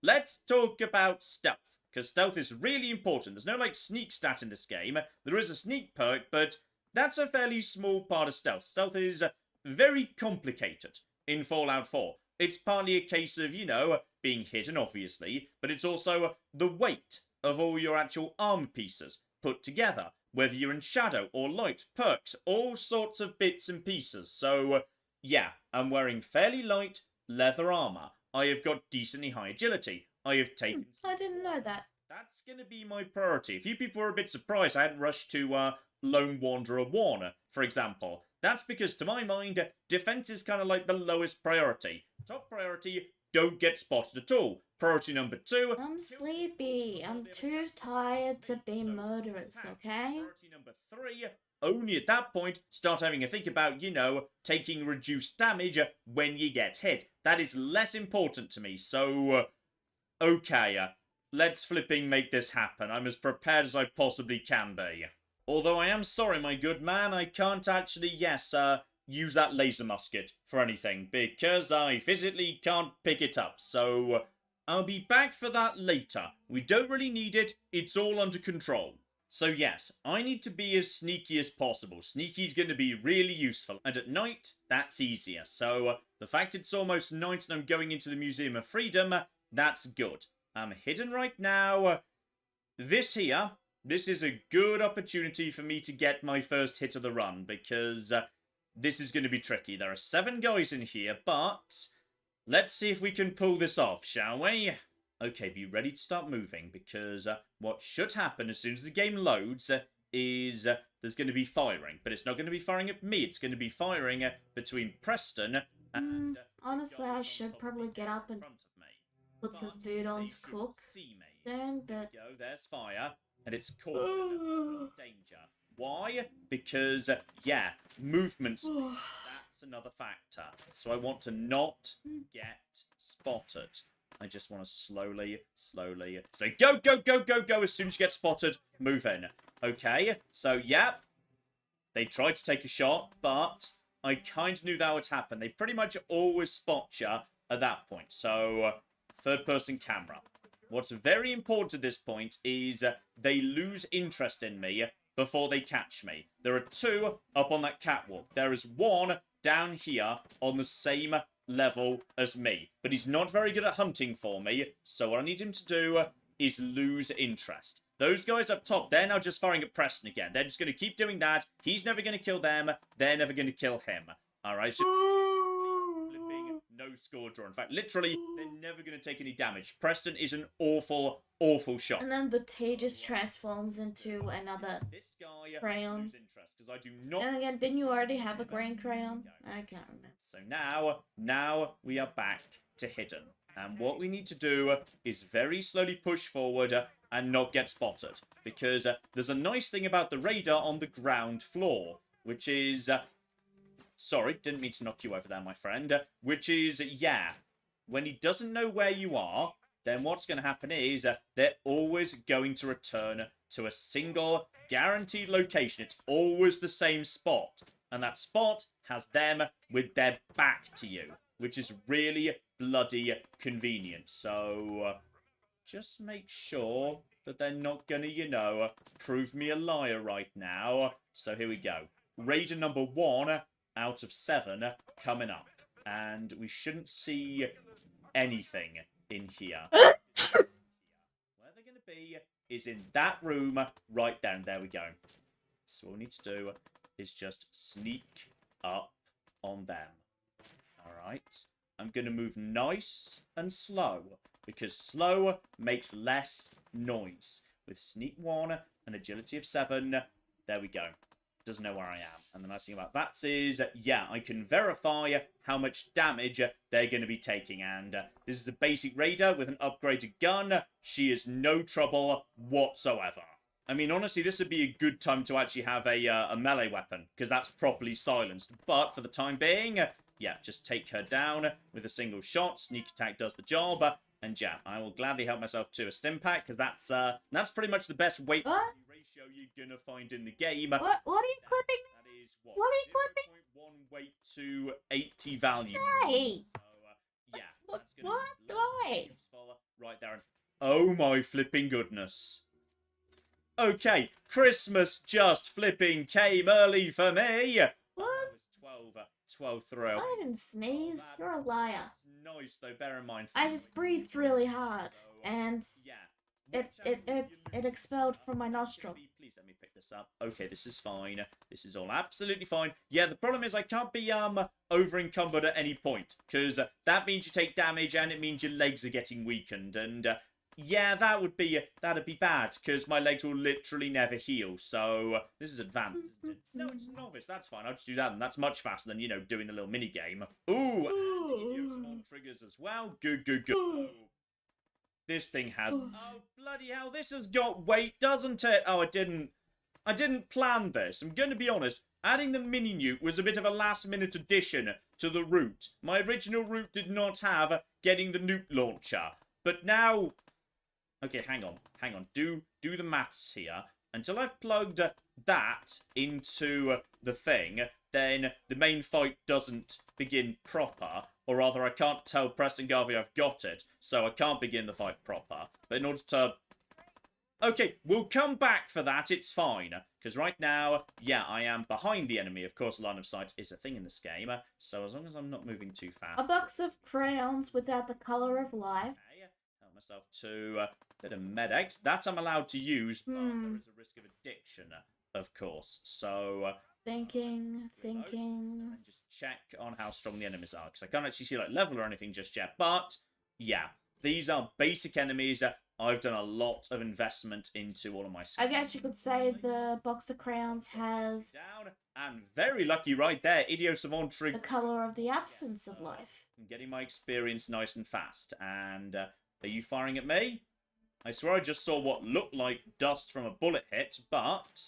[SPEAKER 2] Let's talk about stealth. because stealth is really important. There's no, like, sneak stat in this game. There is a sneak perk, but that's a fairly small part of stealth. Stealth is very complicated in Fallout 4. It's partly a case of, you know, being hidden, obviously, but it's also the weight of all your actual armor pieces put together, whether you're in shadow or light, perks, all sorts of bits and pieces. So, yeah, I'm wearing fairly light leather armor. I have got decently high agility. I have taken...
[SPEAKER 1] I didn't know that.
[SPEAKER 2] That's going to be my priority. A few people were a bit surprised I hadn't rushed to Lone Wanderer 1, for example. That's because, to my mind, defense is kind of like the lowest priority. Top priority, don't get spotted at all. Priority number 2...
[SPEAKER 1] I'm sleepy. I'm too tired to be murderous, okay?
[SPEAKER 2] Priority number 3... Only at that point start having a think about, you know, taking reduced damage when you get hit. That is less important to me, so... okay, let's flipping make this happen. I'm as prepared as I possibly can be. Although I am sorry, my good man, I can't actually, use that laser musket for anything, because I physically can't pick it up, so I'll be back for that later. We don't really need it, it's all under control. So yes, I need to be as sneaky as possible. Sneaky's going to be really useful, and at night, that's easier. So the fact it's almost night and I'm going into the Museum of Freedom, that's good. I'm hidden right now. This is a good opportunity for me to get my first hit of the run, because this is going to be tricky. There are 7 guys in here, but let's see if we can pull this off, shall we? Okay, be ready to start moving, because what should happen as soon as the game loads is there's going to be firing. But it's not going to be firing at me, it's going to be firing between Preston and...
[SPEAKER 1] honestly, I should probably get up and put some food on to cook soon, but...
[SPEAKER 2] Go, there's fire, and it's caught danger. Why? Because, yeah, movements, that's another factor. So I want to not get spotted. I just want to slowly say, go, go, go, go, go, as soon as you get spotted, move in. Okay, so, yeah, they tried to take a shot, but I kind of knew that would happen. They pretty much always spot you at that point. So, third-person camera. What's very important at this point is they lose interest in me before they catch me. There are 2 up on that catwalk. There is 1 down here on the same level as me. But he's not very good at hunting for me, so what I need him to do is lose interest. Those guys up top, they're now just firing at Preston again. They're just going to keep doing that. He's never going to kill them. They're never going to kill him. Alright, flipping no score draw. In fact, literally, they're never going to take any damage. Preston is an awful, awful shot.
[SPEAKER 1] And then the T just transforms into another
[SPEAKER 2] This guy
[SPEAKER 1] crayon.
[SPEAKER 2] lose interest, because I do not...
[SPEAKER 1] And again, didn't you already have a green crayon? I can't remember.
[SPEAKER 2] So now we are back to hidden. And what we need to do is very slowly push forward and not get spotted. Because there's a nice thing about the radar on the ground floor, which is... sorry, didn't mean to knock you over there, my friend. Which is, yeah, when he doesn't know where you are, then what's going to happen is they're always going to return to a single guaranteed location. It's always the same spot. And that spot has them with their back to you, which is really bloody convenient. So just make sure that they're not going to, you know, prove me a liar right now. So here we go. Raider number 1 out of 7 coming up. And we shouldn't see anything in here. Where they're going to be is in that room right down. There we go. So what we need to do is just sneak up on them. Alright. I'm going to move nice and slow, because slow makes less noise. With sneak 1 and agility of 7, there we go. Doesn't know where I am. And the nice thing about that is, yeah, I can verify how much damage they're going to be taking. And this is a basic raider with an upgraded gun. She is no trouble whatsoever. I mean, honestly, this would be a good time to actually have a melee weapon, because that's properly silenced. But for the time being, yeah, just take her down with a single shot. Sneak attack does the job. And yeah, I will gladly help myself to a stim pack, because that's pretty much the best weight ratio you're going to find in the game.
[SPEAKER 1] What are you clipping?
[SPEAKER 2] That is
[SPEAKER 1] What are you clipping?
[SPEAKER 2] 0.1 weight to 80 value.
[SPEAKER 1] Hey!
[SPEAKER 2] So, yeah,
[SPEAKER 1] What?
[SPEAKER 2] that's going to be
[SPEAKER 1] Why?
[SPEAKER 2] useful right there. And Oh my flipping goodness. Okay, Christmas just flipping came early for me.
[SPEAKER 1] What?
[SPEAKER 2] It was 12 through.
[SPEAKER 1] I didn't sneeze. You're a liar.
[SPEAKER 2] That's nice though, bear in mind.
[SPEAKER 1] I just breathed really hard, and
[SPEAKER 2] Yeah.
[SPEAKER 1] it expelled from my nostril.
[SPEAKER 2] Please let me pick this up. Okay, this is fine. This is all absolutely fine. Yeah, the problem is I can't be over encumbered at any point, because that means you take damage and it means your legs are getting weakened, and yeah, that'd be bad, because my legs will literally never heal. So this is advanced. Isn't it? No, it's novice. That's fine. I'll just do that, and that's much faster than, you know, doing the little mini game. Ooh, and you some more triggers as well. Good, good, good. This thing has. Oh bloody hell! This has got weight, doesn't it? Oh, I didn't plan this. I'm going to be honest. Adding the mini nuke was a bit of a last-minute addition to the route. My original route did not have getting the nuke launcher, but now. Okay, hang on. Do the maths here. Until I've plugged that into the thing, then the main fight doesn't begin proper. Or rather, I can't tell Preston Garvey I've got it, so I can't begin the fight proper. But in order to... Okay, we'll come back for that, it's fine. Because right now, yeah, I am behind the enemy. Of course, line of sight is a thing in this game. So as long as I'm not moving too fast...
[SPEAKER 1] A box of crayons without the color of life.
[SPEAKER 2] Okay, help myself to a bit of Med-X. That I'm allowed to use, but there is a risk of addiction, of course. So...
[SPEAKER 1] Thinking.
[SPEAKER 2] And then just check on how strong the enemies are, because I can't actually see like level or anything just yet. But yeah, these are basic enemies. I've done a lot of investment into all of my skills.
[SPEAKER 1] I guess you could say the box of crayons has
[SPEAKER 2] Down, and very lucky right there, Idiot Savant
[SPEAKER 1] the
[SPEAKER 2] Trig.
[SPEAKER 1] color of the absence of life.
[SPEAKER 2] I'm getting my experience nice and fast. And are you firing at me? I swear I just saw what looked like dust from a bullet hit, but...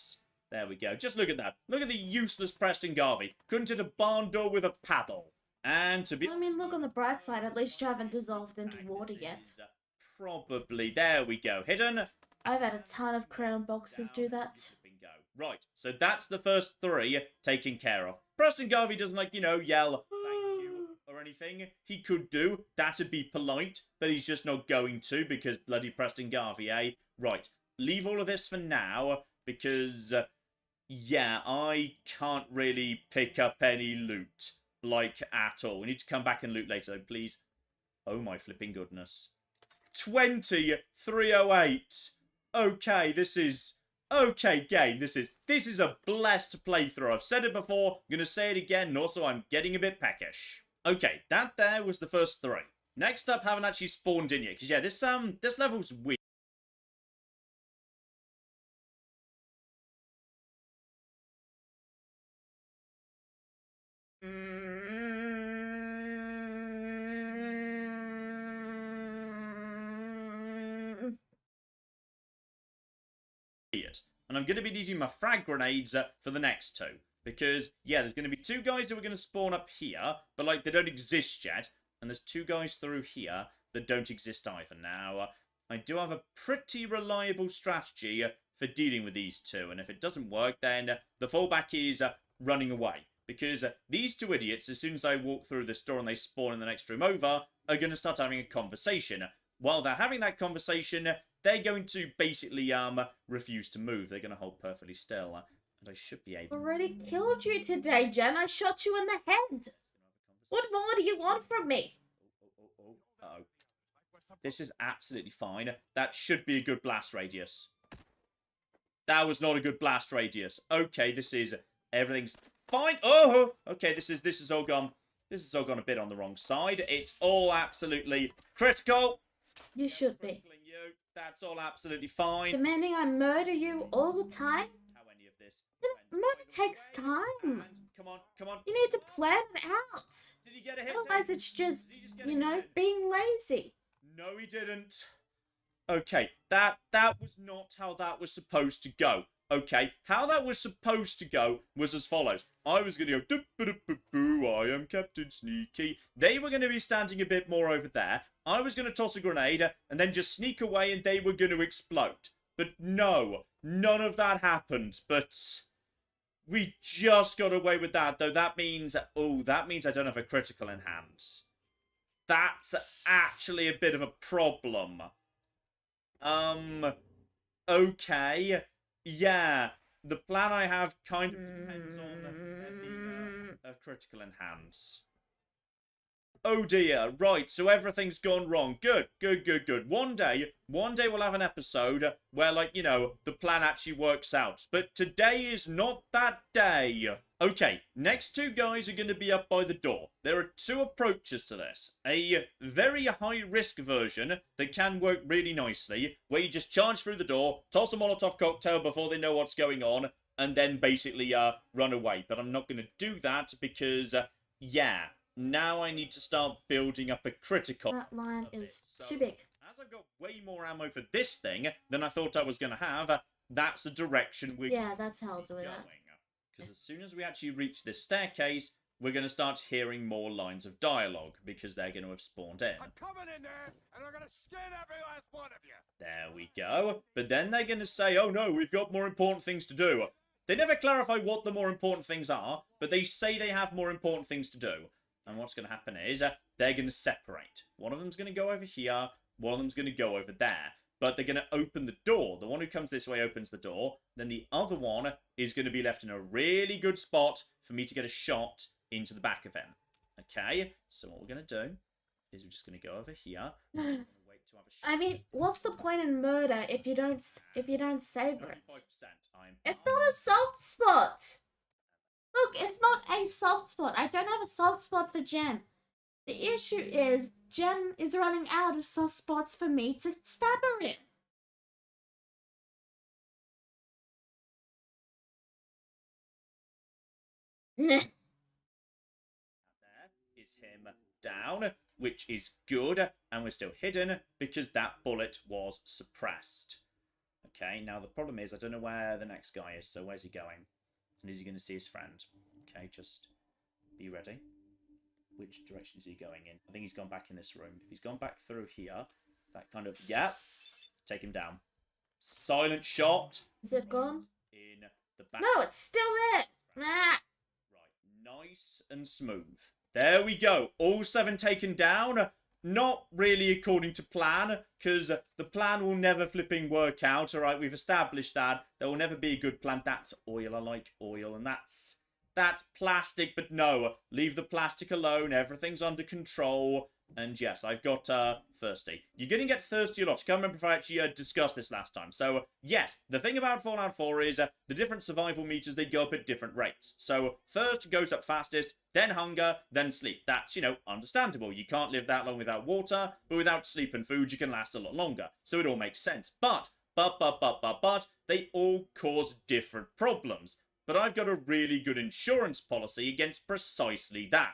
[SPEAKER 2] There we go. Just look at that. Look at the useless Preston Garvey. Couldn't hit a barn door with a paddle. And to be...
[SPEAKER 1] I mean, look on the bright side. At least you haven't dissolved into water
[SPEAKER 2] This
[SPEAKER 1] yet.
[SPEAKER 2] is, probably. There we go. Hidden.
[SPEAKER 1] I've had a ton of crayon boxes do that.
[SPEAKER 2] Bingo. Right. So that's the first three taken care of. Preston Garvey doesn't, like, you know, yell thank you or anything. He could do. That'd be polite. But he's just not going to, because bloody Preston Garvey, eh? Right. Leave all of this for now, because... yeah, I can't really pick up any loot, like, at all. We need to come back and loot later, though, please. Oh, my flipping goodness. 2308. Okay, this is... Okay, game, this is a blessed playthrough. I've said it before, I'm going to say it again, and also I'm getting a bit peckish. Okay, that there was the first three. Next up, haven't actually spawned in yet, because, yeah, this level's weird. And I'm going to be needing my frag grenades for the next two. Because, yeah, there's going to be two guys who are going to spawn up here, but, like, they don't exist yet. And there's two guys through here that don't exist either. Now, I do have a pretty reliable strategy for dealing with these two. And if it doesn't work, then the fallback is running away. Because these two idiots, as soon as I walk through this door and they spawn in the next room over, are going to start having a conversation. While they're having that conversation, they're going to basically refuse to move. They're going to hold perfectly still. And I should be able...
[SPEAKER 1] Already killed you today, Jen. I shot you in the head. What more do you want from me?
[SPEAKER 2] Uh-oh. This is absolutely fine. That should be a good blast radius. That was not a good blast radius. Okay, this is... Everything's fine. Oh! Okay, this is all gone... This has all gone a bit on the wrong side. It's all absolutely critical.
[SPEAKER 1] You should be.
[SPEAKER 2] That's all absolutely fine.
[SPEAKER 1] Demanding I murder you all the time?
[SPEAKER 2] How any of this?
[SPEAKER 1] Murder takes time.
[SPEAKER 2] Come on, come on.
[SPEAKER 1] You need to plan it out.
[SPEAKER 2] Did he get a hit?
[SPEAKER 1] Otherwise it's just, you know, being lazy.
[SPEAKER 2] No, he didn't. Okay, that was not how that was supposed to go. Okay, how that was supposed to go was as follows. I was going to go, "Doo-ba-doo-ba-boo, I am Captain Sneaky." They were going to be standing a bit more over there. I was going to toss a grenade and then just sneak away and they were going to explode. But no, none of that happened. But we just got away with that, though. That means, oh, that means I don't have a critical in hand. That's actually a bit of a problem. Okay. Yeah. The plan I have kind of depends on the critical enhance. Oh dear, right, so everything's gone wrong. Good. One day we'll have an episode where, like, you know, the plan actually works out. But today is not that day. Okay, next two guys are going to be up by the door. There are two approaches to this. A very high-risk version that can work really nicely, where you just charge through the door, toss a Molotov cocktail before they know what's going on, and then basically run away. But I'm not going to do that because, yeah... Now I need to start building up a critical.
[SPEAKER 1] That line
[SPEAKER 2] of
[SPEAKER 1] is
[SPEAKER 2] this.
[SPEAKER 1] too big.
[SPEAKER 2] As I've got way more ammo for this thing than I thought I was going to have, that's the direction we're
[SPEAKER 1] Yeah, that's how I'll do that.
[SPEAKER 2] Because as soon as we actually reach this staircase, we're going to start hearing more lines of dialogue because they're going to have spawned in.
[SPEAKER 5] I'm coming in there, and I'm gonna skin every last one of you.
[SPEAKER 2] There we go. But then they're going to say, oh no, we've got more important things to do. They never clarify what the more important things are, but they say they have more important things to do. And what's going to happen is they're going to separate. One of them's going to go over here. One of them's going to go over there. But they're going to open the door. The one who comes this way opens the door. Then the other one is going to be left in a really good spot for me to get a shot into the back of him. Okay? So what we're going to do is we're just going to go over here. We're going to wait to have a shot.
[SPEAKER 1] I mean, what's the point in murder if you don't savor it?
[SPEAKER 2] 95%.
[SPEAKER 1] It's not a soft spot. Look, it's not a soft spot. I don't have a soft spot for Jen. The issue is Jen is running out of soft spots for me to stab her in.
[SPEAKER 2] There is him down, which is good, and we're still hidden because that bullet was suppressed. Okay, now the problem is I don't know where the next guy is, so where's he going? And is he going to see his friend? Okay, just be ready. Which direction is he going in? I think he's gone back in this room. If he's gone back through here, that kind of... Yeah. Take him down. Silent shot.
[SPEAKER 1] Is it gone?
[SPEAKER 2] In the back.
[SPEAKER 1] No, it's still there. Ah.
[SPEAKER 2] Right, nice and smooth. There we go. All 7 taken down. Not really according to plan, because the plan will never flipping work out, alright? We've established that. There will never be a good plan. That's oil. I like oil, and that's plastic, but no. Leave the plastic alone. Everything's under control. And yes, I've got thirsty. You're going to get thirsty a lot. I can't remember if I actually discussed this last time. So, yes, the thing about Fallout 4 is the different survival meters, they go up at different rates. So, thirst goes up fastest, then hunger, then sleep. That's, you know, understandable. You can't live that long without water, but without sleep and food, you can last a lot longer. So, it all makes sense. But, they all cause different problems. But I've got a really good insurance policy against precisely that.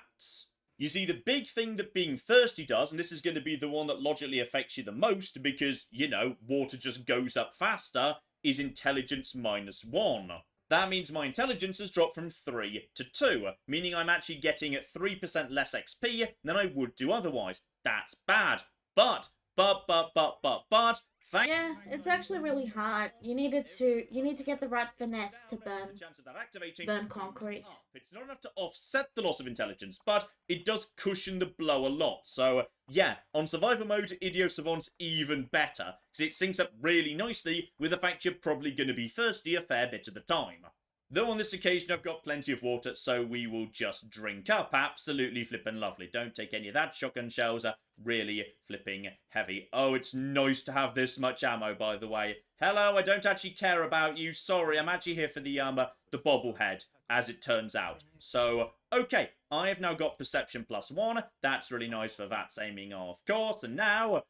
[SPEAKER 2] You see, the big thing that being thirsty does, and this is going to be the one that logically affects you the most because, you know, water just goes up faster, is intelligence -1. That means my intelligence has dropped from 3 to 2, meaning I'm actually getting 3% less XP than I would do otherwise. That's bad. But, thank
[SPEAKER 1] Yeah, it's actually really hard. You need to get the right finesse to burn concrete.
[SPEAKER 2] It's not enough to offset the loss of intelligence, but it does cushion the blow a lot. So, yeah, on survival mode, Idio Savant's even better, because it syncs up really nicely with the fact you're probably going to be thirsty a fair bit of the time. Though on this occasion I've got plenty of water, so we will just drink up. Absolutely flippin' lovely. Don't take any of that. Shotgun shells are really flipping heavy. Oh, it's nice to have this much ammo, by the way. Hello, I don't actually care about you. Sorry, I'm actually here for the bobblehead, as it turns out. So, okay, I have now got Perception +1. That's really nice for VATS aiming, of course. And now...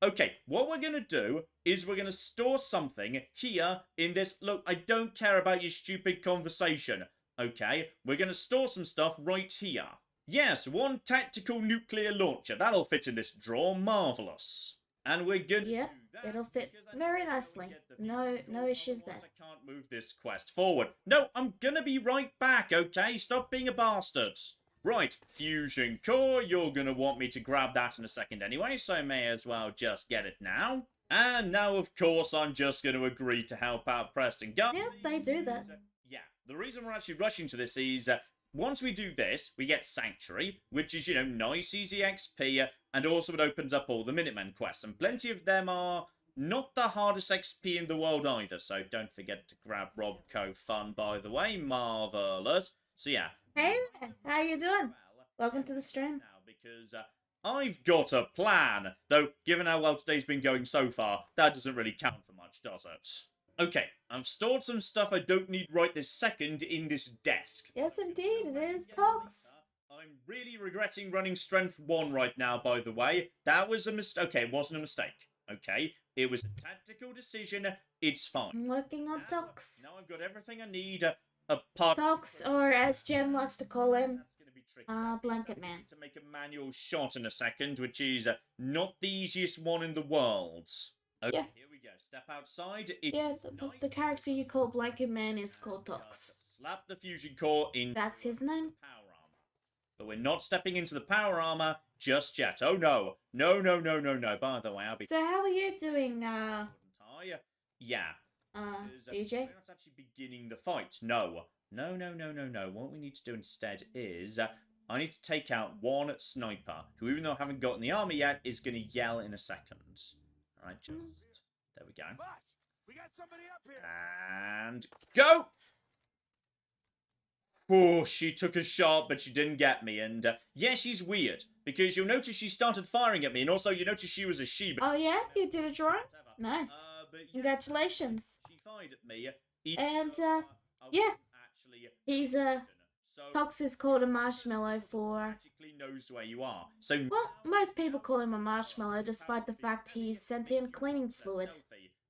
[SPEAKER 2] Okay, what we're going to do is we're going to store something here in this... Look, I don't care about your stupid conversation. Okay, we're going to store some stuff right here. Yes, 1 tactical nuclear launcher. That'll fit in this drawer. Marvellous. And we're going to
[SPEAKER 1] Yep,
[SPEAKER 2] do that
[SPEAKER 1] it'll fit
[SPEAKER 2] because I
[SPEAKER 1] very
[SPEAKER 2] think we'll
[SPEAKER 1] nicely.
[SPEAKER 2] get the
[SPEAKER 1] No
[SPEAKER 2] fusion
[SPEAKER 1] issues
[SPEAKER 2] core,
[SPEAKER 1] there.
[SPEAKER 2] I can't move this quest forward. No, I'm going to be right back, okay? Stop being a bastard. Right, fusion core, you're going to want me to grab that in a second anyway, so I may as well just get it now. And now, of course, I'm just going to agree to help out Preston Gunn.
[SPEAKER 1] Yep, they do that.
[SPEAKER 2] Yeah, the reason we're actually rushing to this is, once we do this, we get Sanctuary, which is, you know, nice, easy XP, and also it opens up all the Minutemen quests, and plenty of them are Not the hardest XP in the world either, so don't forget to grab Robco Fun, by the way. Marvelous. So yeah.
[SPEAKER 1] Hey, how you doing? Welcome to the stream.
[SPEAKER 2] Now, because I've got a plan. Though, given how well today's been going so far, that doesn't really count for much, does it? Okay, I've stored some stuff I don't need right this second in this desk.
[SPEAKER 1] Yes, indeed, it is Tox.
[SPEAKER 2] I'm really regretting running Strength 1 right now, by the way. That was a mistake. Okay, it wasn't a mistake. Okay, it was a tactical decision. It's fine.
[SPEAKER 1] I'm working on Tox.
[SPEAKER 2] Now I've got everything I need, apart...
[SPEAKER 1] Tox, or as Jem likes to call him,
[SPEAKER 2] That's gonna be tricky.
[SPEAKER 1] Blanket
[SPEAKER 2] I
[SPEAKER 1] Man.
[SPEAKER 2] need to make a manual shot in a second, which is not the easiest one in the world. Okay,
[SPEAKER 1] Yeah.
[SPEAKER 2] here we go. Step outside. It's
[SPEAKER 1] Yeah,
[SPEAKER 2] night.
[SPEAKER 1] the character you call Blanket Man is called Tox.
[SPEAKER 2] Just slap the fusion core in.
[SPEAKER 1] That's his name.
[SPEAKER 2] Power armor. But we're not stepping into the power armor just yet. Oh no. No, no, no, no, no. By the way, I'll be...
[SPEAKER 1] So how are you doing,
[SPEAKER 2] Yeah. Because,
[SPEAKER 1] DJ?
[SPEAKER 2] We're not actually beginning the fight. No. No, no, no, no, no. What we need to do instead is... I need to take out one sniper, who, even though I haven't gotten the armor yet, is going to yell in a second. Alright, just... There we go.
[SPEAKER 5] Boss, we got somebody up here.
[SPEAKER 2] And... Go! Oh, she took a shot, but she didn't get me. And, yeah, she's weird. Because you'll notice she started firing at me, and also you notice she was a she.
[SPEAKER 1] Oh yeah? You did a drawing? Nice.
[SPEAKER 2] But yeah,
[SPEAKER 1] Congratulations.
[SPEAKER 2] She fired at me. even
[SPEAKER 1] And,
[SPEAKER 2] though, I
[SPEAKER 1] yeah.
[SPEAKER 2] wasn't actually
[SPEAKER 1] He's,
[SPEAKER 2] so
[SPEAKER 1] Tox is called a marshmallow for...
[SPEAKER 2] magically knows where you are. So
[SPEAKER 1] Well, most people call him a marshmallow despite the fact he's sentient cleaning fluid.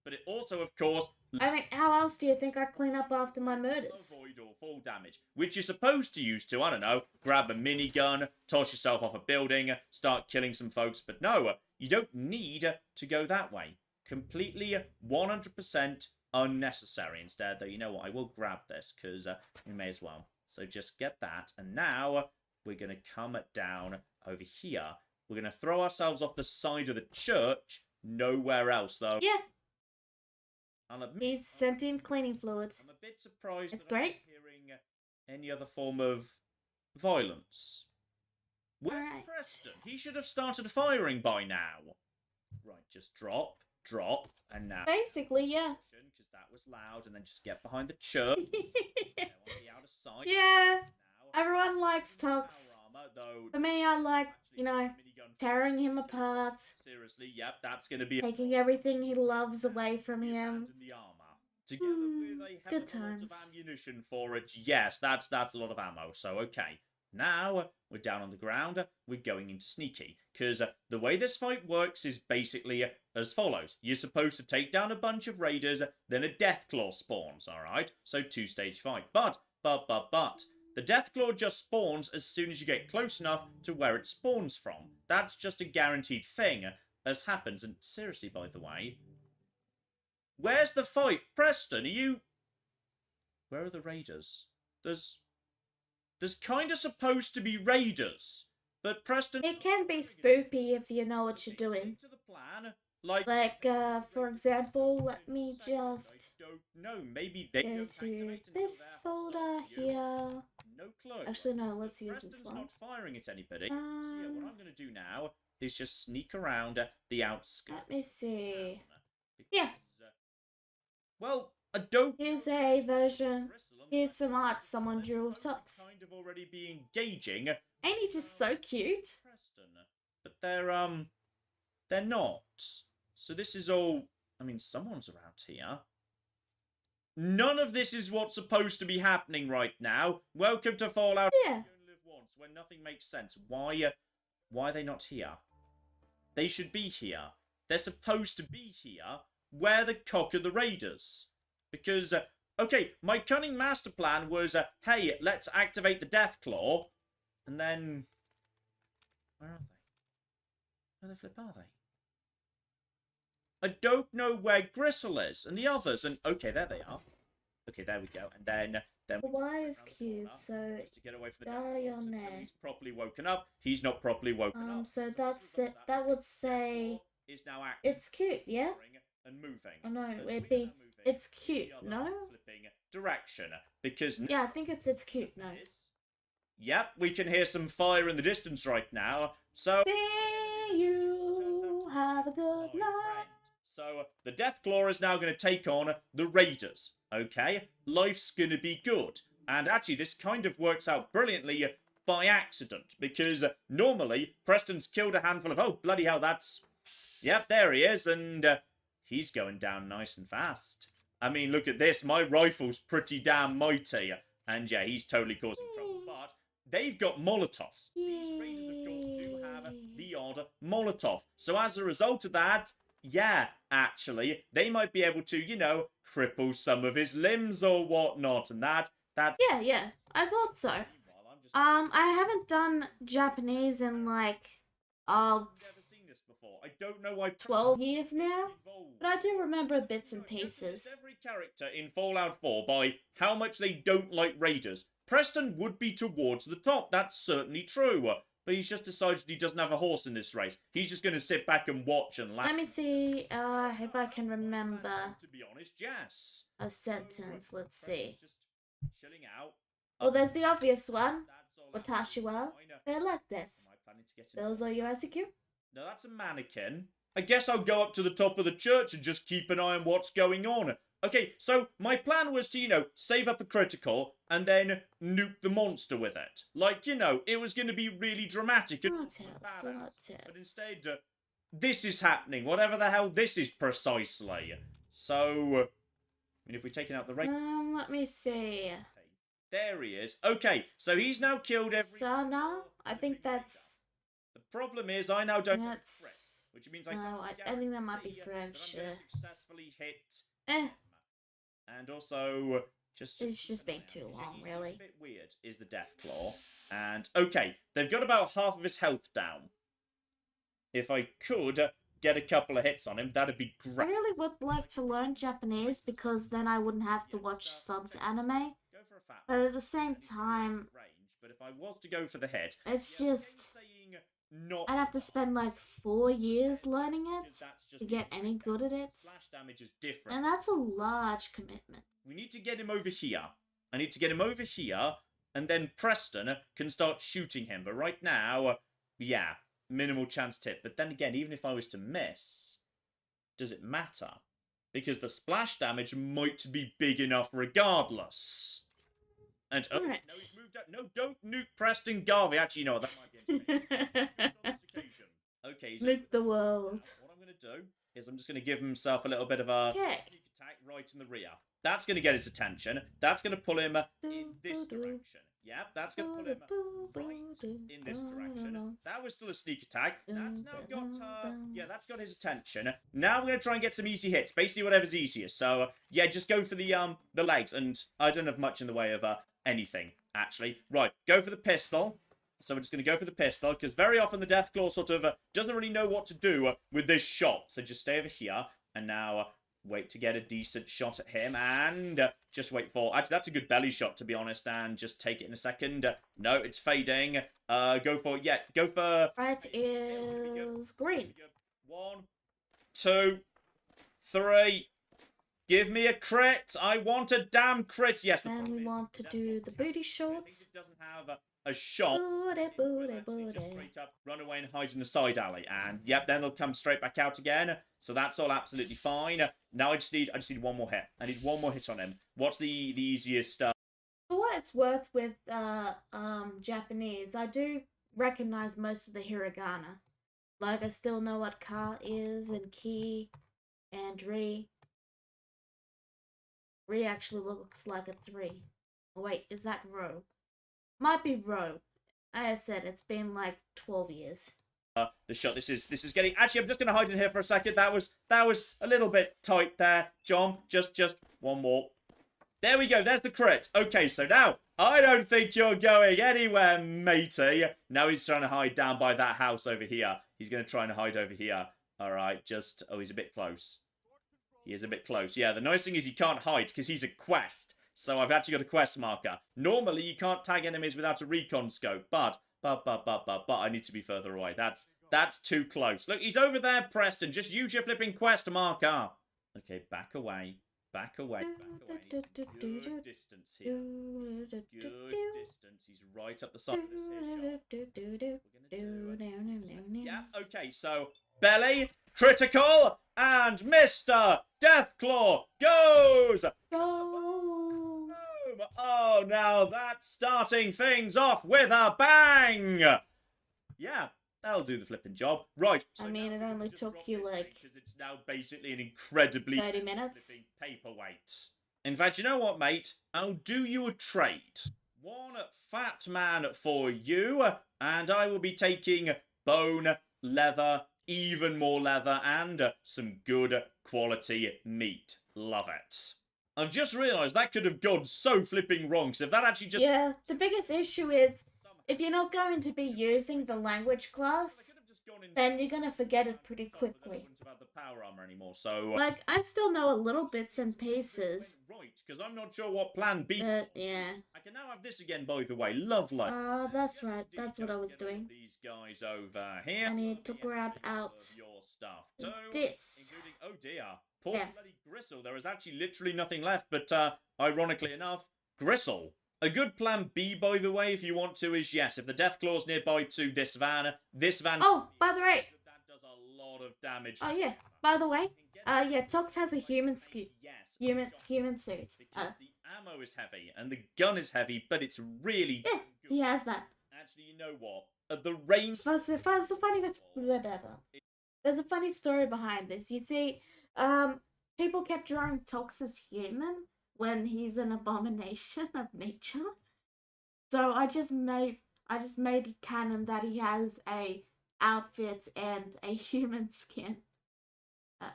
[SPEAKER 2] But it also, of course,
[SPEAKER 1] I mean, how else do you think I clean up after my murders?
[SPEAKER 2] avoid or fall damage, which you're supposed to use to, I don't know, grab a minigun, toss yourself off a building, start killing some folks. But no, you don't need to go that way. Completely 100% unnecessary. Instead, though, you know what? I will grab this because we may as well. So just get that. And now we're going to come down over here. We're going to throw ourselves off the side of the church. Nowhere else, though.
[SPEAKER 1] Yeah,
[SPEAKER 2] I'll admit,
[SPEAKER 1] he's sentient cleaning fluid.
[SPEAKER 2] I'm a bit surprised
[SPEAKER 1] It's
[SPEAKER 2] that I'm not
[SPEAKER 1] great.
[SPEAKER 2] hearing any other form of violence. Where's
[SPEAKER 1] Alright.
[SPEAKER 2] Preston? He should have started firing by now. Right, just drop, and now...
[SPEAKER 1] Basically, yeah.
[SPEAKER 2] Because that was loud, and then just get behind the church. There on the outer side.
[SPEAKER 1] Yeah,
[SPEAKER 2] Now,
[SPEAKER 1] everyone likes Tox.
[SPEAKER 2] power armor, though,
[SPEAKER 1] For me, I like,
[SPEAKER 2] actually,
[SPEAKER 1] you know,
[SPEAKER 2] minigun
[SPEAKER 1] tearing him apart,
[SPEAKER 2] Seriously, yep, that's going to be...
[SPEAKER 1] taking everything he loves away from him.
[SPEAKER 2] Abandon the armor. Together with a hell
[SPEAKER 1] good
[SPEAKER 2] of a lot
[SPEAKER 1] times.
[SPEAKER 2] of ammunition for it. Yes, that's a lot of ammo. So, okay. Now, we're down on the ground. We're going into sneaky. Because the way this fight works is basically as follows. You're supposed to take down a bunch of raiders, then a Deathclaw spawns, alright? So, two-stage fight. But, the Deathclaw just spawns as soon as you get close enough to where it spawns from. That's just a guaranteed thing, as happens. And seriously, by the way... Where's the fight? Preston, are you... Where are the raiders? There's kind of supposed to be raiders. But Preston...
[SPEAKER 1] It can be spoopy if you know what you're doing.
[SPEAKER 2] To the plan. Like,
[SPEAKER 1] For example, let me just
[SPEAKER 2] I don't know. Maybe they
[SPEAKER 1] go
[SPEAKER 2] don't
[SPEAKER 1] to
[SPEAKER 2] activate until
[SPEAKER 1] this
[SPEAKER 2] they're
[SPEAKER 1] folder
[SPEAKER 2] hostile to you.
[SPEAKER 1] here.
[SPEAKER 2] No clue.
[SPEAKER 1] Actually, no, let's use
[SPEAKER 2] Preston's
[SPEAKER 1] this one.
[SPEAKER 2] not firing at anybody. So yeah, what
[SPEAKER 1] Um,
[SPEAKER 2] I'm going to do now is just sneak around the outskirts.
[SPEAKER 1] Let me see.
[SPEAKER 2] Because,
[SPEAKER 1] Yeah.
[SPEAKER 2] Well, I don't...
[SPEAKER 1] Here's a version. Here's some art someone drew with Tux.
[SPEAKER 2] Kind of already be engaging.
[SPEAKER 1] Ain't he just so cute?
[SPEAKER 2] Preston, but they're not. So this is all... I mean, someone's around here. None of this is what's supposed to be happening right now. Welcome to Fallout.
[SPEAKER 1] Yeah.
[SPEAKER 2] You only live once, where nothing makes sense. Why are they not here? They should be here. They're supposed to be here. Where the cock are the raiders? Because, okay, my cunning master plan was, hey, let's activate the Deathclaw. And then... Where are they? Where the flip are they? I don't know where Gristle is and the others. And, okay, there they are. Okay, there we go. And then...
[SPEAKER 1] The Y is
[SPEAKER 2] around the
[SPEAKER 1] cute,
[SPEAKER 2] corner,
[SPEAKER 1] so
[SPEAKER 2] just to get away from the
[SPEAKER 1] dial
[SPEAKER 2] Deathclaws
[SPEAKER 1] your
[SPEAKER 2] until
[SPEAKER 1] neck.
[SPEAKER 2] he's properly woken up. He's not properly woken up.
[SPEAKER 1] So
[SPEAKER 2] as
[SPEAKER 1] that's
[SPEAKER 2] a result
[SPEAKER 1] it.
[SPEAKER 2] of
[SPEAKER 1] That would say
[SPEAKER 2] is now active.
[SPEAKER 1] it's cute, yeah?
[SPEAKER 2] And moving.
[SPEAKER 1] Oh no,
[SPEAKER 2] As
[SPEAKER 1] it'd
[SPEAKER 2] we are
[SPEAKER 1] be
[SPEAKER 2] moving
[SPEAKER 1] it's
[SPEAKER 2] in
[SPEAKER 1] cute,
[SPEAKER 2] the
[SPEAKER 1] no?
[SPEAKER 2] other flipping direction. Because
[SPEAKER 1] Yeah, I think it's cute, no.
[SPEAKER 2] Yep, we can hear some fire in the distance right now. So
[SPEAKER 1] See you. Have a good
[SPEAKER 2] my
[SPEAKER 1] night.
[SPEAKER 2] friend, So the Deathclaw is now going to take on the Raiders. Okay, life's going to be good. And actually, this kind of works out brilliantly by accident, because normally Preston's killed a handful of... Oh, bloody hell, that's... Yep, there he is, and he's going down nice and fast. I mean, look at this. My rifle's pretty damn mighty. And yeah, he's totally causing trouble. But they've got Molotovs. These Raiders, of course, do have the odd Molotov. So as a result of that, yeah, actually, they might be able to, you know, cripple some of his limbs or whatnot. And that's...
[SPEAKER 1] Yeah, I thought so. I haven't done Japanese in like,
[SPEAKER 2] I've never seen this before. I don't know why
[SPEAKER 1] 12 years now,
[SPEAKER 2] evolved.
[SPEAKER 1] but I do remember bits and
[SPEAKER 2] Notice
[SPEAKER 1] pieces.
[SPEAKER 2] every character in Fallout 4 by how much they don't like Raiders. Preston would be towards the top, that's certainly true. But he's just decided he doesn't have a horse in this race. He's just going to sit back and watch and laugh.
[SPEAKER 1] Let me see if I can remember
[SPEAKER 2] To be honest, yes.
[SPEAKER 1] a sentence. Let's see.
[SPEAKER 2] Just chilling out.
[SPEAKER 1] Oh, there's the obvious one.
[SPEAKER 2] That's all
[SPEAKER 1] Watashi wa
[SPEAKER 2] Am
[SPEAKER 1] this.
[SPEAKER 2] I planning to get in?
[SPEAKER 1] Those are your ICQ?
[SPEAKER 2] No, that's a mannequin. I guess I'll go up to the top of the church and just keep an eye on what's going on. Okay, so my plan was to, you know, save up a critical and then nuke the monster with it. Like, you know, it was going to be really dramatic and
[SPEAKER 1] What else?
[SPEAKER 2] badass.
[SPEAKER 1] What
[SPEAKER 2] But
[SPEAKER 1] else?
[SPEAKER 2] instead, this is happening. Whatever the hell this is precisely. So, I mean, if we're taking out the rate...
[SPEAKER 1] Let me see.
[SPEAKER 2] There he is. Okay, so he's now killed every...
[SPEAKER 1] Sana? I think that's...
[SPEAKER 2] The problem is I now don't have a
[SPEAKER 1] That's...
[SPEAKER 2] crit, which means I
[SPEAKER 1] No,
[SPEAKER 2] can't
[SPEAKER 1] I think that might be
[SPEAKER 2] guarantee
[SPEAKER 1] French.
[SPEAKER 2] that I'm going to successfully hit...
[SPEAKER 1] Eh,
[SPEAKER 2] And also, just...
[SPEAKER 1] it's just been too long,
[SPEAKER 2] He's
[SPEAKER 1] really.
[SPEAKER 2] a bit weird, is the Deathclaw. And, okay, they've got about half of his health down. If I could get a couple of hits on him, that'd be
[SPEAKER 1] I
[SPEAKER 2] great.
[SPEAKER 1] really would like to learn Japanese because then I wouldn't have to watch subbed anime.
[SPEAKER 2] Go for a fat
[SPEAKER 1] But at the same time,
[SPEAKER 2] range, but if I was to go for the head...
[SPEAKER 1] it's
[SPEAKER 2] yeah, I'm
[SPEAKER 1] just...
[SPEAKER 2] saying not...
[SPEAKER 1] I'd have to spend like 4 years learning it
[SPEAKER 2] because that's just
[SPEAKER 1] to get any good at it.
[SPEAKER 2] Slash damage is different.
[SPEAKER 1] And that's a large commitment.
[SPEAKER 2] We need to get him over here. I need to get him over here, and then Preston can start shooting him. But right now, yeah, minimal chance tip. But then again, even if I was to miss, does it matter? Because the splash damage might be big enough regardless. And, oh,
[SPEAKER 1] Right.
[SPEAKER 2] no, he's moved out. No, don't nuke Preston Garvey. Actually, you know what, that might be entertaining. On this occasion. Okay, he's
[SPEAKER 1] Nuke the world.
[SPEAKER 2] what I'm going to do is I'm just going to give himself a little bit of a
[SPEAKER 1] Okay.
[SPEAKER 2] sneak attack right in the rear. That's going to get his attention. That's going to pull him in this direction. Yep, that's going to pull him right in this direction. That was still a sneak attack. That's now got, yeah, that's got his attention. Now we're going to try and get some easy hits. Basically, whatever's easiest. So, yeah, just go for the legs. And I don't have much in the way of anything, actually. Right, go for the pistol. So we're just going to go for the pistol, because very often the Deathclaw sort of doesn't really know what to do with this shot. So just stay over here, and now wait to get a decent shot at him, and just wait for... Actually, that's a good belly shot, to be honest, and just take it in a second. No, it's fading. Go for... Yeah, go for...
[SPEAKER 1] Right is green.
[SPEAKER 2] 1, 2, 3... Give me a crit. I want a damn crit. Yes, the
[SPEAKER 1] Then
[SPEAKER 2] problem
[SPEAKER 1] we
[SPEAKER 2] is
[SPEAKER 1] want to
[SPEAKER 2] the
[SPEAKER 1] do
[SPEAKER 2] Deathclaw
[SPEAKER 1] the booty
[SPEAKER 2] I think
[SPEAKER 1] shorts.
[SPEAKER 2] it doesn't have a shot.
[SPEAKER 1] Booty,
[SPEAKER 2] Will
[SPEAKER 1] booty,
[SPEAKER 2] actually just
[SPEAKER 1] booty.
[SPEAKER 2] straight up run away and hide in the side alley, and yep, then they'll come straight back out again. So that's all absolutely fine. Now I just need one more hit. I need one more hit on him. What's the easiest?
[SPEAKER 1] For what it's worth with Japanese, I do recognize most of the hiragana. Like I still know what ka is and ki and ri. Ri actually looks like a 3. Oh, wait, is that ro? Might be ro. Like I said, it's been like 12 years.
[SPEAKER 2] The shot. This is getting. Actually, I'm just gonna hide in here for a second. That was a little bit tight there, John. Just one more. There we go. There's the crit. Okay, so now I don't think you're going anywhere, matey. Now he's trying to hide down by that house over here. He's gonna try and hide over here. All right. Oh, he's a bit close. He is a bit close. Yeah. The nice thing is he can't hide because he's a quest. So I've actually got a quest marker. Normally you can't tag enemies without a recon scope, but I need to be further away. That's too close. Look, he's over there, Preston. Just use your flipping quest marker. Okay, back away. Back away. Good distance here. Good distance. He's right up the side of this here shot. We're gonna do... Yeah, okay, so belly. critical, and Mr. Deathclaw goes.
[SPEAKER 1] Go.
[SPEAKER 2] Oh, now that's starting things off with a bang. Yeah, that'll do the flipping job. Right.
[SPEAKER 1] I mean,
[SPEAKER 2] now
[SPEAKER 1] it
[SPEAKER 2] we
[SPEAKER 1] only
[SPEAKER 2] just
[SPEAKER 1] took
[SPEAKER 2] rock
[SPEAKER 1] you,
[SPEAKER 2] this thing,
[SPEAKER 1] like,
[SPEAKER 2] 'cause it's now basically an incredibly
[SPEAKER 1] 30 minutes.
[SPEAKER 2] flipping paperweight. In fact, you know what, mate? I'll do you a trade. One fat man for you, and I will be taking bone, leather, even more leather, and some good quality meat. Love it. I've just realised that could have gone so flipping wrong, so if that actually just...
[SPEAKER 1] Yeah, the biggest issue is if you're not going to be using the language class, then you're gonna forget it pretty quickly.
[SPEAKER 2] About the power armor anymore, so
[SPEAKER 1] Like, I still know a little bits and pieces.
[SPEAKER 2] right, because I'm not sure what plan B.
[SPEAKER 1] Yeah.
[SPEAKER 2] I can now have this again, by the way. Lovely.
[SPEAKER 1] That's right. That's what I was doing.
[SPEAKER 2] These guys over here.
[SPEAKER 1] I need to grab out
[SPEAKER 2] your stuff too,
[SPEAKER 1] this.
[SPEAKER 2] including, oh dear, poor
[SPEAKER 1] Yeah.
[SPEAKER 2] bloody Gristle. There is actually literally nothing left, but ironically enough, Gristle. A good plan B, by the way, if you want to, is yes, if the Deathclaw's nearby to this van.
[SPEAKER 1] Oh, by the way.
[SPEAKER 2] That does a lot of damage.
[SPEAKER 1] Oh yeah. By the way, yeah, Tox has a human suit.
[SPEAKER 2] Yes,
[SPEAKER 1] Human suit.
[SPEAKER 2] because the ammo is heavy and the gun is heavy, but it's really
[SPEAKER 1] Yeah, he has that.
[SPEAKER 2] Actually, you know what? At the range,
[SPEAKER 1] It's a funny. Blah, blah, blah. There's a funny story behind this. You see, people kept drawing Tox as human when he's an abomination of nature. So I just made it canon that he has a outfit and a human skin,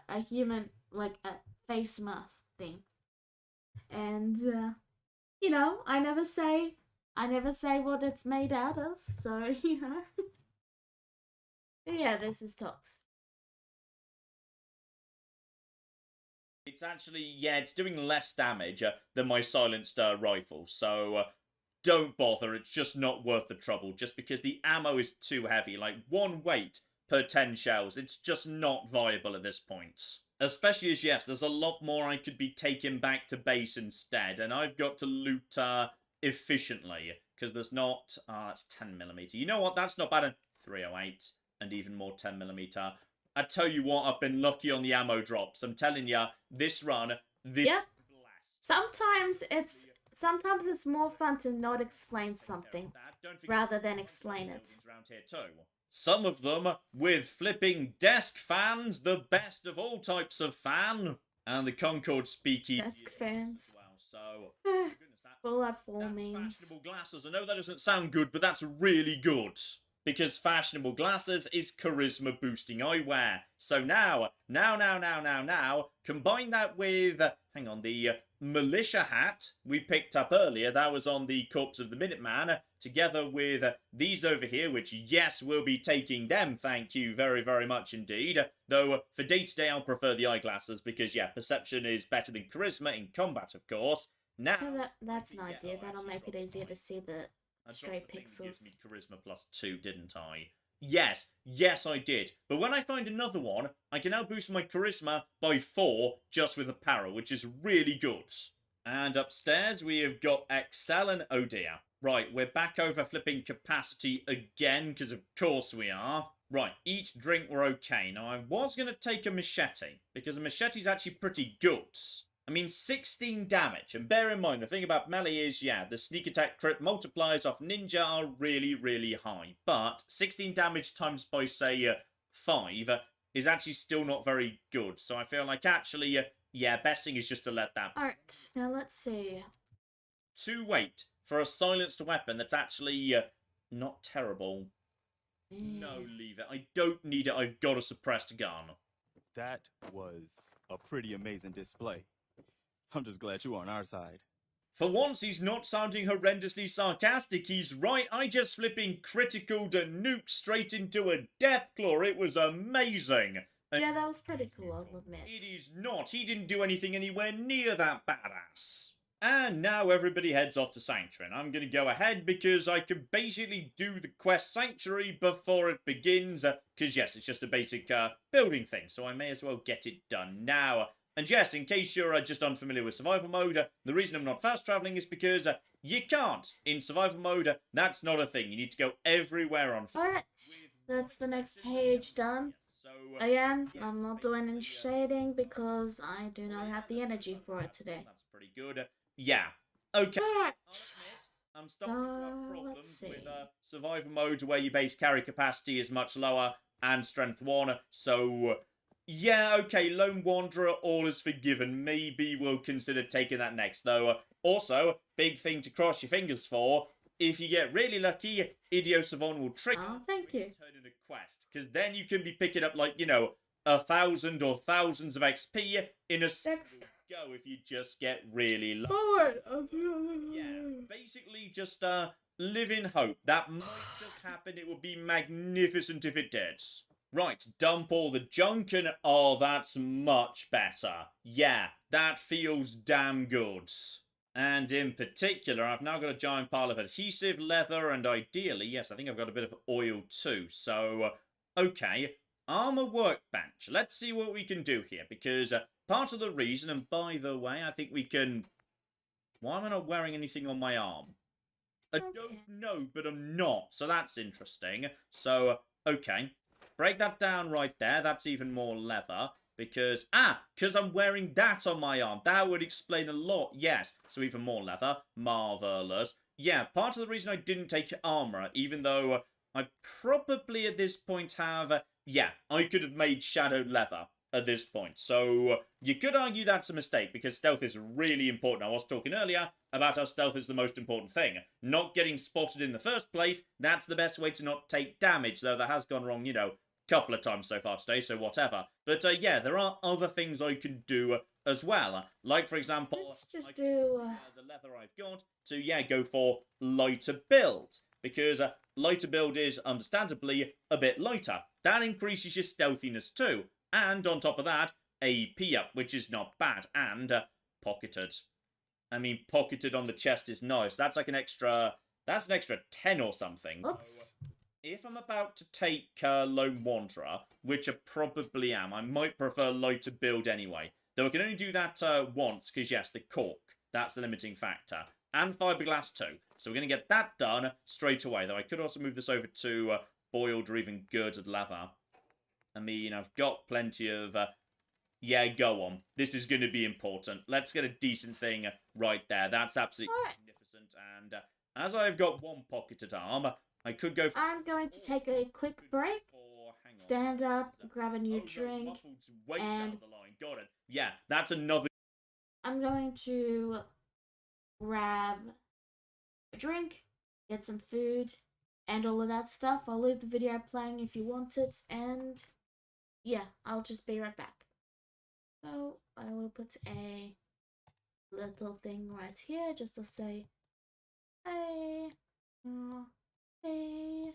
[SPEAKER 1] a human, like a face mask thing. And you know, I never say what it's made out of. So you know. Yeah, this is Tox.
[SPEAKER 2] it's actually, yeah, it's doing less damage than my silenced rifle. So don't bother. It's just not worth the trouble. Just because the ammo is too heavy. Like 1 weight per 10 shells. It's just not viable at this point. Especially as, yes, there's a lot more I could be taking back to base instead. And I've got to loot efficiently. Because there's not... that's 10mm. You know what? That's not bad. 308. And even more 10mm. I tell you what, I've been lucky on the ammo drops. I'm telling you, this run...
[SPEAKER 1] Yep. Sometimes it's more fun to not explain something rather than explain it.
[SPEAKER 2] Some of them with flipping desk fans, the best of all types of fan, and the Concord Speakeasy
[SPEAKER 1] Desk fans.
[SPEAKER 2] as well. So
[SPEAKER 1] All that full
[SPEAKER 2] that's
[SPEAKER 1] means.
[SPEAKER 2] fashionable glasses. I know that doesn't sound good, but that's really good. Because fashionable glasses is charisma boosting eyewear. So now, combine that with, hang on, the militia hat we picked up earlier. That was on the Corpse of the Minuteman. Together with these over here, which, yes, we'll be taking them. Thank you very, very much indeed. Though, for day-to-day, I'll prefer the eyeglasses because, yeah, perception is better than charisma in combat, of course. Now,
[SPEAKER 1] So that's an idea. That'll make it easier to see the stray
[SPEAKER 2] Gives
[SPEAKER 1] pixels.
[SPEAKER 2] me charisma +2, didn't I? Yes, I did. But when I find another one, I can now boost my charisma by 4 just with a para, which is really good. And upstairs we have got Excel and oh dear. Right, we're back over flipping capacity again, because of course we are. Right, each drink we're okay. Now I was going to take a machete, because a machete's actually pretty good. I mean, 16 damage, and bear in mind, the thing about melee is, yeah, the sneak attack crit multipliers off ninja are really, really high, but 16 damage times by, say, 5 is actually still not very good, so I feel like actually, yeah, best thing is just to let that...
[SPEAKER 1] Alright, now let's see.
[SPEAKER 2] 2 weight for a silenced weapon that's actually not terrible. No, leave it. I don't need it, I've got a suppressed gun.
[SPEAKER 10] That was a pretty amazing display. I'm just glad you're on our side.
[SPEAKER 2] For once, he's not sounding horrendously sarcastic. He's right. I just flipping critical to nuke straight into a Deathclaw. It was amazing. And
[SPEAKER 1] Yeah, that was pretty cool, I'll admit.
[SPEAKER 2] it is not. He didn't do anything anywhere near that badass. And now everybody heads off to Sanctuary. And I'm going to go ahead because I can basically do the quest Sanctuary before it begins. Because, yes, it's just a basic building thing. So I may as well get it done now. And yes, in case you're just unfamiliar with survival mode, the reason I'm not fast traveling is because you can't. In survival mode, that's not a thing. You need to go everywhere on foot.
[SPEAKER 1] Alright, that's the next page done.
[SPEAKER 2] So
[SPEAKER 1] Again,
[SPEAKER 2] yeah,
[SPEAKER 1] I'm not doing any
[SPEAKER 2] basically,
[SPEAKER 1] shading because I do not have the energy for it today.
[SPEAKER 2] That's pretty good. Yeah. Okay. I'll
[SPEAKER 1] But
[SPEAKER 2] admit, I'm starting to have
[SPEAKER 1] let's
[SPEAKER 2] problems
[SPEAKER 1] see.
[SPEAKER 2] with survival mode where your base carry capacity is much lower and strength 1. So, yeah, okay, Lone Wanderer, all is forgiven. Maybe we'll consider taking that next, though. Also, big thing to cross your fingers for. If you get really lucky, Idio Savon will trigger.
[SPEAKER 1] Oh, thank you.
[SPEAKER 2] Turn in a quest, because then you can be picking up, like, you know, 1,000 or thousands of XP in a single
[SPEAKER 1] Next.
[SPEAKER 2] go if you just get really lucky. Yeah, basically just live in hope. That might just happen. It would be magnificent if it did. Right, dump all the junk and oh, that's much better. Yeah, that feels damn good. And in particular, I've now got a giant pile of adhesive, leather, and ideally, yes, I think I've got a bit of oil too. So, okay, armor workbench. Let's see what we can do here, because part of the reason, and by the way, I think we can... Why am I not wearing anything on my arm? I don't know, but I'm not, so that's interesting. So, okay, break that down right there. That's even more leather. Because I'm wearing that on my arm. That would explain a lot, yes. So even more leather. Marvelous. Yeah, part of the reason I didn't take armor, even though I probably at this point have... yeah, I could have made shadowed leather at this point. So you could argue that's a mistake, because stealth is really important. I was talking earlier about how stealth is the most important thing. Not getting spotted in the first place, that's the best way to not take damage, though that has gone wrong, you know, couple of times so far today, so whatever. But yeah, there are other things I can do as well. Like, for example,
[SPEAKER 1] Let's just
[SPEAKER 2] I can
[SPEAKER 1] do
[SPEAKER 2] the leather I've got to, yeah, go for lighter build. Because lighter build is, understandably, a bit lighter. That increases your stealthiness too. And on top of that, AP up, which is not bad. And pocketed. I mean, pocketed on the chest is nice. That's like an extra... That's an extra 10 or something.
[SPEAKER 1] Oops.
[SPEAKER 2] So, if I'm about to take Lone Wanderer, which I probably am, I might prefer lighter build anyway. Though I can only do that once, because yes, the cork, that's the limiting factor. And fiberglass too. So we're going to get that done straight away. Though I could also move this over to boiled or even girded leather. I mean, I've got plenty of... yeah, go on. This is going to be important. Let's get a decent thing right there. That's absolutely magnificent. And as I've got one pocketed arm... I could go for...
[SPEAKER 1] I'm going to take a quick break, stand up, grab a new drink,
[SPEAKER 2] way
[SPEAKER 1] and...
[SPEAKER 2] down the line. Got it. Yeah, that's another...
[SPEAKER 1] I'm going to grab a drink, get some food, and all of that stuff. I'll leave the video playing if you want it, and yeah, I'll just be right back. So, I will put a little thing right here just to say, hey, hey,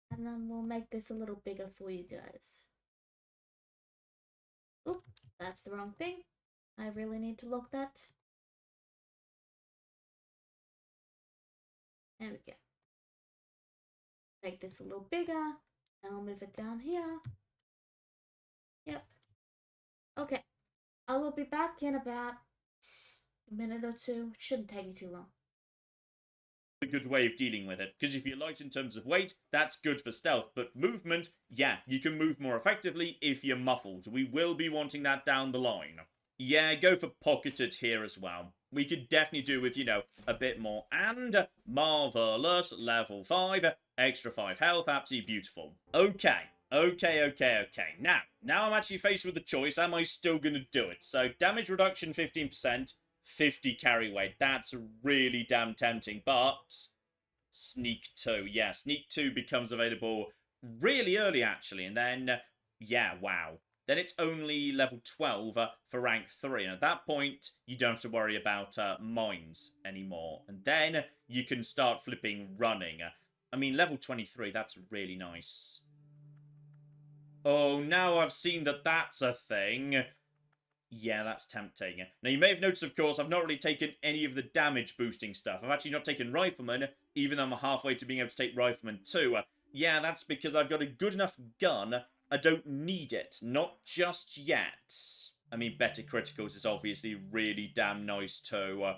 [SPEAKER 1] and then we'll make this a little bigger for you guys. Oop, that's the wrong thing. I really need to lock that. There we go. Make this a little bigger, and I'll move it down here. Yep. Okay. I will be back in about a minute or two. Shouldn't take me too long.
[SPEAKER 2] A good way of dealing with it, because if you're light in terms of weight, that's good for stealth, but movement, yeah, you can move more effectively if you're muffled. We will be wanting that down the line. Yeah, go for pocketed here as well. We could definitely do with, you know, a bit more. And marvelous, level 5, extra 5 health, absolutely beautiful. Okay. Now I'm actually faced with the choice. Am I still going to do it? So damage reduction 15%, 50 carry weight. That's really damn tempting, but Sneak 2. Yeah, Sneak 2 becomes available really early, actually. And then, yeah, wow. Then it's only level 12 for rank 3. And at that point, you don't have to worry about mines anymore. And then you can start flipping running. I mean, level 23, that's really nice. Oh, now I've seen that that's a thing. Yeah, that's tempting. Now, you may have noticed, of course, I've not really taken any of the damage boosting stuff. I've actually not taken Rifleman, even though I'm halfway to being able to take Rifleman too. Yeah, that's because I've got a good enough gun. I don't need it. Not just yet. I mean, better criticals is obviously really damn nice too.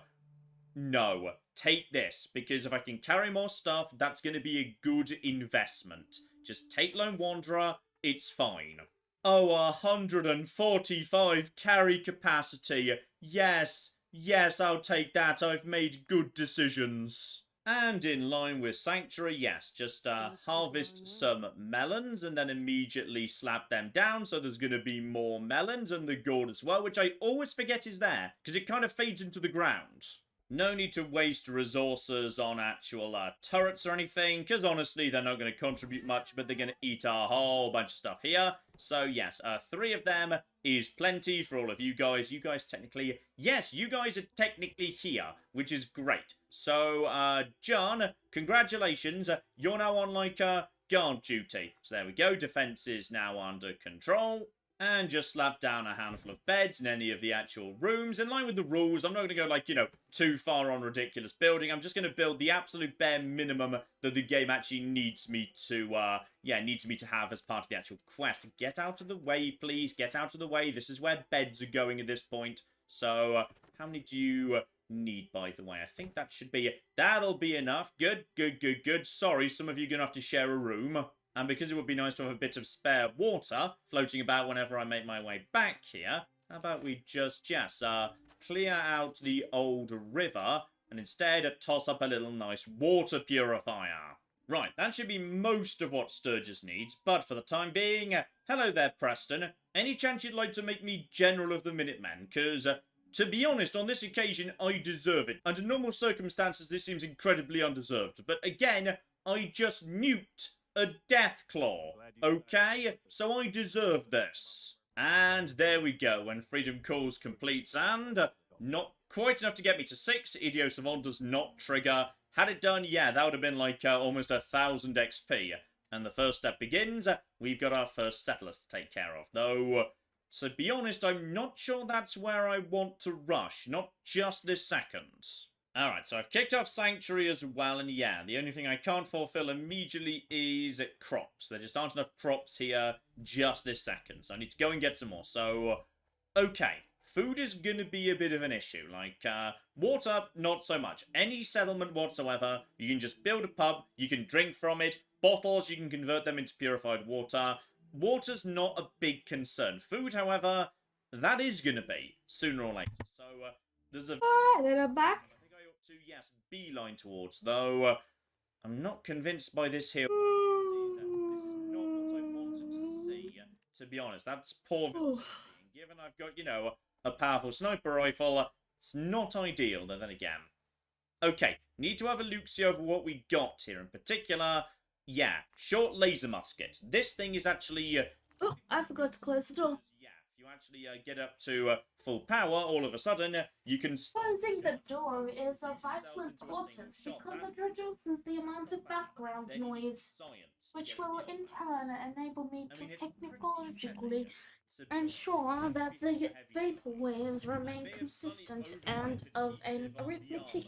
[SPEAKER 2] No, take this, because if I can carry more stuff, that's going to be a good investment. Just take Lone Wanderer, it's fine. Oh, 145 carry capacity. Yes, yes, I'll take that. I've made good decisions. And in line with Sanctuary, yes, just harvest some melons and then immediately slap them down. So there's going to be more melons and the gourd as well, which I always forget is there because it kind of fades into the ground. No need to waste resources on actual turrets or anything, because honestly, they're not going to contribute much, but they're going to eat a whole bunch of stuff here. So yes, 3 of them is plenty for all of you guys. You guys technically, yes, you guys are technically here, which is great. So, John, congratulations. You're now on, like, guard duty. So there we go. Defense is now under control. And just slap down a handful of beds in any of the actual rooms. In line with the rules, I'm not going to go, like, you know, too far on ridiculous building. I'm just going to build the absolute bare minimum that the game actually needs me to, needs me to have as part of the actual quest. Get out of the way, please. Get out of the way. This is where beds are going at this point. So, how many do you need, by the way? I think that should be... That'll be enough. Good, good, good, good. Sorry, some of you are going to have to share a room. And because it would be nice to have a bit of spare water floating about whenever I make my way back here, how about we just, clear out the old river and instead toss up a little nice water purifier. Right, that should be most of what Sturgis needs, but for the time being, hello there, Preston. Any chance you'd like to make me General of the Minutemen? Because, to be honest, on this occasion, I deserve it. Under normal circumstances, this seems incredibly undeserved. But again, I just nuked a Deathclaw, okay? So I deserve this. And there we go, when Freedom Calls completes, and not quite enough to get me to 6. Idio Savant does not trigger. Had it done, yeah, that would have been like almost 1,000 XP. And the first step begins. We've got our first settlers to take care of. Though, to be honest, I'm not sure that's where I want to rush. Not just this second. Alright, so I've kicked off Sanctuary as well, and yeah, the only thing I can't fulfill immediately is crops. There just aren't enough crops here just this second, so I need to go and get some more. So, okay, food is going to be a bit of an issue. Like, water, not so much. Any settlement whatsoever, you can just build a pub, you can drink from it. Bottles, you can convert them into purified water. Water's not a big concern. Food, however, that is going to be, sooner or later. So, there's a...
[SPEAKER 1] Alright, then I'm back.
[SPEAKER 2] To, yes, beeline towards, though I'm not convinced by this here. This is not what I wanted to see, to be honest. That's poor visibility. Given I've got, you know, a powerful sniper rifle, it's not ideal, though, then again. Okay, need to have a look-see over what we got here. In particular, yeah, short laser musket. This thing is actually...
[SPEAKER 1] Oh, I forgot to close the door.
[SPEAKER 2] Yeah, if you actually get up to full power, all of a sudden, you can...
[SPEAKER 1] Closing the door is of vital importance because it reduces the amount of background noise, which will in turn enable me to technologically ensure that the vapor waves remain consistent and of an arithmetic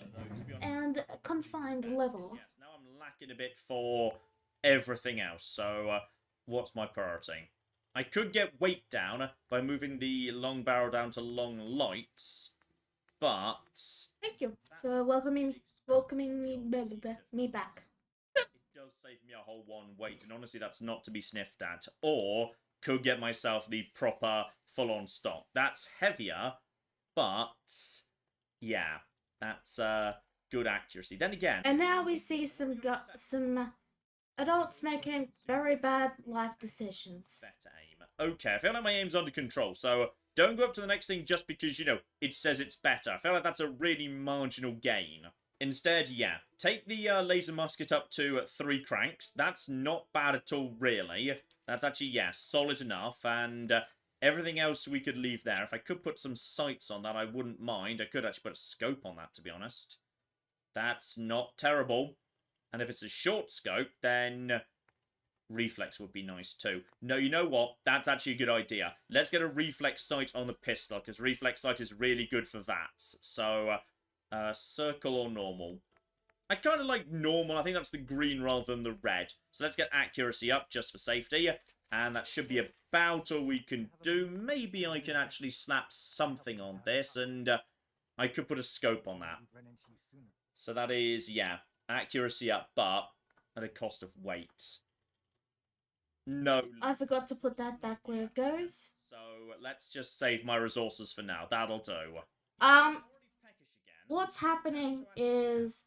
[SPEAKER 1] and confined level.
[SPEAKER 2] Yes, now I'm lacking a bit for everything else, so what's my priority? I could get weight down by moving the long barrel down to long lights, but...
[SPEAKER 1] Thank you for welcoming me back.
[SPEAKER 2] It does save me a whole 1 weight, and honestly that's not to be sniffed at. Or could get myself the proper full-on stock. That's heavier, but yeah, that's good accuracy. Then again...
[SPEAKER 1] And now we see some adults making very bad life decisions.
[SPEAKER 2] Better aim. Okay, I feel like my aim's under control, so don't go up to the next thing just because, you know, it says it's better. I feel like that's a really marginal gain. Instead, yeah, take the laser musket up to 3 cranks. That's not bad at all, really. That's actually, yeah, solid enough, and everything else we could leave there. If I could put some sights on that, I wouldn't mind. I could actually put a scope on that, to be honest. That's not terrible. And if it's a short scope, then reflex would be nice too. No, you know what? That's actually a good idea. Let's get a reflex sight on the pistol, because reflex sight is really good for VATS. So, circle or normal? I kind of like normal. I think that's the green rather than the red. So let's get accuracy up just for safety. And that should be about all we can do. Maybe I can actually slap something on this, and I could put a scope on that. So that is, yeah, accuracy up, but at a cost of weight. No.
[SPEAKER 1] I forgot to put that back where it goes.
[SPEAKER 2] So let's just save my resources for now. That'll do.
[SPEAKER 1] What's happening is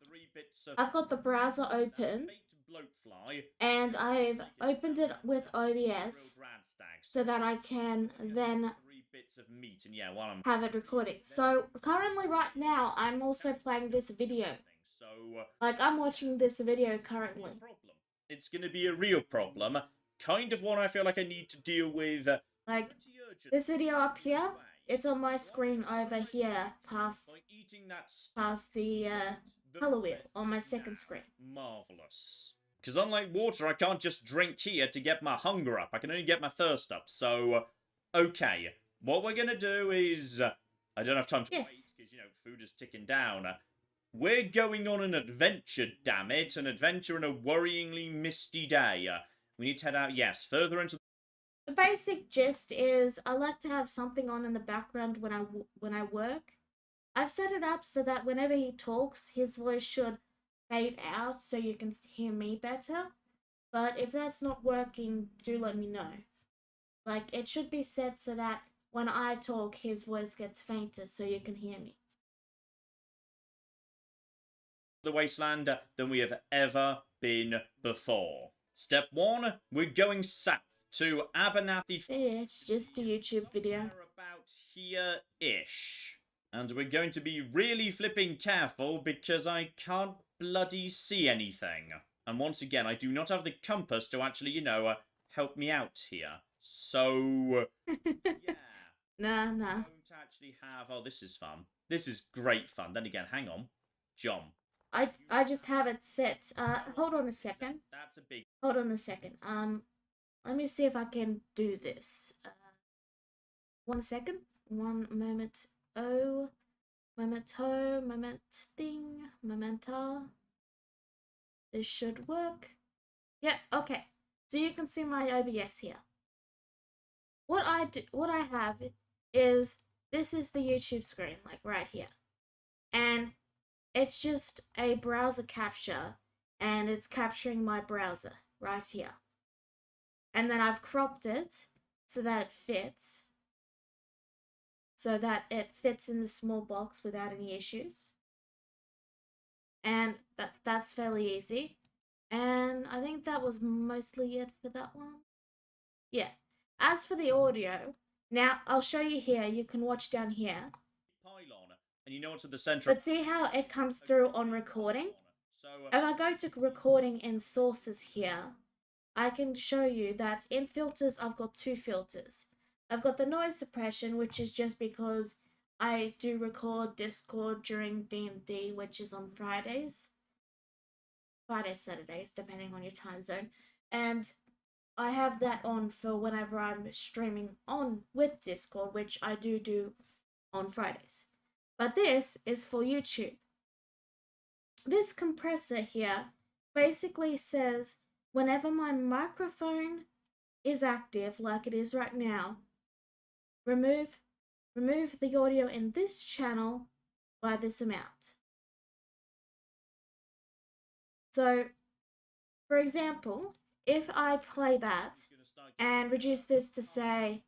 [SPEAKER 1] I've got the browser open and I've opened it with OBS so that I can then have it recording. So currently right now I'm also playing this video. Like I'm watching this video currently.
[SPEAKER 2] It's going to be a real problem. Kind of one I feel like I need to deal with.
[SPEAKER 1] Like this video up here, it's on my screen over here past the color wheel on my second screen.
[SPEAKER 2] Marvelous. Because unlike water, I can't just drink here to get my hunger up. I can only get my thirst up. So, okay. What we're going to do is... I don't have time to waste, because, you know, food is ticking down. We're going on an adventure, damn it. An adventure in a worryingly misty day. We need to head out, yes, further into...
[SPEAKER 1] The basic gist is I like to have something on in the background when I work. I've set it up so that whenever he talks, his voice should fade out so you can hear me better. But if that's not working, do let me know. Like, it should be set so that when I talk, his voice gets fainter so you can hear me.
[SPEAKER 2] The wasteland than we have ever been before. Step 1, we're going south to Abernathy.
[SPEAKER 1] Yeah, it's just a YouTube video.
[SPEAKER 2] About here-ish. And we're going to be really flipping careful because I can't bloody see anything. And once again, I do not have the compass to actually, you know, help me out here. So, yeah.
[SPEAKER 1] Nah.
[SPEAKER 2] Don't actually have... Oh, this is fun. This is great fun. Then again, hang on. John.
[SPEAKER 1] I just have it set. Hold on a second.
[SPEAKER 2] That's a big...
[SPEAKER 1] Hold on a second. Let me see if I can do this. 1 second. 1 moment. Oh. Memento. Mementa. This should work. Yeah, okay. So you can see my OBS here. What I have is, this is the YouTube screen, like right here. And it's just a browser capture, and it's capturing my browser right here. And then I've cropped it so that it fits. So that it fits in the small box without any issues. And that's fairly easy. And I think that was mostly it for that one. Yeah. As for the audio, now I'll show you here. You can watch down here.
[SPEAKER 2] Pylon, and you know what's at the center.
[SPEAKER 1] But see how it comes through on recording? If I go to recording in sources here, I can show you that in filters I've got 2 filters. I've got the noise suppression, which is just because I do record Discord during D&D, which is on Fridays. Fridays, Saturdays, depending on your time zone. And I have that on for whenever I'm streaming on with Discord, which I do on Fridays. But this is for YouTube. This compressor here basically says whenever my microphone is active, like it is right now, remove the audio in this channel by this amount. So, for example, if I play that and reduce this to say,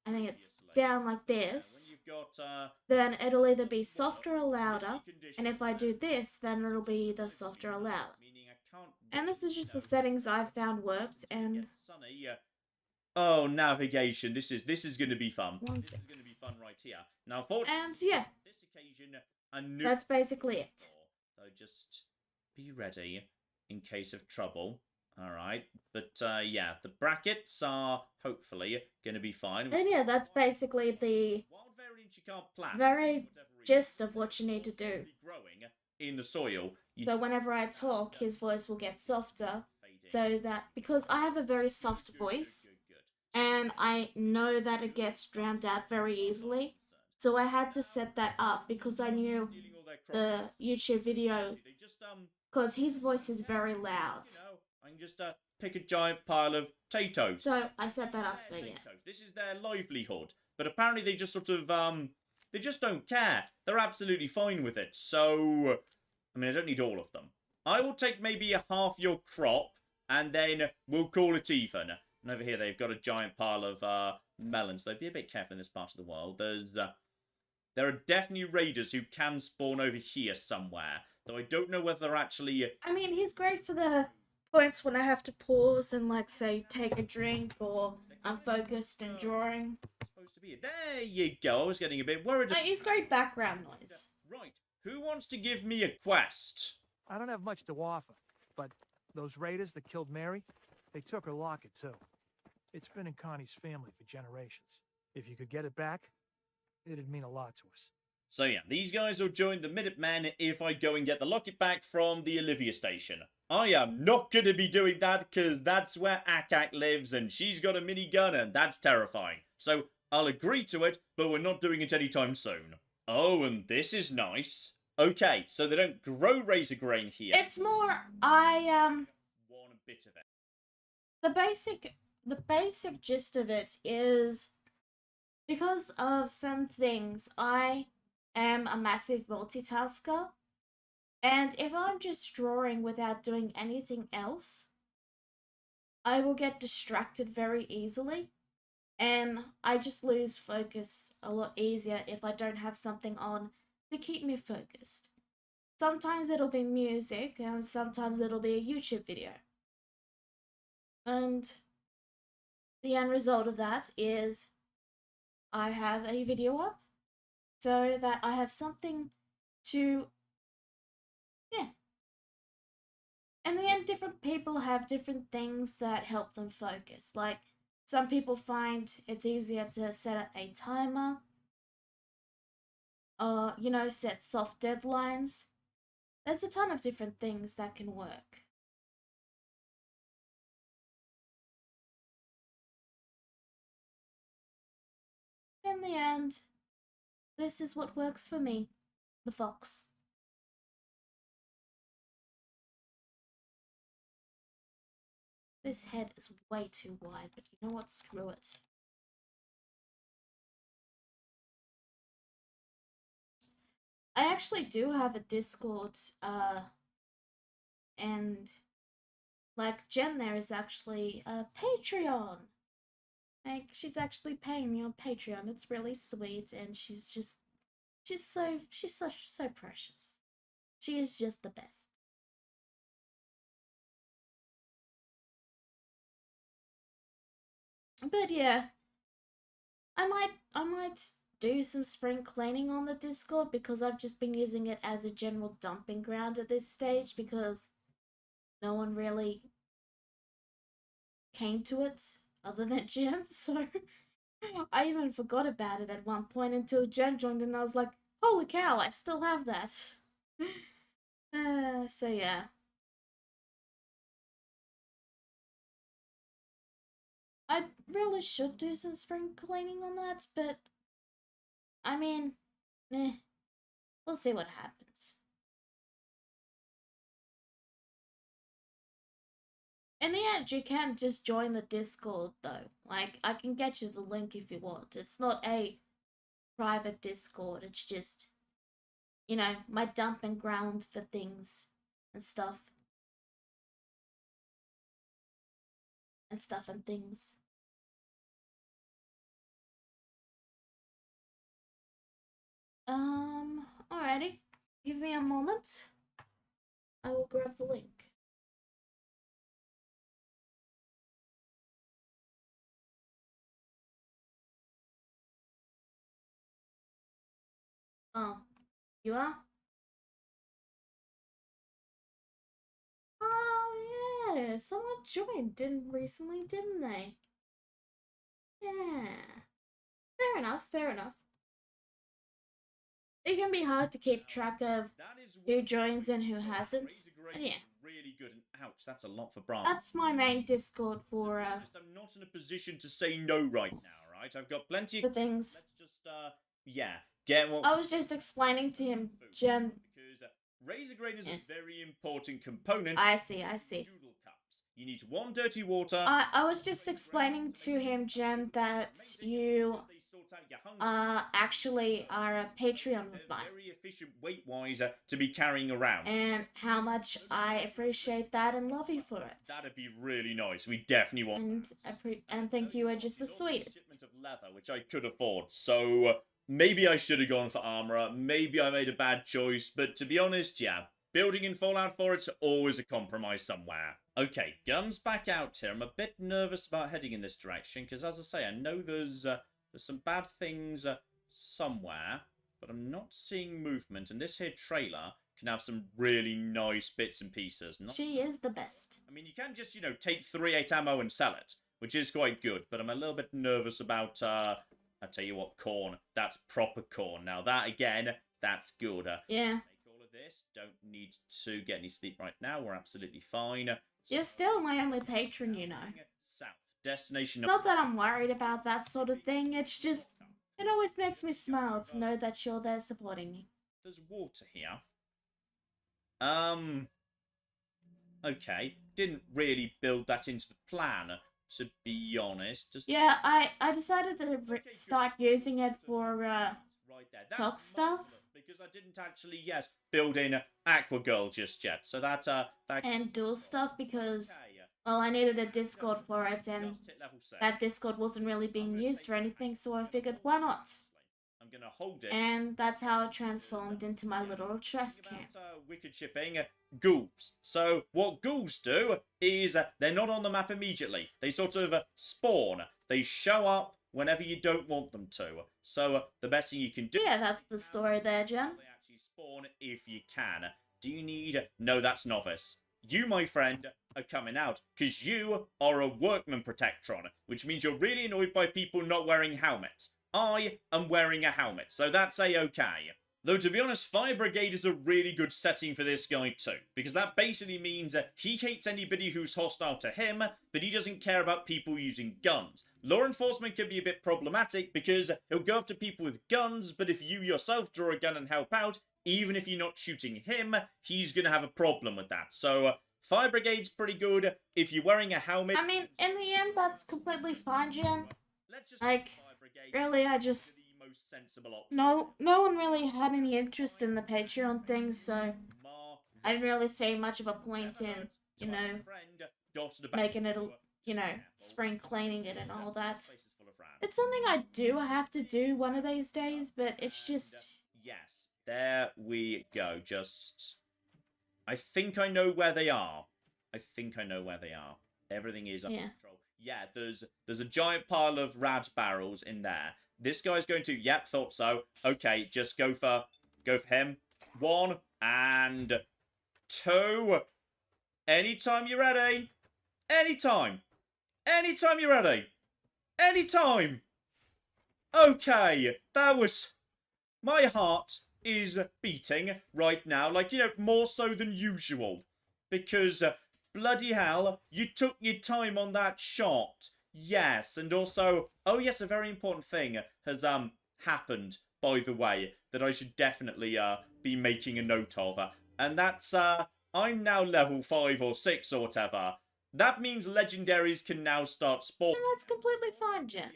[SPEAKER 1] I think it's down like this, then it'll either be softer or louder, and if I do this, then it'll be the softer or louder. And this is just the settings I've found worked, and...
[SPEAKER 2] Oh, navigation. This is going to be fun.
[SPEAKER 1] 1.6.
[SPEAKER 2] This is going to be fun right here. Now,
[SPEAKER 1] and yeah,
[SPEAKER 2] this occasion, a new...
[SPEAKER 1] that's basically it.
[SPEAKER 2] So just be ready in case of trouble. Alright, but yeah, the brackets are hopefully going to be fine.
[SPEAKER 1] And yeah, that's basically the very gist of what you need to do.
[SPEAKER 2] In the soil.
[SPEAKER 1] So whenever I talk, his voice will get softer, so that, because I have a very soft voice, and I know that it gets drowned out very easily, so I had to set that up because I knew the YouTube video, because his voice is very loud.
[SPEAKER 2] I can just pick a giant pile of potatoes.
[SPEAKER 1] So I set that up, so yeah.
[SPEAKER 2] This is their livelihood. But apparently they just sort of, they just don't care. They're absolutely fine with it. So, I mean, I don't need all of them. I will take maybe a half your crop and then we'll call it even. And over here, they've got a giant pile of melons. Though be a bit careful in this part of the world. There are definitely raiders who can spawn over here somewhere, though I don't know whether they're actually...
[SPEAKER 1] I mean, he's great for the points when I have to pause and, like, say, take a drink or I'm focused and drawing.
[SPEAKER 2] Supposed to be... There you go. I was getting a bit worried.
[SPEAKER 1] Like, he's great background noise.
[SPEAKER 2] Right. Who wants to give me a quest?
[SPEAKER 11] I don't have much to offer, but those raiders that killed Mary, they took her locket, too. It's been in Connie's family for generations. If you could get it back, it'd mean a lot to us.
[SPEAKER 2] So yeah, these guys will join the Minutemen if I go and get the locket back from the Olivia station. I am not going to be doing that because that's where Akak lives and she's got a minigun and that's terrifying. So I'll agree to it, but we're not doing it anytime soon. Oh, and this is nice. Okay, so they don't grow razor grain here.
[SPEAKER 1] It's more,
[SPEAKER 2] One bit of it.
[SPEAKER 1] the basic gist of it is, because of some things, I am a massive multitasker, and if I'm just drawing without doing anything else, I will get distracted very easily, and I just lose focus a lot easier if I don't have something on to keep me focused. Sometimes it'll be music, and sometimes it'll be a YouTube video. And the end result of that is I have a video up so that I have something to, yeah. In the end, different people have different things that help them focus. Like, some people find it's easier to set up a timer, you know, set soft deadlines. There's a ton of different things that can work. In the end, this is what works for me, the fox. This head is way too wide, but you know what? Screw it. I actually do have a Discord, and, like, Jen there is actually a Patreon. Like, she's actually paying me on Patreon. It's really sweet, and she's so precious. She is just the best. But yeah, I might do some spring cleaning on the Discord because I've just been using it as a general dumping ground at this stage because no one really came to it other than Jen, so I even forgot about it at one point until Jen joined and I was like, holy cow, I still have that. So yeah. I really should do some spring cleaning on that, but I mean, we'll see what happens. In the end, you can just join the Discord, though. Like, I can get you the link if you want. It's not a private Discord. It's just, you know, my dumping ground for things and stuff. And stuff and things. Alrighty. Give me a moment. I will grab the link. Oh, you are? Oh, yeah. Someone joined recently, didn't they? Yeah. Fair enough, fair enough. It can be hard to keep track of who joins and who hasn't. And yeah.
[SPEAKER 2] Really good. Ouch, that's a lot for Bram.
[SPEAKER 1] That's my main Discord for,
[SPEAKER 2] I'm not in a position to say no right now, right? I've got plenty
[SPEAKER 1] of things.
[SPEAKER 2] Let's just, yeah. Get what...
[SPEAKER 1] I was just explaining to him, Jen.
[SPEAKER 2] Because razor grain is a very important component.
[SPEAKER 1] I see, I see.
[SPEAKER 2] Noodle cups. You need 1 dirty water.
[SPEAKER 1] I was just explaining to him, Jen, that you
[SPEAKER 2] out your hunger.
[SPEAKER 1] actually are a Patreon with
[SPEAKER 2] They're
[SPEAKER 1] mine.
[SPEAKER 2] very efficient weight-wise to be carrying around.
[SPEAKER 1] And how much I appreciate that and love you for it.
[SPEAKER 2] That'd be really nice. We definitely want.
[SPEAKER 1] And think you are just the
[SPEAKER 2] There's also a
[SPEAKER 1] sweetest.
[SPEAKER 2] shipment of leather, which I could afford. So maybe I should have gone for armor. Maybe I made a bad choice. But to be honest, yeah, building in Fallout 4, it's always a compromise somewhere. Okay, guns back out here. I'm a bit nervous about heading in this direction because, as I say, I know there's some bad things somewhere, but I'm not seeing movement. And this here trailer can have some really nice bits and pieces.
[SPEAKER 1] She is the best.
[SPEAKER 2] I mean, you can just, take 3-8 ammo and sell it, which is quite good, but I'm a little bit nervous about, I tell you what, corn. That's proper corn. Now, that, again, that's good.
[SPEAKER 1] Yeah.
[SPEAKER 2] Take all of this. Don't need to get any sleep right now. We're absolutely fine.
[SPEAKER 1] You're still my only patron, you know.
[SPEAKER 2] South. Destination
[SPEAKER 1] Not that I'm worried about that sort of thing, it's just, it always makes me smile to know that you're there supporting me.
[SPEAKER 2] There's water here. Okay. Didn't really build that into the plan, to be honest. Just
[SPEAKER 1] Yeah, I decided to start using it for,
[SPEAKER 2] right there. That's
[SPEAKER 1] talk stuff.
[SPEAKER 2] marvellous, because I didn't actually, build in Aqua Girl just yet. So that
[SPEAKER 1] And dual stuff because,
[SPEAKER 2] okay.
[SPEAKER 1] well, I needed a Discord for it, and
[SPEAKER 2] Just hit level 6.
[SPEAKER 1] that Discord wasn't really being used for anything, so I figured, why not?
[SPEAKER 2] I'm gonna hold it.
[SPEAKER 1] And that's how it transformed into my little trash can.
[SPEAKER 2] About, wicked shipping, ghouls. So what ghouls do is they're not on the map immediately. They sort of spawn. They show up whenever you don't want them to. So the best thing you can do.
[SPEAKER 1] Yeah, that's the story there, Jen.
[SPEAKER 2] They actually spawn if you can. Do you need? No, that's novice. You, my friend, are coming out because you are a workman protectron, which means you're really annoyed by people not wearing helmets. I am wearing a helmet, so that's a-okay. Though, to be honest, Fire Brigade is a really good setting for this guy too, because that basically means he hates anybody who's hostile to him, but he doesn't care about people using guns. Law enforcement can be a bit problematic because he'll go after people with guns, but if you yourself draw a gun and help out, even if you're not shooting him, he's going to have a problem with that. So, Fire Brigade's pretty good. If you're wearing a helmet...
[SPEAKER 1] I mean, in the end, that's completely fine, Jen.
[SPEAKER 2] Let's just
[SPEAKER 1] Like,
[SPEAKER 2] Fire Brigade
[SPEAKER 1] really, I just...
[SPEAKER 2] the most sensible option.
[SPEAKER 1] No one really had any interest in the Patreon thing, so I didn't really see much of a point in, making it, spring cleaning it and all that. It's something I do have to do one of these days, but it's just...
[SPEAKER 2] Yes, there we go. Just... I think I know where they are. Everything is under control. Yeah, there's a giant pile of rad barrels in there. This guy's going to... Yep, thought so. Okay, just go for him. 1 and 2. Anytime you're ready. Anytime you're ready. Anytime. Okay, that was... My heart is beating right now, like, more so than usual. Because, bloody hell, you took your time on that shot. Yes, and also, oh yes, a very important thing has, happened, by the way, that I should definitely, be making a note of. And that's, I'm now level 5 or 6 or whatever. That means legendaries can now start spawning.
[SPEAKER 1] And that's completely fine, Jen.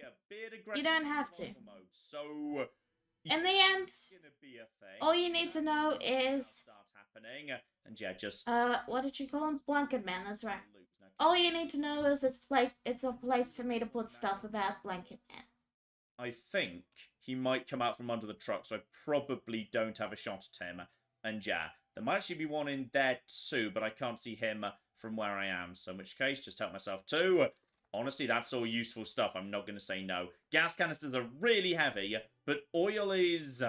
[SPEAKER 1] You don't have to.
[SPEAKER 2] So...
[SPEAKER 1] In the end, all you need to know is...
[SPEAKER 2] Start happening, and yeah, just...
[SPEAKER 1] what did you call him? Blanket Man, that's right. All you need to know is it's a place for me to put stuff about Blanket Man.
[SPEAKER 2] I think he might come out from under the truck, so I probably don't have a shot at him. And yeah, there might actually be one in there too, but I can't see him from where I am. So in which case, just help myself too. Honestly, that's all useful stuff. I'm not going to say no. Gas canisters are really heavy, but oil is...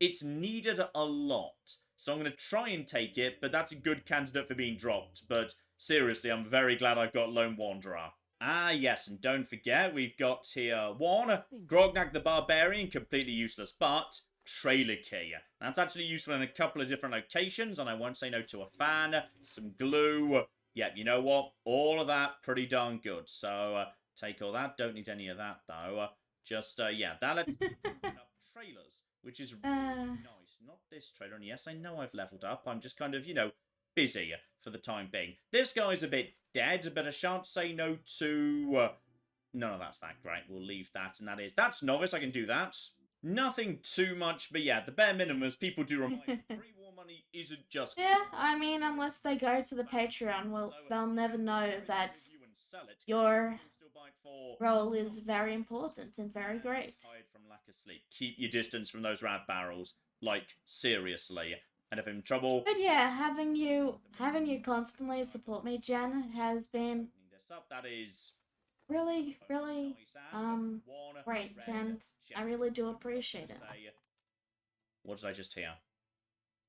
[SPEAKER 2] It's needed a lot. So I'm going to try and take it, but that's a good candidate for being dropped. But seriously, I'm very glad I've got Lone Wanderer. Ah, yes, and don't forget, we've got here 1, Grognak the Barbarian, completely useless, but trailer key. That's actually useful in a couple of different locations, and I won't say no to a fan. Some glue. Yeah, you know what? All of that, pretty darn good. So, take all that. Don't need any of that, though. Just, yeah, that lets me open up trailers, which is really nice. Not this trailer, and yes, I know I've leveled up. I'm just kind of, busy for the time being. This guy's a bit dead, but I shan't say no to none of that's that great. We'll leave that, and that's novice. I can do that. Nothing too much, but yeah, the bare minimum is people do remind me, pre-war money isn't just...
[SPEAKER 1] Yeah, I mean, unless they go to the Patreon, well, they'll never know that your role is very important and very great.
[SPEAKER 2] Tired from lack of sleep. Keep your distance from those rad barrels. Like, seriously. And if I'm in trouble...
[SPEAKER 1] But yeah, having you constantly support me, Jen, has been
[SPEAKER 2] that is
[SPEAKER 1] really, really, great, and I really do appreciate it.
[SPEAKER 2] What did I just hear?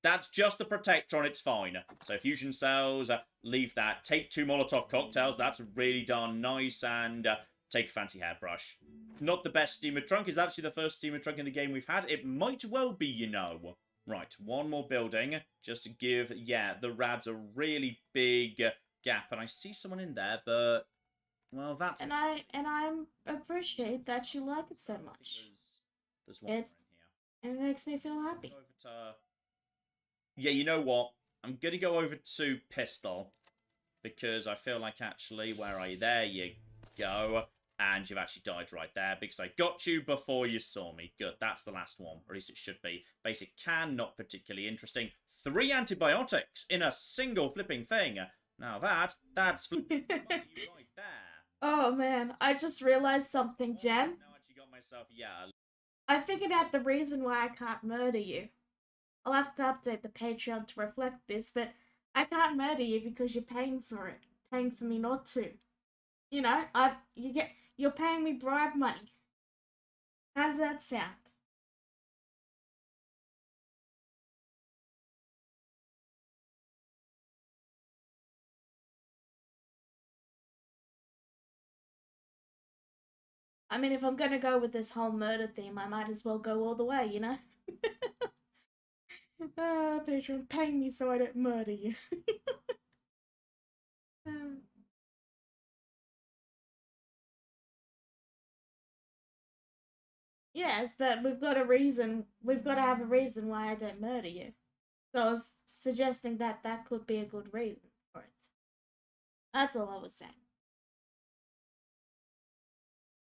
[SPEAKER 2] That's just the Protectron, it's fine. So fusion cells, leave that. Take 2 Molotov cocktails, that's really darn nice, and take a fancy hairbrush. Not the best steamer trunk, is actually the first steamer trunk in the game we've had. It might well be, you know. Right, one more building, just to give, yeah, the rads a really big gap. And I see someone in there, but, well, that's...
[SPEAKER 1] And I appreciate that you like it so much.
[SPEAKER 2] There's one more in here.
[SPEAKER 1] It makes me feel happy.
[SPEAKER 2] Yeah, you know what? I'm going to go over to Pistol, because I feel like actually, where are you? There you go. And you've actually died right there, because I got you before you saw me. Good, that's the last one, or at least it should be. Basic can, not particularly interesting. 3 antibiotics in a single flipping thing. Now that's flipping right there.
[SPEAKER 1] Oh man, I just realized something, Jen.
[SPEAKER 2] Now I actually got myself, yeah.
[SPEAKER 1] I figured out the reason why I can't murder you. I'll have to update the Patreon to reflect this, but I can't murder you because you're paying for it. Paying for me not to. You know, you're paying me bribe money. How's that sound? I mean, if I'm gonna go with this whole murder theme, I might as well go all the way, you know? Patreon, pay me so I don't murder you. Yes, but we've got to have a reason why I don't murder you. So I was suggesting that that could be a good reason for it. That's all I was saying.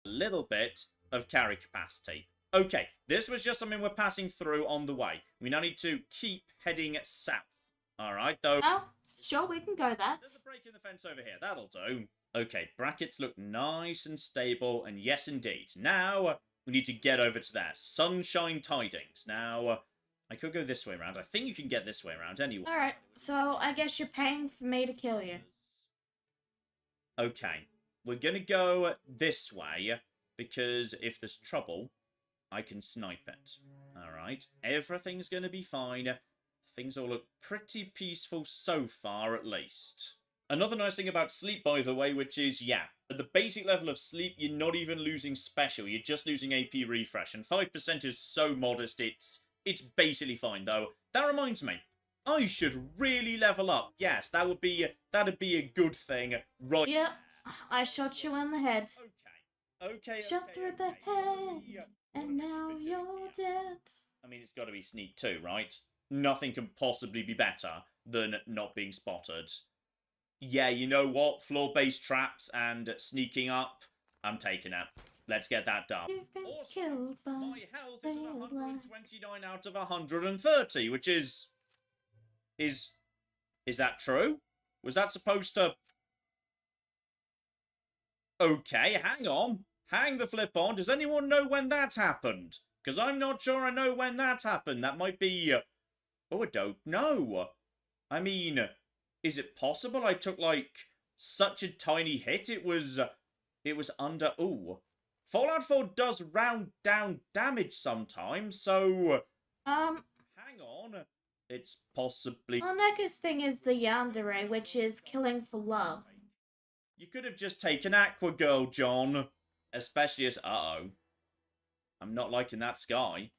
[SPEAKER 2] A little bit of carry capacity. Okay, this was just something we're passing through on the way. We now need to keep heading south. Alright, though...
[SPEAKER 1] Oh, sure, we can go that.
[SPEAKER 2] There's a break in the fence over here, that'll do. Okay, brackets look nice and stable, and yes indeed. Now, we need to get over to there. Sunshine Tidings. Now, I could go this way around. I think you can get this way around anyway.
[SPEAKER 1] Alright, so I guess you're paying for me to kill you.
[SPEAKER 2] Okay, we're gonna go this way, because if there's trouble, I can snipe it. Alright, everything's gonna be fine. Things all look pretty peaceful so far, at least. Another nice thing about sleep, by the way, which is, yeah, at the basic level of sleep, you're not even losing special, you're just losing AP refresh, and 5% is so modest, it's basically fine, though. That reminds me, I should really level up. Yes, that'd be a good thing, right?
[SPEAKER 1] Yep, I shot you in the head.
[SPEAKER 2] Okay.
[SPEAKER 1] Shot through the head, and now you're dead.
[SPEAKER 2] I mean, it's got to be sneak too, right? Nothing can possibly be better than not being spotted. Yeah, you know what? Floor-based traps and sneaking up, I'm taking it. Let's get that done.
[SPEAKER 1] You've been killed by
[SPEAKER 2] my health is at 129 out of 130, which is that true? Was that supposed to... Okay, hang on. Hang the flip on. Does anyone know when that happened? Because I'm not sure I know when that happened. That might be... Oh, I don't know. I mean, is it possible I took, like, such a tiny hit? It was under... Ooh. Fallout 4 does round down damage sometimes, so... Hang on. It's possibly...
[SPEAKER 1] Well, Neko's thing is the yandere, which is killing for love.
[SPEAKER 2] You could have just taken Aqua Girl, John. Especially as... Uh-oh. I'm not liking that sky.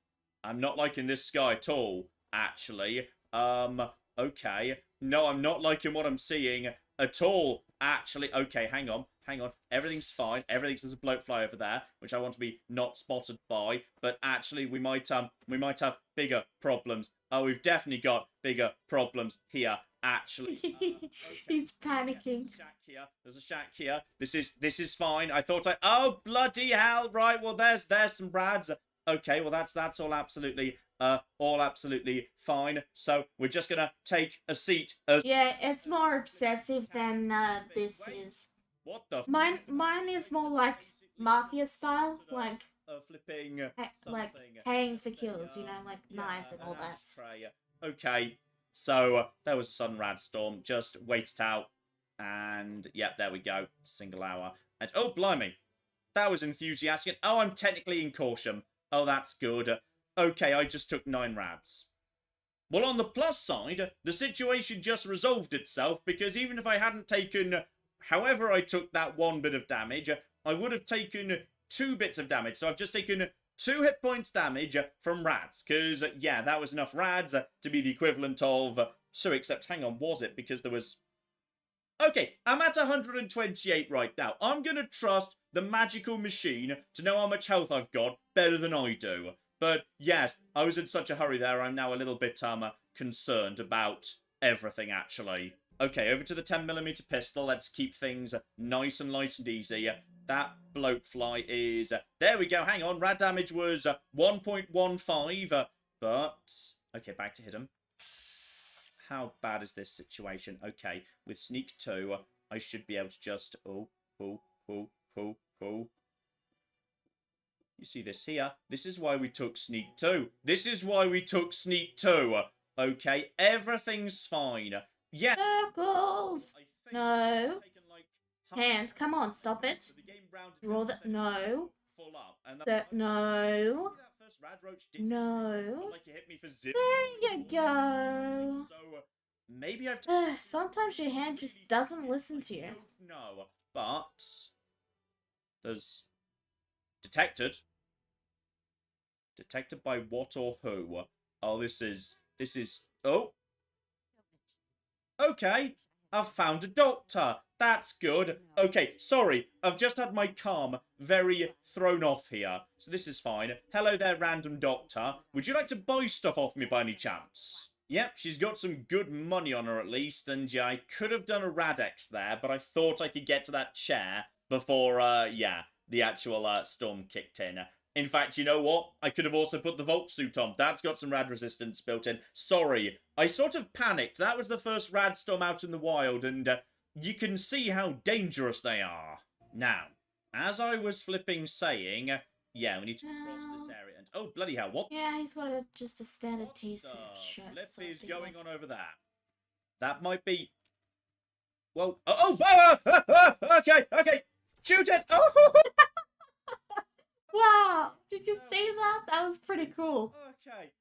[SPEAKER 2] I'm not liking this sky at all, actually. Okay. No, I'm not liking what I'm seeing at all, actually. Okay, hang on. Everything's fine. There's a bloatfly over there, which I want to be not spotted by. But actually, we might have bigger problems. Oh, we've definitely got bigger problems here. actually.
[SPEAKER 1] He's panicking.
[SPEAKER 2] There's a shack here. This is fine. I thought oh bloody hell! Right, well there's some Brads. Okay, well that's all absolutely fine. So we're just gonna take a seat.
[SPEAKER 1] Yeah, it's more obsessive than this is.
[SPEAKER 2] What the?
[SPEAKER 1] Mine is more like mafia style, like
[SPEAKER 2] flipping
[SPEAKER 1] like paying for kills, you know, like knives and all that.
[SPEAKER 2] Okay, so there was a sudden rad storm. Just wait it out, and yep, there we go. Single hour, and oh blimey, that was enthusiastic. Oh, I'm technically in caution. Oh, that's good. Okay, I just took 9 rads. Well, on the plus side, the situation just resolved itself, because even if I hadn't taken, however I took that 1 bit of damage, I would have taken 2 bits of damage. So I've just taken 2 hit points damage from rads, because, yeah, that was enough rads to be the equivalent of 2, except, hang on, was it? Because there was... Okay, I'm at 128 right now. I'm going to trust the magical machine to know how much health I've got better than I do. But yes, I was in such a hurry there, I'm now a little bit concerned about everything, actually. Okay, over to the 10mm pistol. Let's keep things nice and light and easy. That bloatfly is... there we go, hang on. Rad damage was 1.15, but... okay, back to hit him. How bad is this situation? Okay, with Sneak 2, I should be able to just... oh. You see this here? This is why we took Sneak 2. This is why we took Sneak 2. Okay, everything's fine. Yeah.
[SPEAKER 1] Circles! No. Hands, come on, stop it. Draw the... no. No. No. There you go.
[SPEAKER 2] Maybe I've...
[SPEAKER 1] sometimes your hand just doesn't listen to you.
[SPEAKER 2] No, but... there's... detected. Detected by what or who? Oh, this is... oh! Okay, I've found a doctor. That's good. Okay, sorry, I've just had my calm very thrown off here. So this is fine. Hello there, random doctor. Would you like to buy stuff off me by any chance? Yep, she's got some good money on her at least, and yeah, I could have done a Radex there, but I thought I could get to that chair before, yeah, the actual storm kicked in. In fact, you know what? I could have also put the Volt suit on. That's got some rad resistance built in. Sorry, I sort of panicked. That was the first rad storm out in the wild, and you can see how dangerous they are. Now, as I was flipping saying, yeah, we need to cross this area. And oh, bloody hell, what?
[SPEAKER 1] Yeah, he's got just a standard T-shirt.
[SPEAKER 2] Flip is going on over there. That might be... well, okay, shoot it! Oh!
[SPEAKER 1] Wow, did you see that? That was pretty cool.
[SPEAKER 2] Okay,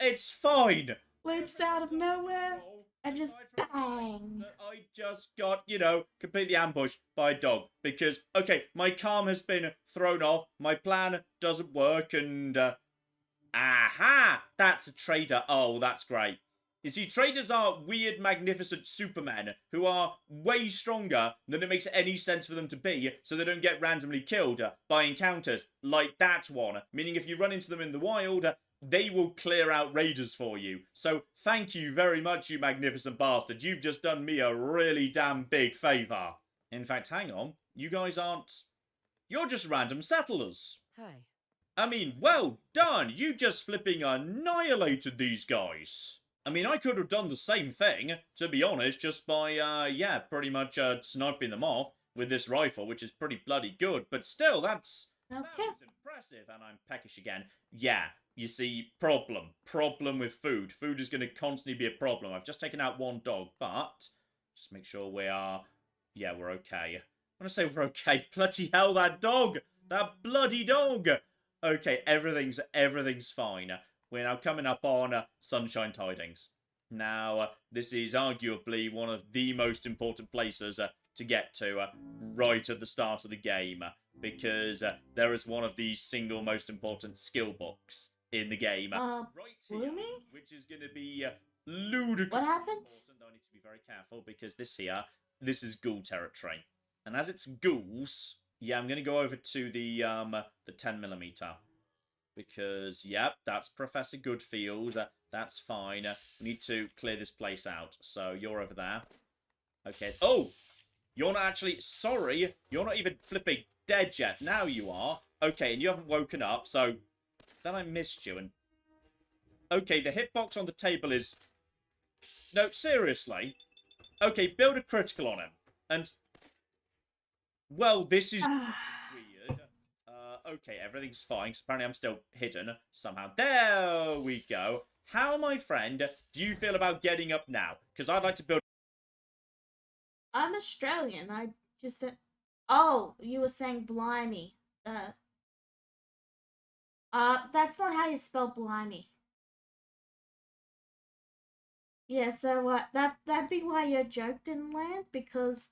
[SPEAKER 2] it's fine.
[SPEAKER 1] Leaps out of nowhere and just bang.
[SPEAKER 2] I just got, you know, completely ambushed by a dog because, okay, my calm has been thrown off, my plan doesn't work, and, aha! That's a trader. Oh, that's great. You see, traders are weird, magnificent supermen who are way stronger than it makes any sense for them to be, so they don't get randomly killed by encounters like that one. Meaning if you run into them in the wild, they will clear out raiders for you. So thank you very much, you magnificent bastard. You've just done me a really damn big favour. In fact, hang on. You guys aren't... you're just random settlers.
[SPEAKER 6] Hi.
[SPEAKER 2] I mean, well done. You just flipping annihilated these guys. I mean, I could have done the same thing, to be honest, just by, yeah, pretty much sniping them off with this rifle, which is pretty bloody good. But still, that's impressive, and I'm peckish again. Yeah, you see, problem with food. Food is going to constantly be a problem. I've just taken out one dog, but just make sure we are, yeah, we're okay. When I say we're okay, bloody hell, that dog! That bloody dog! Okay, everything's fine. We're now coming up on Sunshine Tidings. Now, this is arguably one of the most important places to get to right at the start of the game, because there is one of the single most important skill books in the game. Right here, which is going to be ludicrous.
[SPEAKER 1] What happened?
[SPEAKER 2] I need to be very careful, because this is ghoul territory. And as it's ghouls, yeah, I'm going to go over to the 10mm. Because, yep, that's Professor Goodfield's That's fine. We need to clear this place out. So you're over there. Okay. Oh! You're not actually... Sorry. You're not even flipping dead yet. Now you are. Okay, and you haven't woken up, so... Then I missed you, and... Okay, the hitbox on the table is... No, seriously. Okay, build a critical on him. And... Well, this is... weird. Okay, everything's fine, because apparently I'm still hidden somehow. There we go. How, my friend, do you feel about getting up now? Because I'd like to build...
[SPEAKER 1] I'm Australian. I just said... Oh, you were saying blimey. That's not how you spell blimey. Yeah, so that'd be why your joke didn't land, because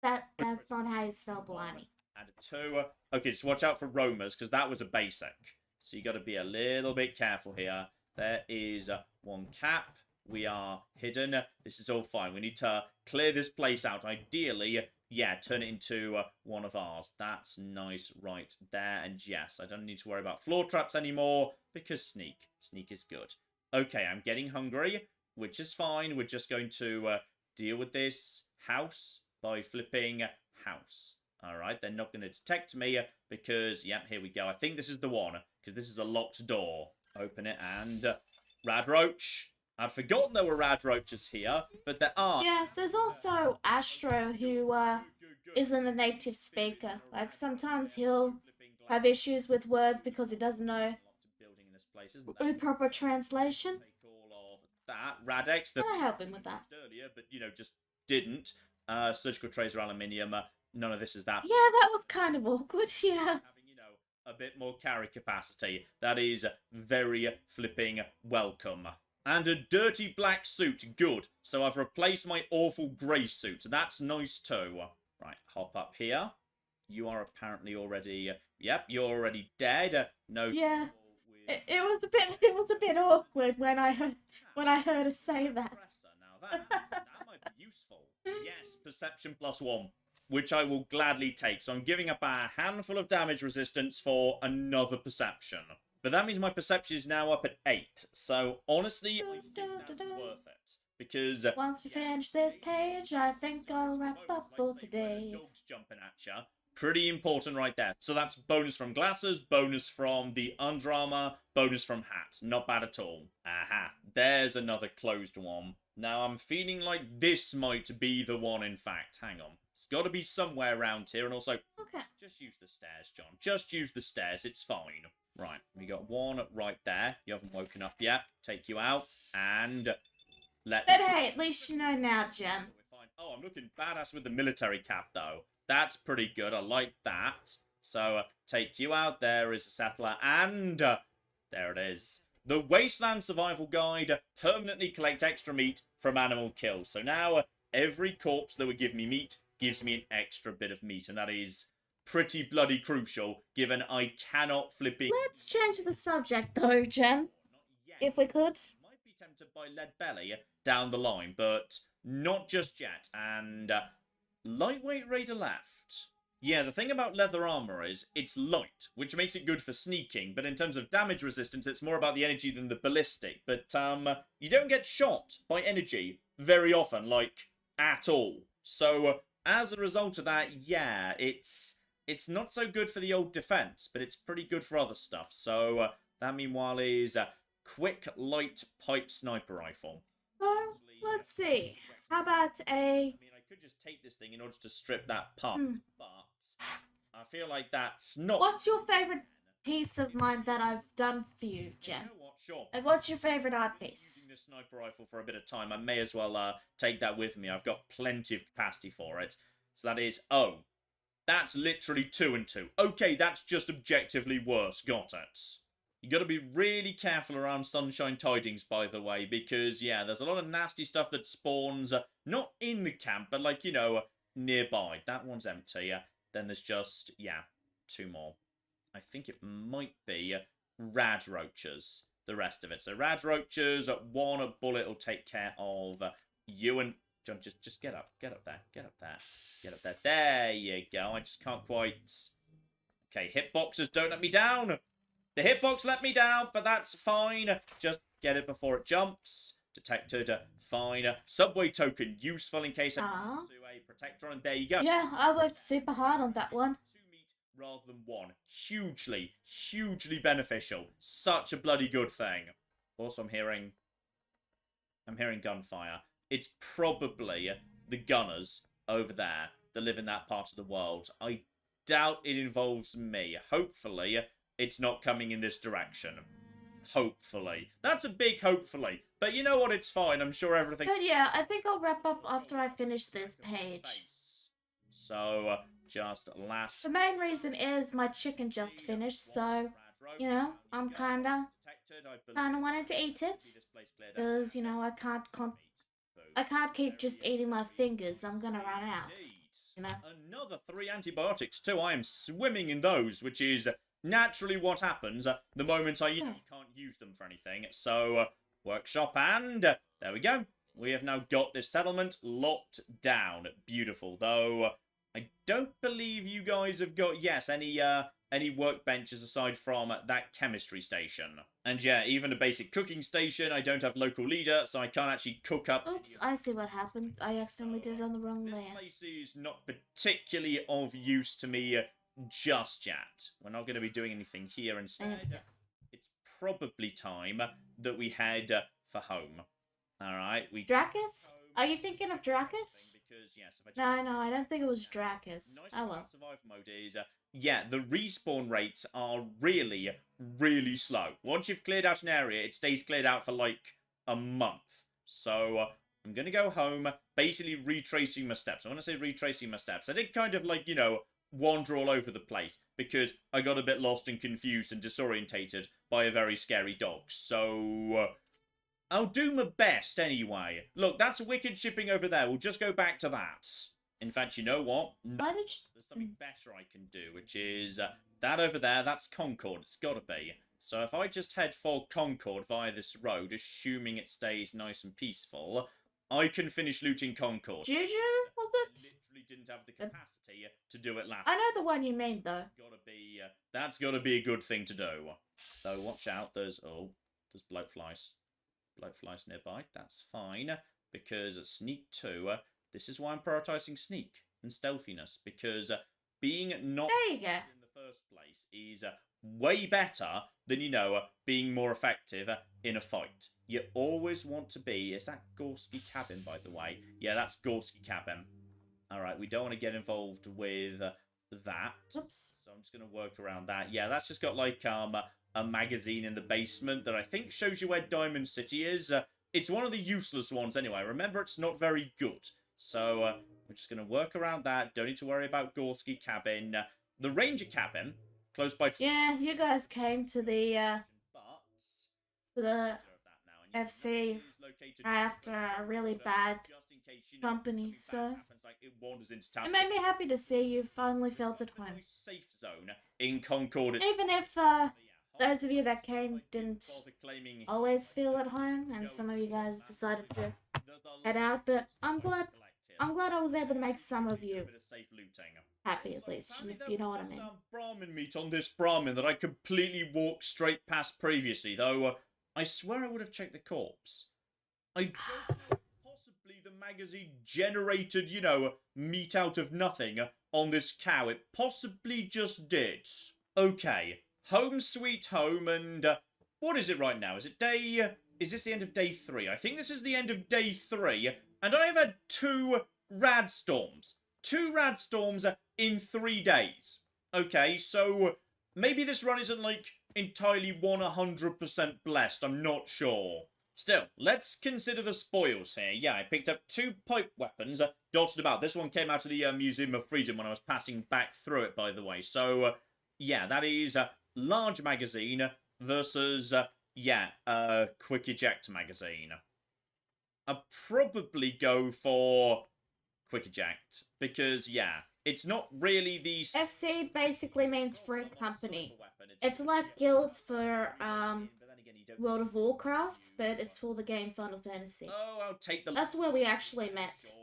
[SPEAKER 1] that's not how you spell blimey.
[SPEAKER 2] And a 2. Okay, just watch out for roamers, because that was a basic. So you got to be a little bit careful here. There is 1 cap. We are hidden. This is all fine. We need to clear this place out. Ideally, yeah, turn it into one of ours. That's nice right there. And yes, I don't need to worry about floor traps anymore, because sneak. Sneak is good. Okay, I'm getting hungry, which is fine. We're just going to deal with this house by flipping house. All right, they're not going to detect me because, yep, here we go. I think this is the one, because this is a locked door. Open it, and Rad Roach. I'd forgotten there were Rad Roaches here, but there are.
[SPEAKER 1] Yeah, there's also Astro, who isn't a native speaker. Like, sometimes he'll have issues with words because he doesn't know the proper translation.
[SPEAKER 2] That Radex,
[SPEAKER 1] I help him with that
[SPEAKER 2] earlier, but you know, just didn't. Surgical tracer aluminium. None of this is that.
[SPEAKER 1] Yeah, that was kind of awkward. Yeah.
[SPEAKER 2] Having, you know, a bit more carry capacity. That is very flipping welcome. And a dirty black suit. Good. So I've replaced my awful grey suit. That's nice too. Right, hop up here. You are apparently already. Yep, you're already dead. No.
[SPEAKER 1] Yeah. It was a bit awkward when I heard her say that.
[SPEAKER 2] Now that might be useful. Yes, perception +1, which I will gladly take. So I'm giving up a handful of damage resistance for another perception. But that means my perception is now up at 8. So honestly, I think that's worth it. Because
[SPEAKER 1] once we finish this page, I think I'll wrap up for today.
[SPEAKER 2] Dogs jumping at you. Pretty important right there. So that's bonus from glasses, bonus from the Under Armour, bonus from hats. Not bad at all. Aha. There's another closed one. Now I'm feeling like this might be the one, in fact. Hang on. It's got to be somewhere around here. And also,
[SPEAKER 1] okay,
[SPEAKER 2] just use the stairs, John. Just use the stairs. It's fine. Right. We got one right there. You haven't woken up yet. Take you out. And let...
[SPEAKER 1] But hey, at least you know now, Jen.
[SPEAKER 2] Oh, I'm looking badass with the military cap, though. That's pretty good. I like that. So, take you out. There is a settler. And there it is. The Wasteland Survival Guide. Permanently collect extra meat from animal kills. So now, every corpse that would give me meat gives me an extra bit of meat. And that is pretty bloody crucial, given I cannot flipping...
[SPEAKER 1] Let's change the subject, though, Jen. If we could.
[SPEAKER 2] Might be tempted by Lead Belly down the line, but not just yet. And... lightweight raider left. Yeah, the thing about leather armor is it's light, which makes it good for sneaking, but in terms of damage resistance, it's more about the energy than the ballistic. But, you don't get shot by energy very often, like, at all. So, as a result of that, yeah, it's not so good for the old defense, but it's pretty good for other stuff. So, that meanwhile is a quick light pipe sniper rifle.
[SPEAKER 1] Oh, let's see. How about a...
[SPEAKER 2] could just take this thing in order to strip that part, but I feel like that's not...
[SPEAKER 1] What's your favourite piece of mine that I've done for you, Jen?
[SPEAKER 2] You know what? Sure.
[SPEAKER 1] And what's your favourite art piece?
[SPEAKER 2] Using this sniper rifle for a bit of time, I may as well take that with me. I've got plenty of capacity for it. So that is... Oh. That's literally 2 and 2. Okay, that's just objectively worse. Got it. You got to be really careful around Sunshine Tidings, by the way, because, yeah, there's a lot of nasty stuff that spawns, not in the camp, but, like, you know, nearby. That one's empty. Then there's just, yeah, 2 more. I think it might be Rad Roaches, the rest of it. So Rad Roaches, 1 bullet will take care of you, and John, just get up there, get up there. There you go. I just can't quite... Okay, hitboxes, don't let me down. The hitbox let me down, but that's fine. Just Get it before it jumps. Detected. Fine. Subway token. Useful in case I
[SPEAKER 1] Aw.
[SPEAKER 2] want to a protector. And there you go.
[SPEAKER 1] Yeah, I worked super hard on that one.
[SPEAKER 2] 2 meat rather than 1. Hugely beneficial. Such a bloody good thing. Also, I'm hearing gunfire. It's probably the gunners over there that live in that part of the world. I doubt it involves me. Hopefully, it's not coming in this direction. Hopefully. That's a big hopefully. But you know what? It's fine. I'm sure everything...
[SPEAKER 1] But yeah, I think I'll wrap up after I finish this page.
[SPEAKER 2] So, just last...
[SPEAKER 1] The main reason is my chicken just finished, so, you know, I'm kinda wanted to eat it. Because, you know, I can't keep just eating my fingers. I'm gonna run out. You know?
[SPEAKER 2] Another 3 antibiotics too. I am swimming in those, which is naturally what happens the moment I can't use them for anything. So, workshop, and there we go. We have now got this settlement locked down. Beautiful. Though, I don't believe you guys have got, yes, any workbenches aside from that chemistry station. And yeah, even a basic cooking station. I don't have local leader, so I can't actually cook up...
[SPEAKER 1] Oops, I see what happened. I accidentally did it on the wrong layer.
[SPEAKER 2] This place is not particularly of use to me just yet. We're not going to be doing anything here instead. It's probably time that we head for home. Alright, we...
[SPEAKER 1] Dracus? Are you thinking of Dracus?
[SPEAKER 2] Because, yes, if I
[SPEAKER 1] No, I don't think it was Dracus. Oh well.
[SPEAKER 2] Survival mode is, yeah, the respawn rates are really, really slow. Once you've cleared out an area, it stays cleared out for like a month. So, I'm going to go home, basically retracing my steps. I want to say retracing my steps. I did kind of like, you know, wander all over the place because I got a bit lost and confused and disorientated by a very scary dog. So, I'll do my best anyway. Look, that's Wicked shipping over there. We'll just go back to that. In fact, you know what? No, there's something better I can do, which is that over there. That's Concord. It's got to be. So if I just head for Concord via this road, assuming it stays nice and peaceful, I can finish looting Concord.
[SPEAKER 1] Juju, was it?
[SPEAKER 2] Literally didn't have the capacity to do it last.
[SPEAKER 1] I know the one you mean, though.
[SPEAKER 2] That's got to be a good thing to do. Though, watch out. There's bloatflies. Bloatflies nearby. That's fine. Because sneak 2, this is why I'm prioritizing sneak and stealthiness. Because being not
[SPEAKER 1] there you go.
[SPEAKER 2] in the first place is way better than, you know, being more effective in a fight. You always want to be... Is that Gorski Cabin, by the way? Yeah, that's Gorski Cabin. Alright, we don't want to get involved with that.
[SPEAKER 1] Oops.
[SPEAKER 2] So I'm just going to work around that. Yeah, that's just got, like, a magazine in the basement that I think shows you where Diamond City is. It's one of the useless ones anyway. Remember, it's not very good. So we're just going to work around that. Don't need to worry about Gorski Cabin. The Ranger Cabin, close by...
[SPEAKER 1] Yeah, you guys came to the FC right after a really bad company, so... It made me happy to see you finally felt at home.
[SPEAKER 2] Safe zone in Concord.
[SPEAKER 1] Even if those of you that came didn't always feel at home, and some of you guys decided to head out, but I'm glad I was able to make some of you happy, at least, if you know what I mean.
[SPEAKER 2] Brahmin meat on this Brahmin that I completely walked straight past previously, though I swear I would have checked the corpse. I don't know, possibly the magazine generated, you know, meat out of nothing on this cow. It possibly just did. Okay, home sweet home, and what is it right now? Is it is this the end of day 3? I think this is the end of day 3, and I have had 2 rad storms. 2 rad storms in 3 days. Okay, so maybe this run isn't, like, entirely 100% blessed. I'm not sure. Still, let's consider the spoils here. Yeah, I picked up 2 pipe weapons dotted about. This one came out of the Museum of Freedom when I was passing back through it, by the way. So, yeah, that is large magazine versus, quick eject magazine. I'll probably go for quick eject because, yeah, it's not really the...
[SPEAKER 1] FC basically means free company. It's like guilds for World of Warcraft, but it's for the game Final Fantasy.
[SPEAKER 2] Oh, I'll take the...
[SPEAKER 1] That's where we actually met.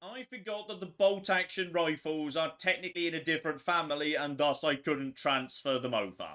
[SPEAKER 2] I forgot that the bolt-action rifles are technically in a different family, and thus I couldn't transfer them over.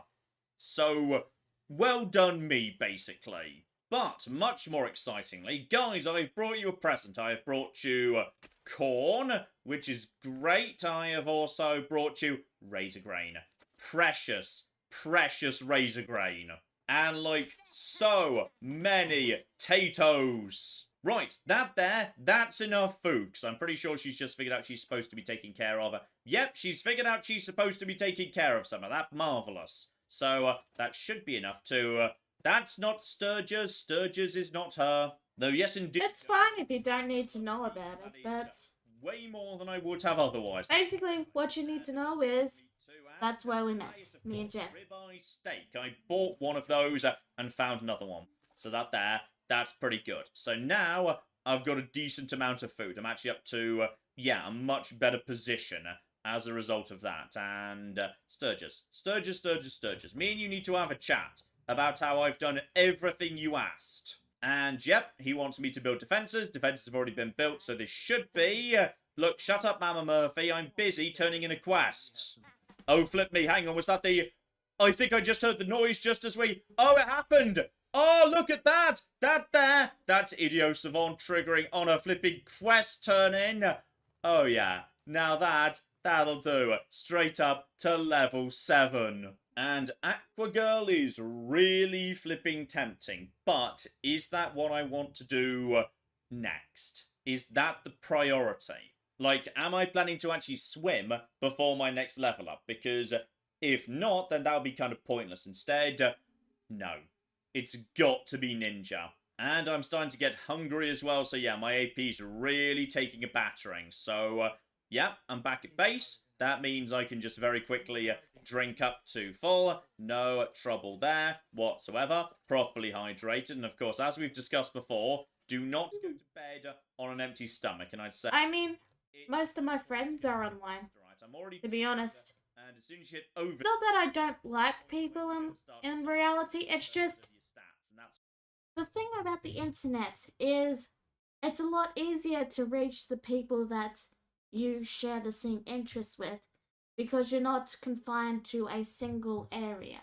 [SPEAKER 2] So, well done me, basically. But, much more excitingly, guys, I've brought you a present. I have brought you corn, which is great. I have also brought you razor grain. Precious, precious razor grain. And, like, so many potatoes. Right, that's enough food, because I'm pretty sure she's just figured out she's supposed to be taking care of. Yep, she's figured out she's supposed to be taking care of some of that. Marvellous. So, that should be enough to... that's not Sturgis. Sturgis is not her. Though, yes, indeed...
[SPEAKER 1] It's fine if you don't need to know about it, but...
[SPEAKER 2] way more than I would have otherwise.
[SPEAKER 1] Basically, what you need to know is... that's where we met, me and Jen.
[SPEAKER 2] Ribeye steak. I bought one of those and found another one. So that's pretty good. So now I've got a decent amount of food. I'm actually up to, a much better position as a result of that. And Sturgis. Me and you need to have a chat about how I've done everything you asked. And yep, he wants me to build defenses. Defenses have already been built, so this should be... look, shut up, Mama Murphy. I'm busy turning in a quest. Oh, flip me. Hang on, was that the... I think I just heard the noise just as we... Oh, it happened! Oh, look at that! That's Idio Savant triggering on a flipping quest turn-in. Oh, yeah. Now that'll do. Straight up to level 7. And Aqua Girl is really flipping tempting. But is that what I want to do next? Is that the priority? Like, am I planning to actually swim before my next level up? Because if not, then that would be kind of pointless. Instead, no. It's got to be ninja. And I'm starting to get hungry as well, so yeah, my AP's really taking a battering. So, yeah, I'm back at base. That means I can just very quickly drink up to full. No trouble there whatsoever. Properly hydrated. And of course, as we've discussed before, do not go to bed on an empty stomach. And I'd say...
[SPEAKER 1] I mean, most of my friends are online, to be honest.
[SPEAKER 2] And as soon as you hit over...
[SPEAKER 1] It's not that I don't like people in reality, it's just... the thing about the internet is it's a lot easier to reach the people that you share the same interests with because you're not confined to a single area.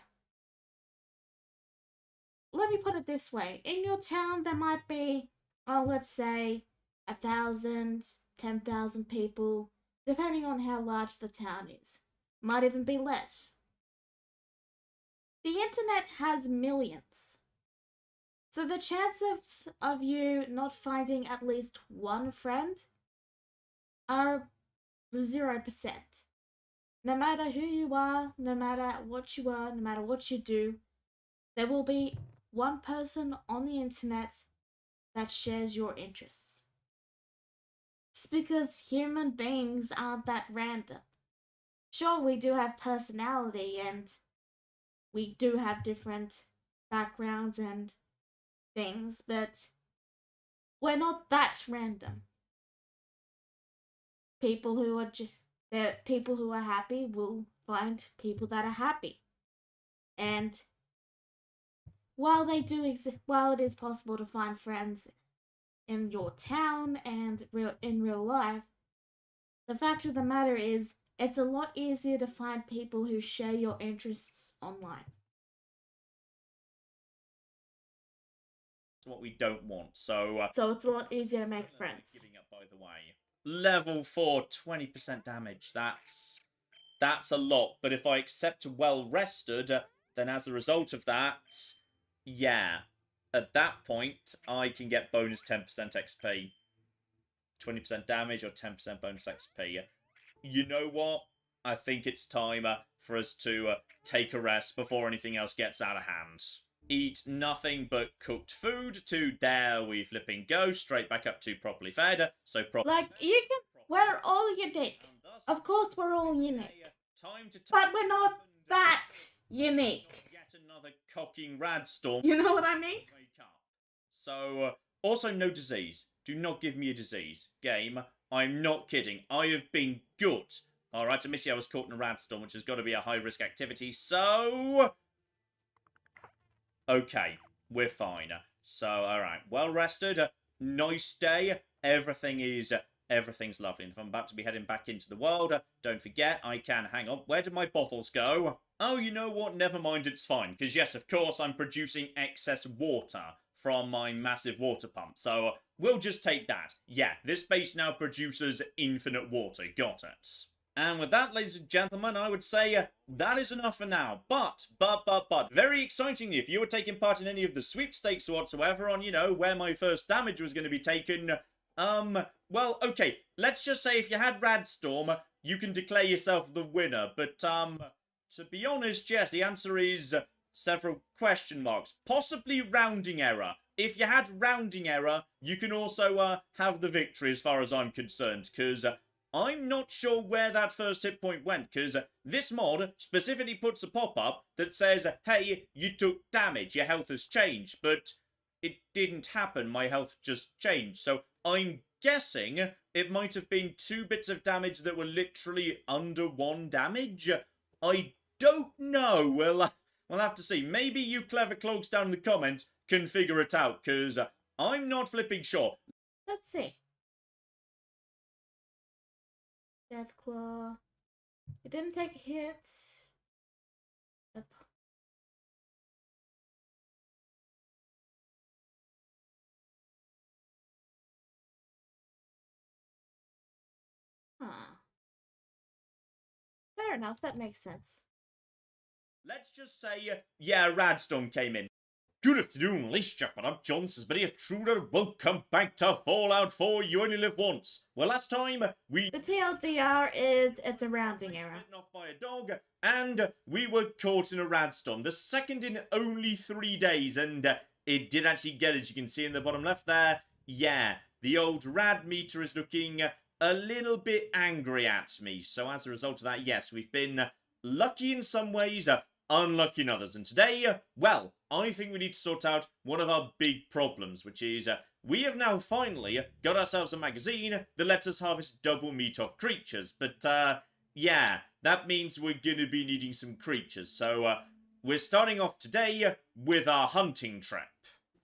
[SPEAKER 1] Let me put it this way. In your town, there might be, let's say, 1,000, 10,000 people, depending on how large the town is. Might even be less. The internet has millions. So the chances of you not finding at least one friend are 0%. No matter who you are, no matter what you are, no matter what you do, there will be one person on the internet that shares your interests. Just because human beings aren't that random. Sure, we do have personality and we do have different backgrounds and things, but we're not that random. People who are happy will find people that are happy, and while it is possible to find friends in your town and in real life, the fact of the matter is it's a lot easier to find people who share your interests online.
[SPEAKER 2] What we don't want, so
[SPEAKER 1] it's a lot easier to make friends.
[SPEAKER 2] Giving up, by the way. Level 4, 20% damage. That's a lot. But if I accept well rested, then as a result of that, yeah, at that point I can get bonus 10% XP, 20% damage or 10% bonus XP. You know what? I think it's time for us to take a rest before anything else gets out of hand. Eat nothing but cooked food to there we flipping go, straight back up to properly fed, so properly
[SPEAKER 1] like, we're all unique. Of course we're all unique. But we're not that unique.
[SPEAKER 2] Yet another cocking radstorm.
[SPEAKER 1] You know what I mean?
[SPEAKER 2] Wake up. So, also no disease. Do not give me a disease. Game, I'm not kidding. I have been good. Alright, admittedly I was caught in a radstorm, which has got to be a high-risk activity, so... okay, we're fine. So, alright, well rested, nice day, everything's lovely. And if I'm about to be heading back into the world, don't forget, I can, hang on, where did my bottles go? Oh, you know what, never mind, it's fine. Because yes, of course, I'm producing excess water from my massive water pump. So we'll just take that. Yeah, this base now produces infinite water. Got it. And with that, ladies and gentlemen, I would say that is enough for now. But, very excitingly, if you were taking part in any of the sweepstakes whatsoever on, you know, where my first damage was going to be taken, well, okay, let's just say if you had Radstorm, you can declare yourself the winner. But, to be honest, yes, the answer is several question marks. Possibly rounding error. If you had rounding error, you can also, have the victory as far as I'm concerned, because I'm not sure where that first hit point went, because this mod specifically puts a pop-up that says, hey, you took damage, your health has changed, but it didn't happen, my health just changed. So I'm guessing it might have been 2 bits of damage that were literally under 1 damage. I don't know, we'll have to see. Maybe you clever clogs down in the comments can figure it out, because I'm not flipping sure.
[SPEAKER 1] Let's see. Deathclaw. It didn't take a hit. Up. Huh. Fair enough, that makes sense.
[SPEAKER 2] Let's just say, yeah, Radstorm came in. Good afternoon, Leash Jumping Up Johnson's been a intruder. Welcome back to Fallout 4, You Only Live Once. Well, last time, we...
[SPEAKER 1] The TLDR is, it's a rounding error.
[SPEAKER 2] ...bitten off by a dog, and we were caught in a Radstorm. The second in only 3 days, and it did actually get it. You can see in the bottom left there. Yeah, the old rad meter is looking a little bit angry at me. So as a result of that, yes, we've been lucky in some ways, unlucky in others. And today, well, I think we need to sort out one of our big problems, which is we have now finally got ourselves a magazine that lets us harvest double meat off creatures. But, yeah, that means we're going to be needing some creatures. So, we're starting off today with our hunting trip.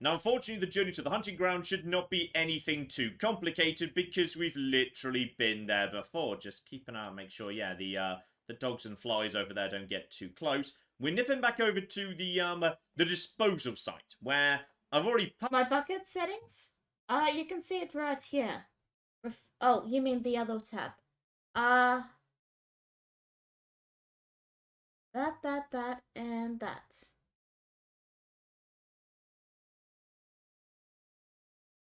[SPEAKER 2] Now, unfortunately, the journey to the hunting ground should not be anything too complicated because we've literally been there before. Just keep an eye out, make sure, yeah, the dogs and flies over there don't get too close. We're nipping back over to the disposal site, where I've already...
[SPEAKER 1] My bucket settings? You can see it right here. Oh, you mean the other tab. That, and that.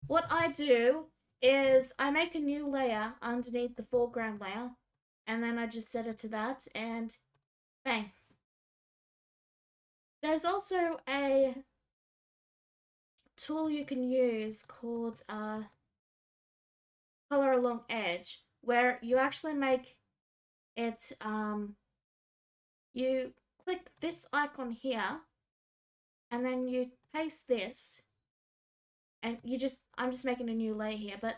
[SPEAKER 1] What I do is I make a new layer underneath the foreground layer, and then I just set it to that, and bang. There's also a tool you can use called Color Along Edge, where you actually make it, you click this icon here, and then you paste this, and I'm just making a new layer here, but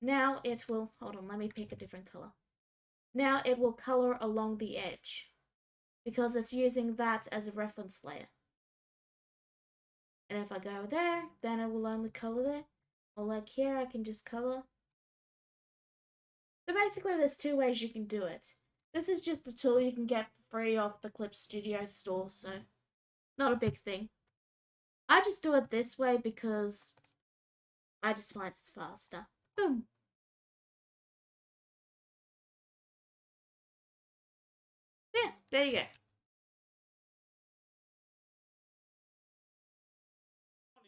[SPEAKER 1] now it will, hold on, let me pick a different color. Now it will color along the edge, because it's using that as a reference layer. And if I go there, then it will only color there. Or like here, I can just color. So basically there's 2 ways you can do it. This is just a tool you can get for free off the Clip Studio store, so not a big thing. I just do it this way because I just find it's faster. Boom. Yeah, there you go.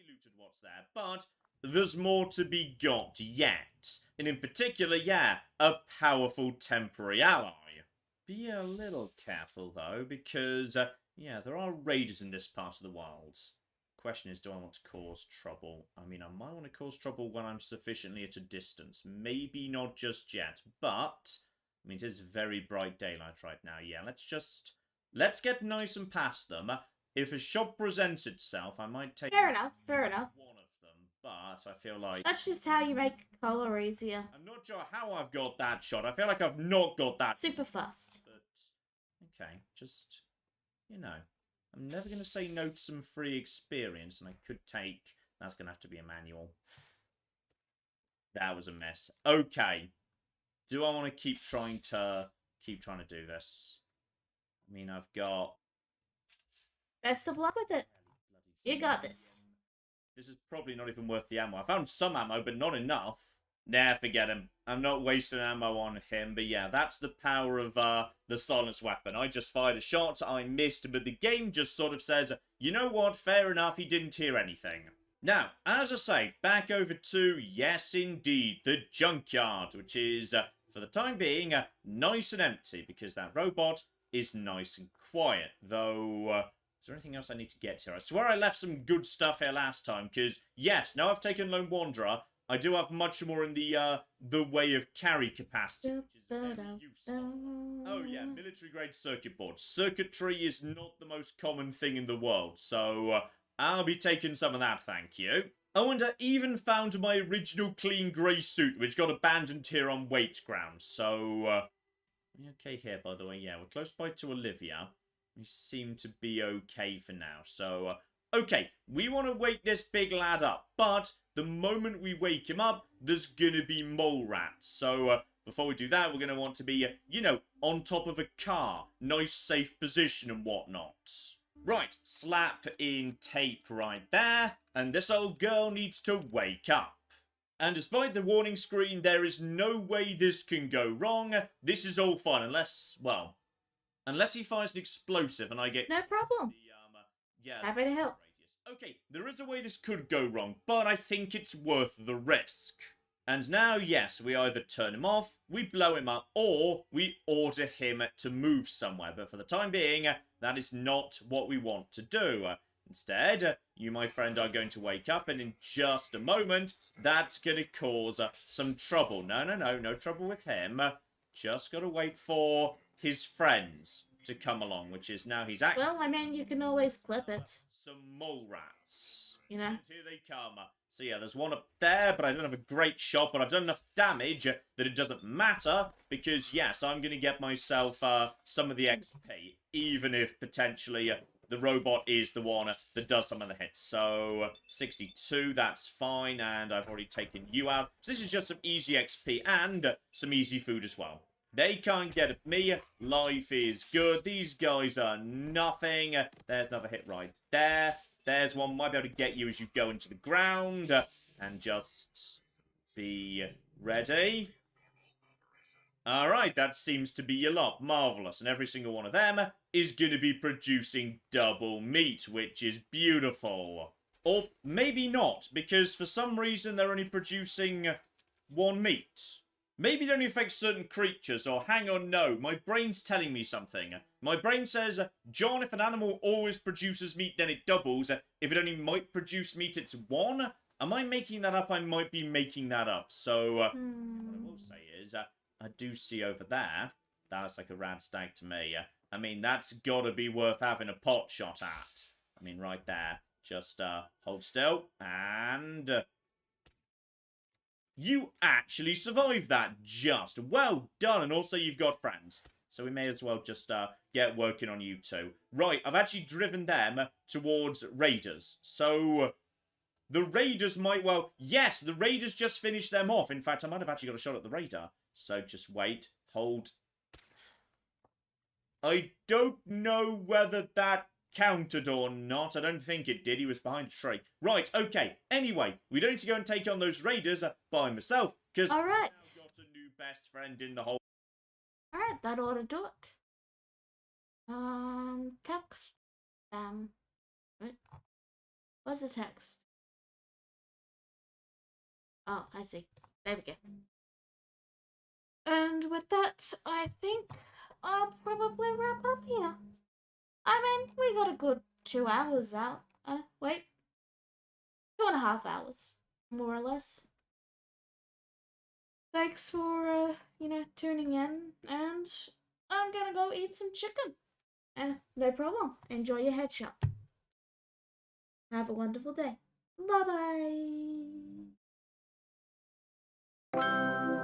[SPEAKER 2] Looted what's there, but there's more to be got yet. And in particular, yeah, a powerful temporary ally. Be a little careful though, because, yeah, there are raiders in this part of the wilds. Question is, do I want to cause trouble? I mean, I might want to cause trouble when I'm sufficiently at a distance. Maybe not just yet, but... I mean, it is very bright daylight right now. Yeah, let's get nice and past them. If a shop presents itself, I might take...
[SPEAKER 1] Fair enough, fair enough.
[SPEAKER 2] ...one of them, but I feel like...
[SPEAKER 1] That's just how you make color easier.
[SPEAKER 2] I'm not sure how I've got that shot. I feel like I've not got that...
[SPEAKER 1] Super fast.
[SPEAKER 2] But, okay, just, you know, I'm never going to say no to some free experience, and I could take... That's going to have to be a manual. That was a mess. Okay. Do I want to keep trying to do this? I mean, I've got...
[SPEAKER 1] Best of luck with it. You got this.
[SPEAKER 2] This is probably not even worth the ammo. I found some ammo, but not enough. Nah, forget him. I'm not wasting ammo on him. But yeah, that's the power of the silenced weapon. I just fired a shot, I missed, but the game just sort of says, you know what, fair enough, he didn't hear anything. Now, as I say, back over to, yes indeed, the junkyard, which is, for the time being, nice and empty, because that robot is nice and quiet. Though, is there anything else I need to get here? I swear I left some good stuff here last time, because, yes, now I've taken Lone Wanderer, I do have much more in the way of carry capacity, which is very useful. Oh yeah, military-grade circuit board. Circuitry is not the most common thing in the world, so I'll be taking some of that, thank you. Oh, and I even found my original clean grey suit, which got abandoned here on weight grounds, so, okay here, by the way, yeah, we're close by to Olivia. We seem to be okay for now, so, okay, we want to wake this big lad up, but the moment we wake him up, there's gonna be mole rats. So, before we do that, we're gonna want to be, you know, on top of a car. Nice, safe position and whatnot. Right, slap in tape right there, and this old girl needs to wake up. And despite the warning screen, there is no way this can go wrong. This is all fine, unless, well, unless he finds an explosive and I get...
[SPEAKER 1] No problem.
[SPEAKER 2] Yeah.
[SPEAKER 1] Happy to help.
[SPEAKER 2] Okay, there is a way this could go wrong, but I think it's worth the risk. And now, yes, we either turn him off, we blow him up, or we order him to move somewhere. But for the time being, that is not what we want to do. Instead, you, my friend, are going to wake up, and in just a moment, that's going to cause some trouble. No trouble with him. Just got to wait for his friends to come along, which is now he's actually...
[SPEAKER 1] Well, I mean, you can always clip it.
[SPEAKER 2] Some mole rats.
[SPEAKER 1] You know?
[SPEAKER 2] And here they come. So yeah, there's one up there, but I don't have a great shot, but I've done enough damage that it doesn't matter, because yes, I'm going to get myself some of the XP, even if potentially the robot is the one that does some of the hits. So 62, that's fine, and I've already taken you out. So this is just some easy XP and some easy food as well. They can't get at me. Life is good. These guys are nothing. There's another hit right there. There's one. Might be able to get you as you go into the ground. And just be ready. Alright, that seems to be a lot. Marvellous. And every single one of them is going to be producing double meat, which is beautiful. Or maybe not, because for some reason they're only producing one meat. Maybe it only affects certain creatures, or hang on, no, my brain's telling me something. My brain says, John, if an animal always produces meat, then it doubles. If it only might produce meat, it's one. Am I making that up? I might be making that up. So, what I will say is, I do see over there, that's like a rad stag to me. I mean, that's gotta be worth having a pot shot at. I mean, right there. Just, hold still, and... You actually survived that, just. Well done, and also you've got friends. So we may as well just get working on you two. Right, I've actually driven them towards raiders. So the raiders might, well, yes, the raiders just finished them off. In fact, I might have actually got a shot at the raider. So just wait, hold. I don't know whether that counted or not. I don't think it did. He was behind a tree. Right, okay. Anyway, we don't need to go and take on those raiders by myself, because I've got a new best friend in the whole...
[SPEAKER 1] Alright, that ought to do it. Text. Wait. What's the text? Oh, I see. There we go. And with that, I think I'll probably wrap up here. I mean, we got a good 2 hours out. Wait. 2.5 hours, more or less. Thanks for, tuning in, and I'm gonna go eat some chicken. No problem. Enjoy your headshot. Have a wonderful day. Bye-bye.